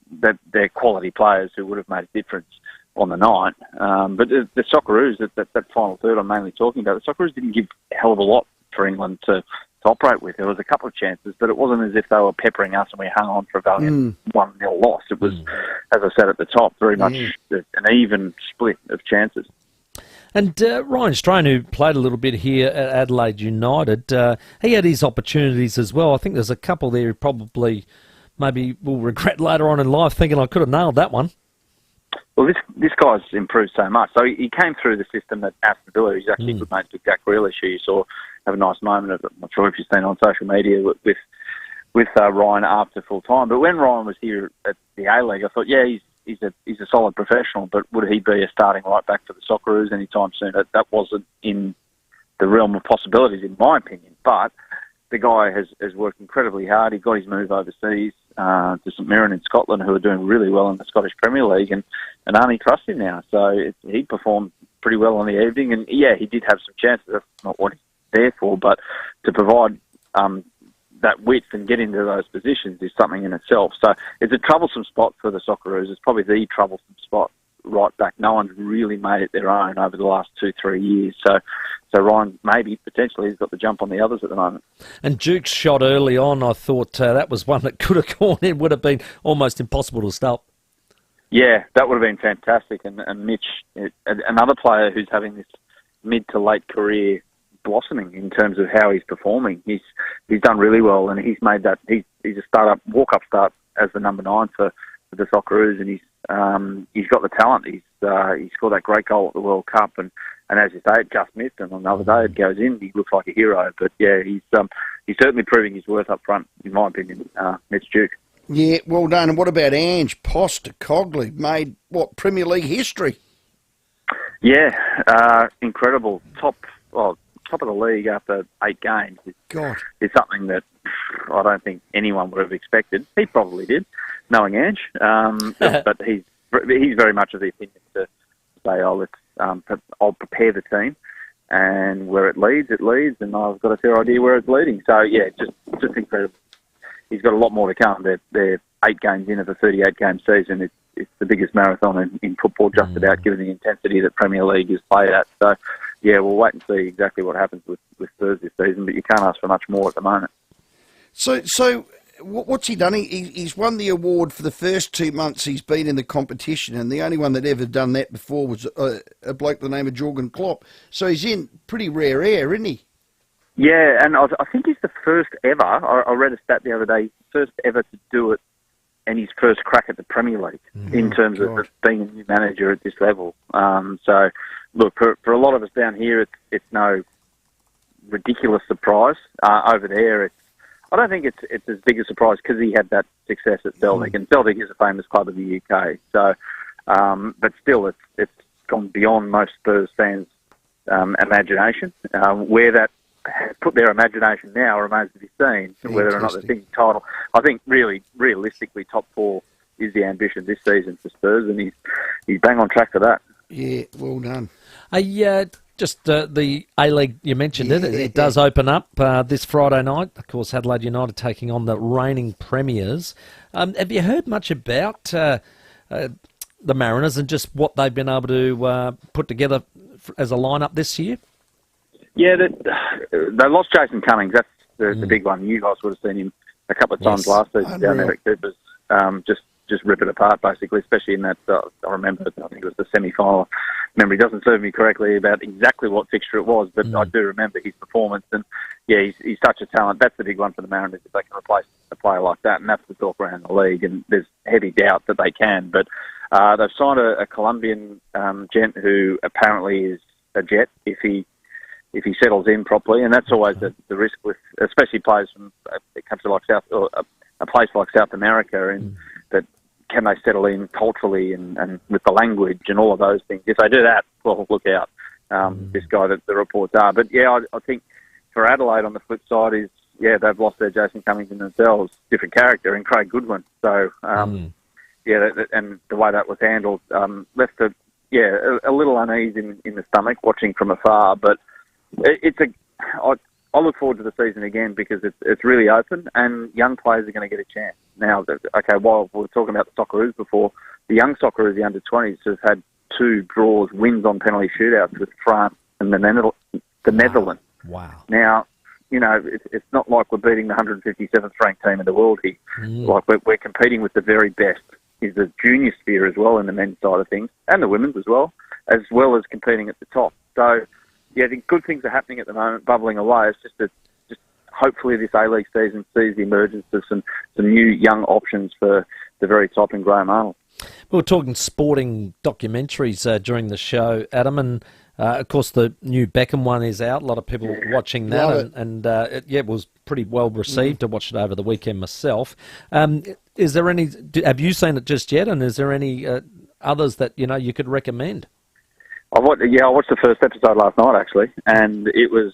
they're quality players who would have made a difference on the night. But the Socceroos, that final third I'm mainly talking about, the Socceroos didn't give a hell of a lot for England to operate with. There was a couple of chances, but it wasn't as if they were peppering us and we hung on for a valiant 1-0 loss. It was, as I said at the top, very much an even split of chances. And Ryan Strain, who played a little bit here at Adelaide United, he had his opportunities as well. I think there's a couple there who probably maybe will regret later on in life, thinking I could have nailed that one. Well, this guy's improved so much. So he came through the system at Aston Villa. He's actually good mates with Jack Grealish, who you saw have a nice moment of it. I'm not sure if you've seen on social media with Ryan after full time. But when Ryan was here at the A-League, I thought, yeah, he's a solid professional, but would he be a starting right back for the Socceroos anytime soon? That wasn't in the realm of possibilities, in my opinion. But the guy has worked incredibly hard. He got his move overseas to St Mirren in Scotland, who are doing really well in the Scottish Premier League, and Arnie trusts him now. So he performed pretty well on the evening, and yeah, he did have some chances. That's not what he's there for, but to provide that width and get into those positions is something in itself. So it's a troublesome spot for the Socceroos. It's probably the troublesome spot right back. No one's really made it their own over the last 2-3 years. So Ryan maybe potentially has got the jump on the others at the moment. And Duke's shot early on, I thought that was one that could have gone in, would have been almost impossible to stop. Yeah, that would have been fantastic. And Mitch, another player who's having this mid to late career blossoming in terms of how he's performing. He's done really well, and he's made that. He's a walk-up start as the number 9 for the Socceroos, and he's got the talent. He scored that great goal at the World Cup, and as you say, it just missed, and on another day it goes in. He looks like a hero. But yeah, he's certainly proving his worth up front, in my opinion, Mitch Duke. Yeah, well done. And what about Ange Postecoglou? Made, Premier League history? Yeah, incredible. Top of the league after 8 games. It's something that I don't think anyone would have expected. He probably did, knowing Ange. But he's very much of the opinion to say, I'll prepare the team, and where it leads, and I've got a fair idea where it's leading. So yeah, just incredible. He's got a lot more to come. They're 8 games in of a 38-game season. It's the biggest marathon in football, just about, given the intensity that Premier League is played at. So yeah, we'll wait and see exactly what happens with Spurs this season, but you can't ask for much more at the moment. So what's he done? He's won the award for the first 2 months he's been in the competition, and the only one that ever done that before was a bloke by the name of Jurgen Klopp. So he's in pretty rare air, isn't he? Yeah, and I think he's the first ever. I read a stat the other day, first ever to do it, and his first crack at the Premier League in terms of being a new manager at this level. So, look, for a lot of us down here, it's no ridiculous surprise. Over there, I don't think it's as big a surprise because he had that success at Celtic, and Celtic is a famous club in the UK. So, but still, it's gone beyond most Spurs fans' imagination. Where that has put their imagination now remains to be seen, whether or not they're thinking title. I think really, realistically, top 4 is the ambition this season for Spurs, and he's bang on track for that. Yeah, well done. Just the A-League, you mentioned it does open up this Friday night. Of course, Adelaide United taking on the reigning premiers. Have you heard much about the Mariners and just what they've been able to put together as a lineup this year? Yeah, they lost Jason Cummings. That's the big one. You guys would have seen him a couple of times last season down there at Coopers. Just rip it apart, basically, especially in that, I remember, I think it was the semi-final. Memory doesn't serve me correctly about exactly what fixture it was, but I do remember his performance. And, yeah, he's such a talent. That's the big one for the Mariners, if they can replace a player like that. And that's the talk around the league. And there's heavy doubt that they can. But they've signed a Colombian gent who apparently is a jet if he settles in properly. And that's always the risk with, especially players from it comes to like a place like South America, and that can they settle in culturally and with the language and all of those things. If they do that, well, look out. This guy that the reports are. But yeah, I think for Adelaide on the flip side is, they've lost their Jason Cummings in themselves, different character, and Craig Goodwin. So and the way that was handled left a little unease in the stomach watching from afar. But I look forward to the season again because it's really open and young players are going to get a chance. Now, while we were talking about the Socceroos before, the young Socceroos, the under-20s, have had 2 draws, wins on penalty shootouts with France and the Netherlands. Wow. Now, it's not like we're beating the 157th ranked team in the world here. Like we're competing with the very best. Is the junior sphere as well in the men's side of things and the women's as well as competing at the top. So, I think good things are happening at the moment, bubbling away. It's just hopefully this A-League season sees the emergence of some new young options for the very top in Graham Arnold. We were talking sporting documentaries during the show, Adam, and of course the new Beckham one is out. A lot of people watching that, and it was pretty well received. I watched it over the weekend myself. Is there any? Have you seen it just yet? And is there any others that you could recommend? I watched the first episode last night actually, and it was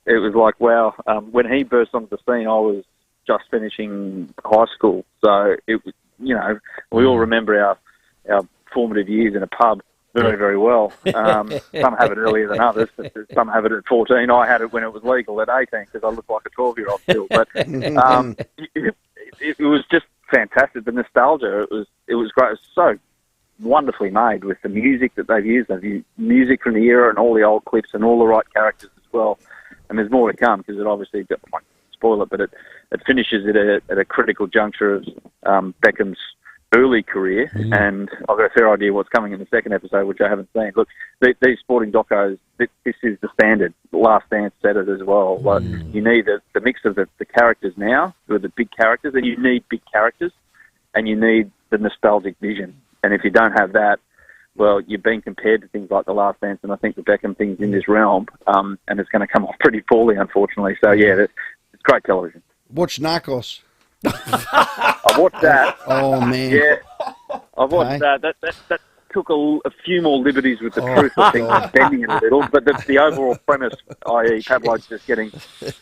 like wow. When he burst onto the scene, I was just finishing high school, so it was we all remember our formative years in a pub very, very well. Some have it earlier than others. Some have it at 14. I had it when it was legal at 18 because I looked like a 12-year-old still. But it was just fantastic. The nostalgia, it was great. It was so wonderfully made with the music that they've used. They've used music from the era and all the old clips and all the right characters as well. And there's more to come because it obviously, I won't spoil it, but it finishes at a critical juncture of Beckham's early career, and I've got a fair idea what's coming in the second episode, which I haven't seen. Look, these sporting docos, this is the standard. The Last Dance said it as well. Like, you need the mix of the characters now, who are the big characters, and you need big characters, and you need the nostalgic vision. And if you don't have that, well, you're being compared to things like The Last Dance, and I think the Beckham thing's in this realm, and it's going to come off pretty poorly, unfortunately. So, it's great television. Watch Narcos. I watched that. Oh, man. Yeah, I've watched that. That took a few more liberties with the truth, I think, bending it a little. But the overall premise, i.e. Pablo's just getting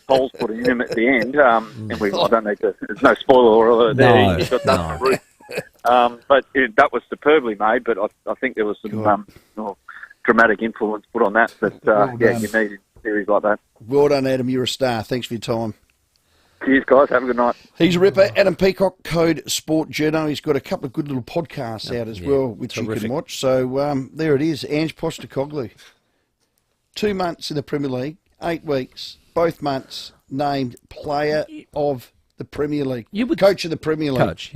holes put in him at the end, and I don't need to, there's no spoiler alert there. He's got that on the roof. But that was superbly made, but I think there was some dramatic influence put on that. But, you need a series like that. Well done, Adam. You're a star. Thanks for your time. Cheers, guys. Have a good night. He's a ripper. Adam Peacock, Code Sport Journo. He's got a couple of good little podcasts out as well, which terrific. You can watch. So there it is. Ange Postecoglou. 2 months in the Premier League, 8 weeks, both months named Player of the Premier League. Coach of the Premier League. Coach,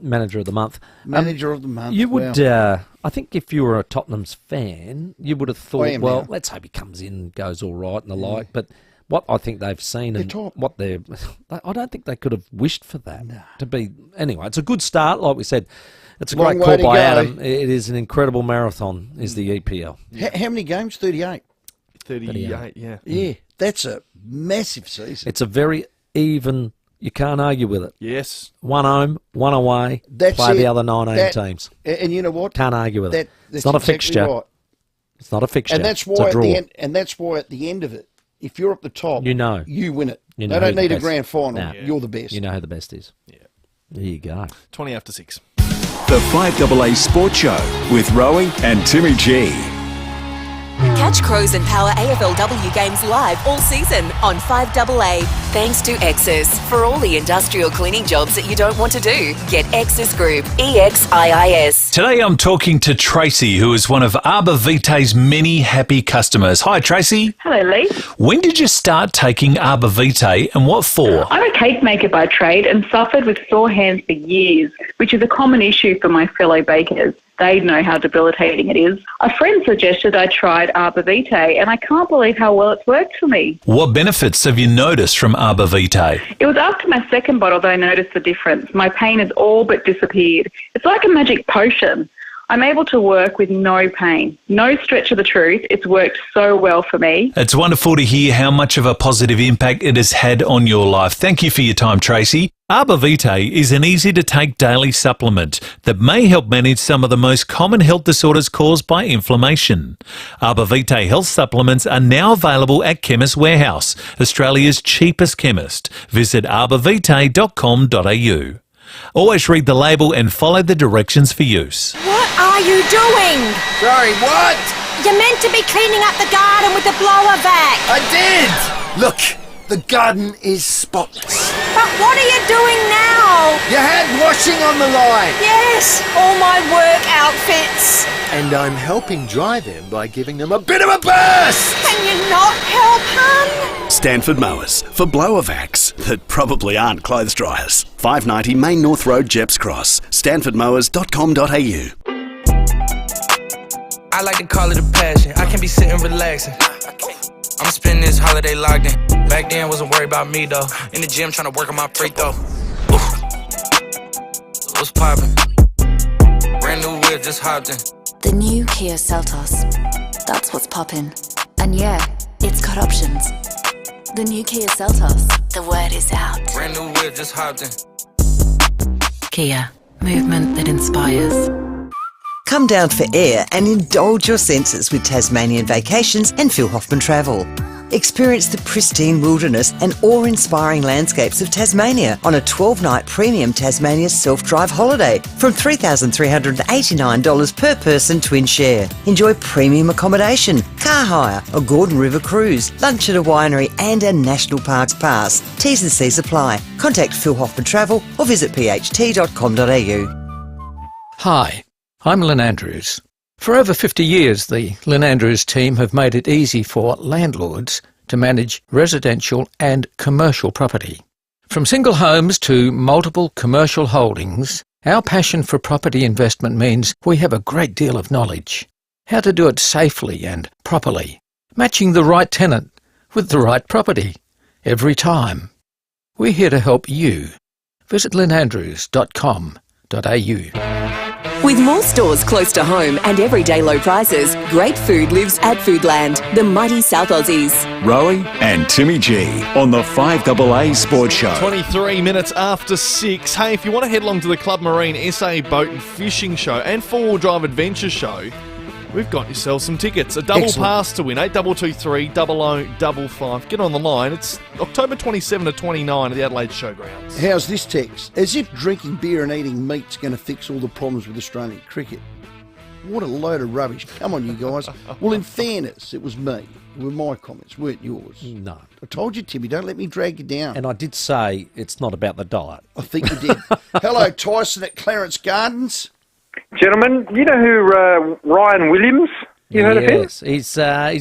Manager of the Month. Manager of the Month. You would, I think if you were a Tottenham's fan, you would have thought, let's hope he comes in, goes all right and the like, but what I think they've seen and what I don't think they could have wished for that to be. Anyway, it's a good start, like we said. It's a great call by Adam. It is an incredible marathon, is the EPL. How many games? 38? 38, yeah. Yeah, that's a massive season. It's a very even, you can't argue with it. Yes. One home, one away, play the other 19 teams. And you know what? Can't argue with it. It's That's not a exactly fixture. Right. It's not a fixture. And that's it's a why draw. at the end of it, if you're up the top, You know. you win it. You They know don't who the need a best- grand final. Nah. You're the best. You know who the best is. Yeah. There you go. 20 after 6. The 5AA Sports Show with Rowey and Timmy G. Catch Crows and Power AFLW games live all season on 5AA. Thanks to Exis. For all the industrial cleaning jobs that you don't want to do, get Exis Group. EXIIS. Today I'm talking to Tracy, who is one of Arbor Vitae's many happy customers. Hi, Tracy. Hello, Lee. When did you start taking Arbor Vitae and what for? I'm a cake maker by trade and suffered with sore hands for years, which is a common issue for my fellow bakers. They know how debilitating it is. A friend suggested I tried Arbor Vitae, and I can't believe how well it's worked for me. What benefits have you noticed from Arbor Vitae? It was after my second bottle that I noticed the difference. My pain has all but disappeared. It's like a magic potion. I'm able to work with no pain. No stretch of the truth. It's worked so well for me. It's wonderful to hear how much of a positive impact it has had on your life. Thank you for your time, Tracy. Arbor Vitae is an easy-to-take daily supplement that may help manage some of the most common health disorders caused by inflammation. Arbor Vitae health supplements are now available at Chemist Warehouse, Australia's cheapest chemist. Visit arborvitae.com.au. Always read the label and follow the directions for use. What are you doing? Sorry, what? You're meant to be cleaning up the garden with the blower vac. I did! Look, the garden is spotless. But what are you doing now? You had washing on the line. Yes, all my work outfits. And I'm helping dry them by giving them a bit of a burst! Can you not help, hun? Stanford Mowers for blower vacs that probably aren't clothes dryers. 590 Main North Road, Jeps Cross. StanfordMowers.com.au. I like to call it a passion. I can be sitting relaxing. I'm spending this holiday locked in. Back then, wasn't worried about me though. In the gym, trying to work on my free throw. Oof. What's poppin'? Brand new whip, just hopped in. The new Kia Seltos. That's what's poppin'. And yeah, it's got options. The new Kia Seltos. The word is out. Brand new whip, just hopped in. Kia. Movement that inspires. Come down for air and indulge your senses with Tasmanian Vacations and Phil Hoffman Travel. Experience the pristine wilderness and awe-inspiring landscapes of Tasmania on a 12-night premium Tasmania self-drive holiday from $3,389 per person twin share. Enjoy premium accommodation, car hire, a Gordon River cruise, lunch at a winery and a National Parks pass. T's and C's apply. Contact Phil Hoffman Travel or visit pht.com.au. Hi, I'm Lynn Andrews. For over 50 years, the Lynn Andrews team have made it easy for landlords to manage residential and commercial property. From single homes to multiple commercial holdings, our passion for property investment means we have a great deal of knowledge. How to do it safely and properly, matching the right tenant with the right property every time. We're here to help you. Visit lynnandrews.com.au. With more stores close to home and everyday low prices, great food lives at Foodland, the mighty South Aussies. Rowey and Timmy G on the 5AA Sports Show. 23 minutes after 6. Hey, if you want to head along to the Club Marine SA Boat and Fishing Show and Four-Wheel Drive Adventure Show, we've got yourself some tickets. A double pass to win, 8223 0055. Get on the line. It's October 27 to 29 at the Adelaide Showgrounds. How's this text? As if drinking beer and eating meat's going to fix all the problems with Australian cricket. What a load of rubbish. Come on, you guys. Well, in fairness, it was me. It were my comments, weren't yours. No. I told you, Timmy, don't let me drag you down. And I did say it's not about the diet. I think you did. Hello, Tyson at Clarence Gardens. Gentlemen, you know who Ryan Williams? You heard of him? Yes, he's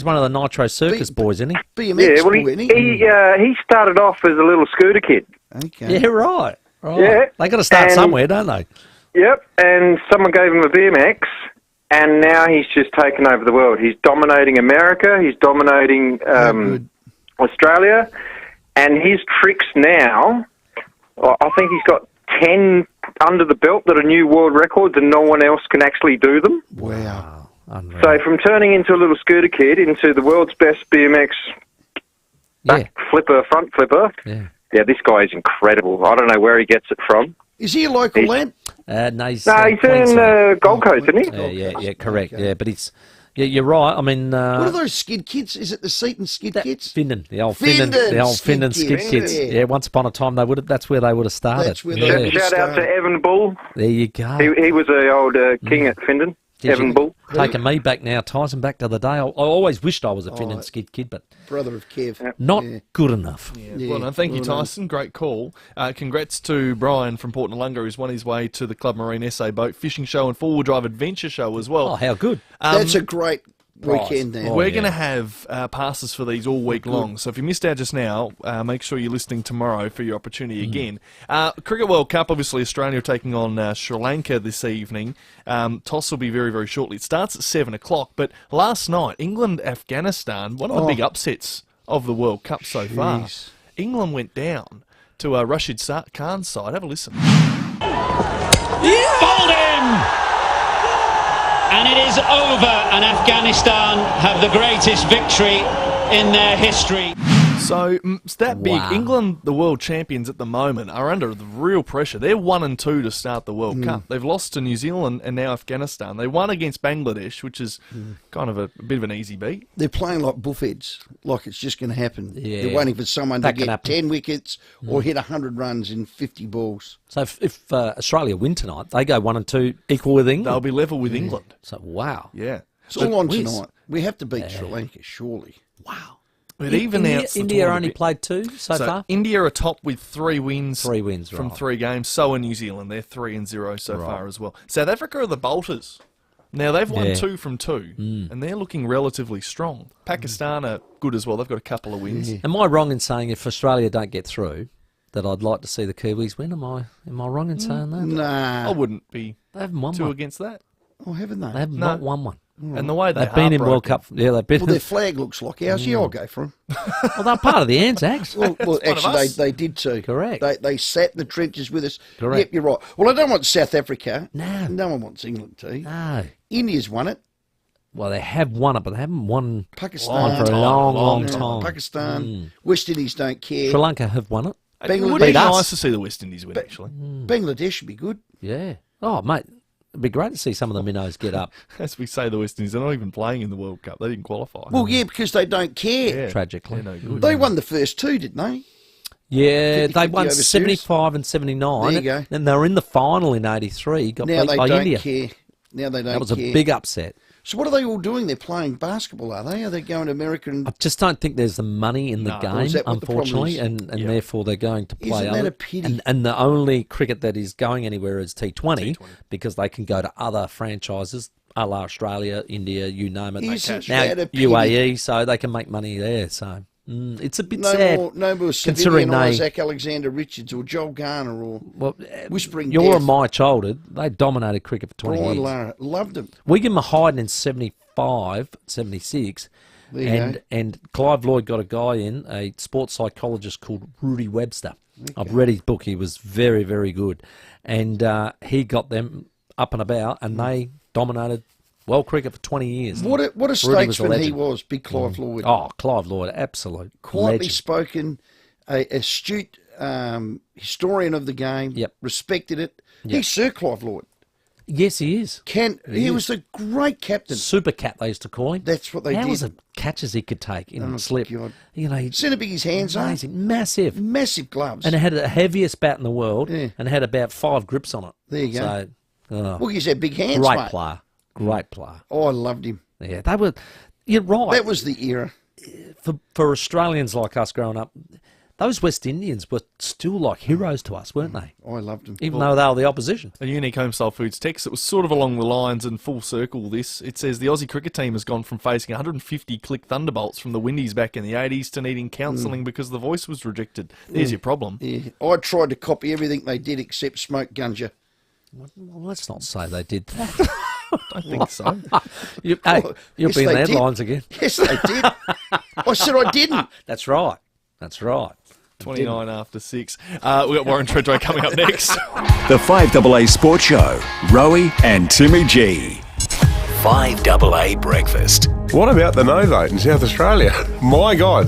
one of the Nitro Circus boys, isn't he? BMX boy, isn't he? He started off as a little scooter kid. Okay. Yeah, right. Yeah. They got to start somewhere, don't they? Yep, and someone gave him a BMX, and now he's just taken over the world. He's dominating America, he's dominating Australia, and his tricks now, I think he's got 10 under the belt that are new world records and no one else can actually do them. Wow. Unreal. So from turning into a little scooter kid into the world's best BMX back flipper, front flipper, yeah, this guy is incredible. I don't know where he gets it from. Is he a local lad? No, he's in Gold Coast, isn't he? Yeah, correct. Okay. Yeah, but he's Yeah, you're right. I mean, what are those skid kids? Is it the Seaton skid kids? Findon, the old Findon skid kids. Yeah, once upon a time that's where they would have started. That's where they Shout out to Evan Bull. There you go. He was the old king at Findon. Evan Bull. Taking me back now, Tyson, back to the day. I always wished I was a Findon skid kid, but brother of Kev. Not good enough. Well done. Thank you, Tyson. Great call. Congrats to Brian from Port Noarlunga, who's won his way to the Club Marine SA Boat Fishing Show and Four-Wheel Drive Adventure Show as well. Oh, how good. That's a great weekend there. We're going to have passes for these all week long, so if you missed out just now, make sure you're listening tomorrow for your opportunity again. Cricket World Cup, obviously Australia taking on Sri Lanka this evening. Toss will be very, very shortly. It starts at 7 o'clock, but last night, England-Afghanistan, one of the big upsets of the World Cup so far. England went down to Rashid Khan's side. Have a listen. Bowled in! And it is over, and Afghanistan have the greatest victory in their history. So it's that big. England, the world champions at the moment, are under the real pressure. They're 1-2 to start the World Cup. They've lost to New Zealand and now Afghanistan. They won against Bangladesh, which is kind of a bit of an easy beat. They're playing like bullheads, like it's just going to happen. They're waiting for someone to get 10 wickets or hit 100 runs in 50 balls. So if Australia win tonight, they go 1-2 equal with England. They'll be level with England. So, wow. Yeah. It's all on tonight. We have to beat Sri Lanka, surely. Wow. But even India only played 2 so far? India are top with 3 wins. 3 wins, from 3 games. So are New Zealand. They're 3-0 so far as well. South Africa are the bolters. Now, they've won 2 from 2, and they're looking relatively strong. Pakistan are good as well. They've got a couple of wins. Am I wrong in saying if Australia don't get through, that I'd like to see the Kiwis win? Am I wrong in saying that? Nah. I wouldn't be they haven't won too one. against that. Oh, haven't they? They have not won one. And the way they've been in World Cup, they've been. Well, their flag looks like ours. Yeah, I'll go for them. Well, they're part of the Anzacs. well actually, they did too. Correct. They sat in the trenches with us. Correct. Yep, you're right. Well, I don't want South Africa. No. No one wants England to. No. India's won it. Well, they have won it, but they haven't won Pakistan for a long time. Pakistan, West Indies don't care. Sri Lanka have won it. It would be nice to see the West Indies win, actually. Bangladesh should be good. Yeah. Oh, mate. It'd be great to see some of the minnows get up. As we say, the West Indies, they're not even playing in the World Cup. They didn't qualify. Well, yeah, because they don't care. Yeah. Tragically. No good. They won the first 2, didn't they? Yeah, 50-50 they won overseas. 75 and 79. There you go. And they were in the final in 83. Got Now beat they by don't India. care. Now they don't care. That was a big upset. So what are they all doing? They're playing basketball, are they? Are they going to American... I just don't think there's the money in the game, unfortunately, and therefore they're going to play... Isn't that a pity? And the only cricket that is going anywhere is T20, because they can go to other franchises, a la Australia, India, you name it. Isn't now that a pity? UAE, so they can make money there, so... it's a bit no sad. More considering or Zach Alexander Richards or Joel Garner or Whispering You're Death. in my childhood. They dominated cricket for 20 Brian years. Lara, loved them. We give them a hiding in 75, 76. There you go. And Clive Lloyd got a guy in, a sports psychologist called Rudy Webster. Okay. I've read his book. He was very, very good. And he got them up and about, and they dominated world cricket for 20 years. What a statesman he was, big Clive Lloyd. Oh, Clive Lloyd, absolute quietly legend. spoken, a astute historian of the game. Yep. Respected it. Yep. He's Sir Clive Lloyd. Yes, he is. He was a great captain. Super cat, they used to call him. That's what they How did. was the catches he could take in slip? God. You know, Centre big his hands are. amazing, massive gloves, and it had the heaviest bat in the world, and had about 5 grips on it. There you go. So, well, he's had big hands. Great mate. player, great player. Oh, I loved him. Yeah, they were. You're right. That was the era for Australians like us growing up. Those West Indians were still like heroes to us, weren't they? I loved them. Even though they were the opposition. A unique Homestyle Foods text. It was sort of along the lines and full circle this. It says the Aussie cricket team has gone from facing 150 click thunderbolts from the Windies back in the 80s to needing counselling because the voice was rejected. There's your problem. Yeah. I tried to copy everything they did except smoke gunja. Well, let's not say they did that. I think so. You'll Yes, be in the they did. headlines again. Yes, they did. I said I didn't. That's right. That's right. 29 after 6. We've got Warren Treadway coming up next. The 5AA Sports Show, Rowey and Timmy G. 5AA Breakfast. What about the no vote in South Australia? My God.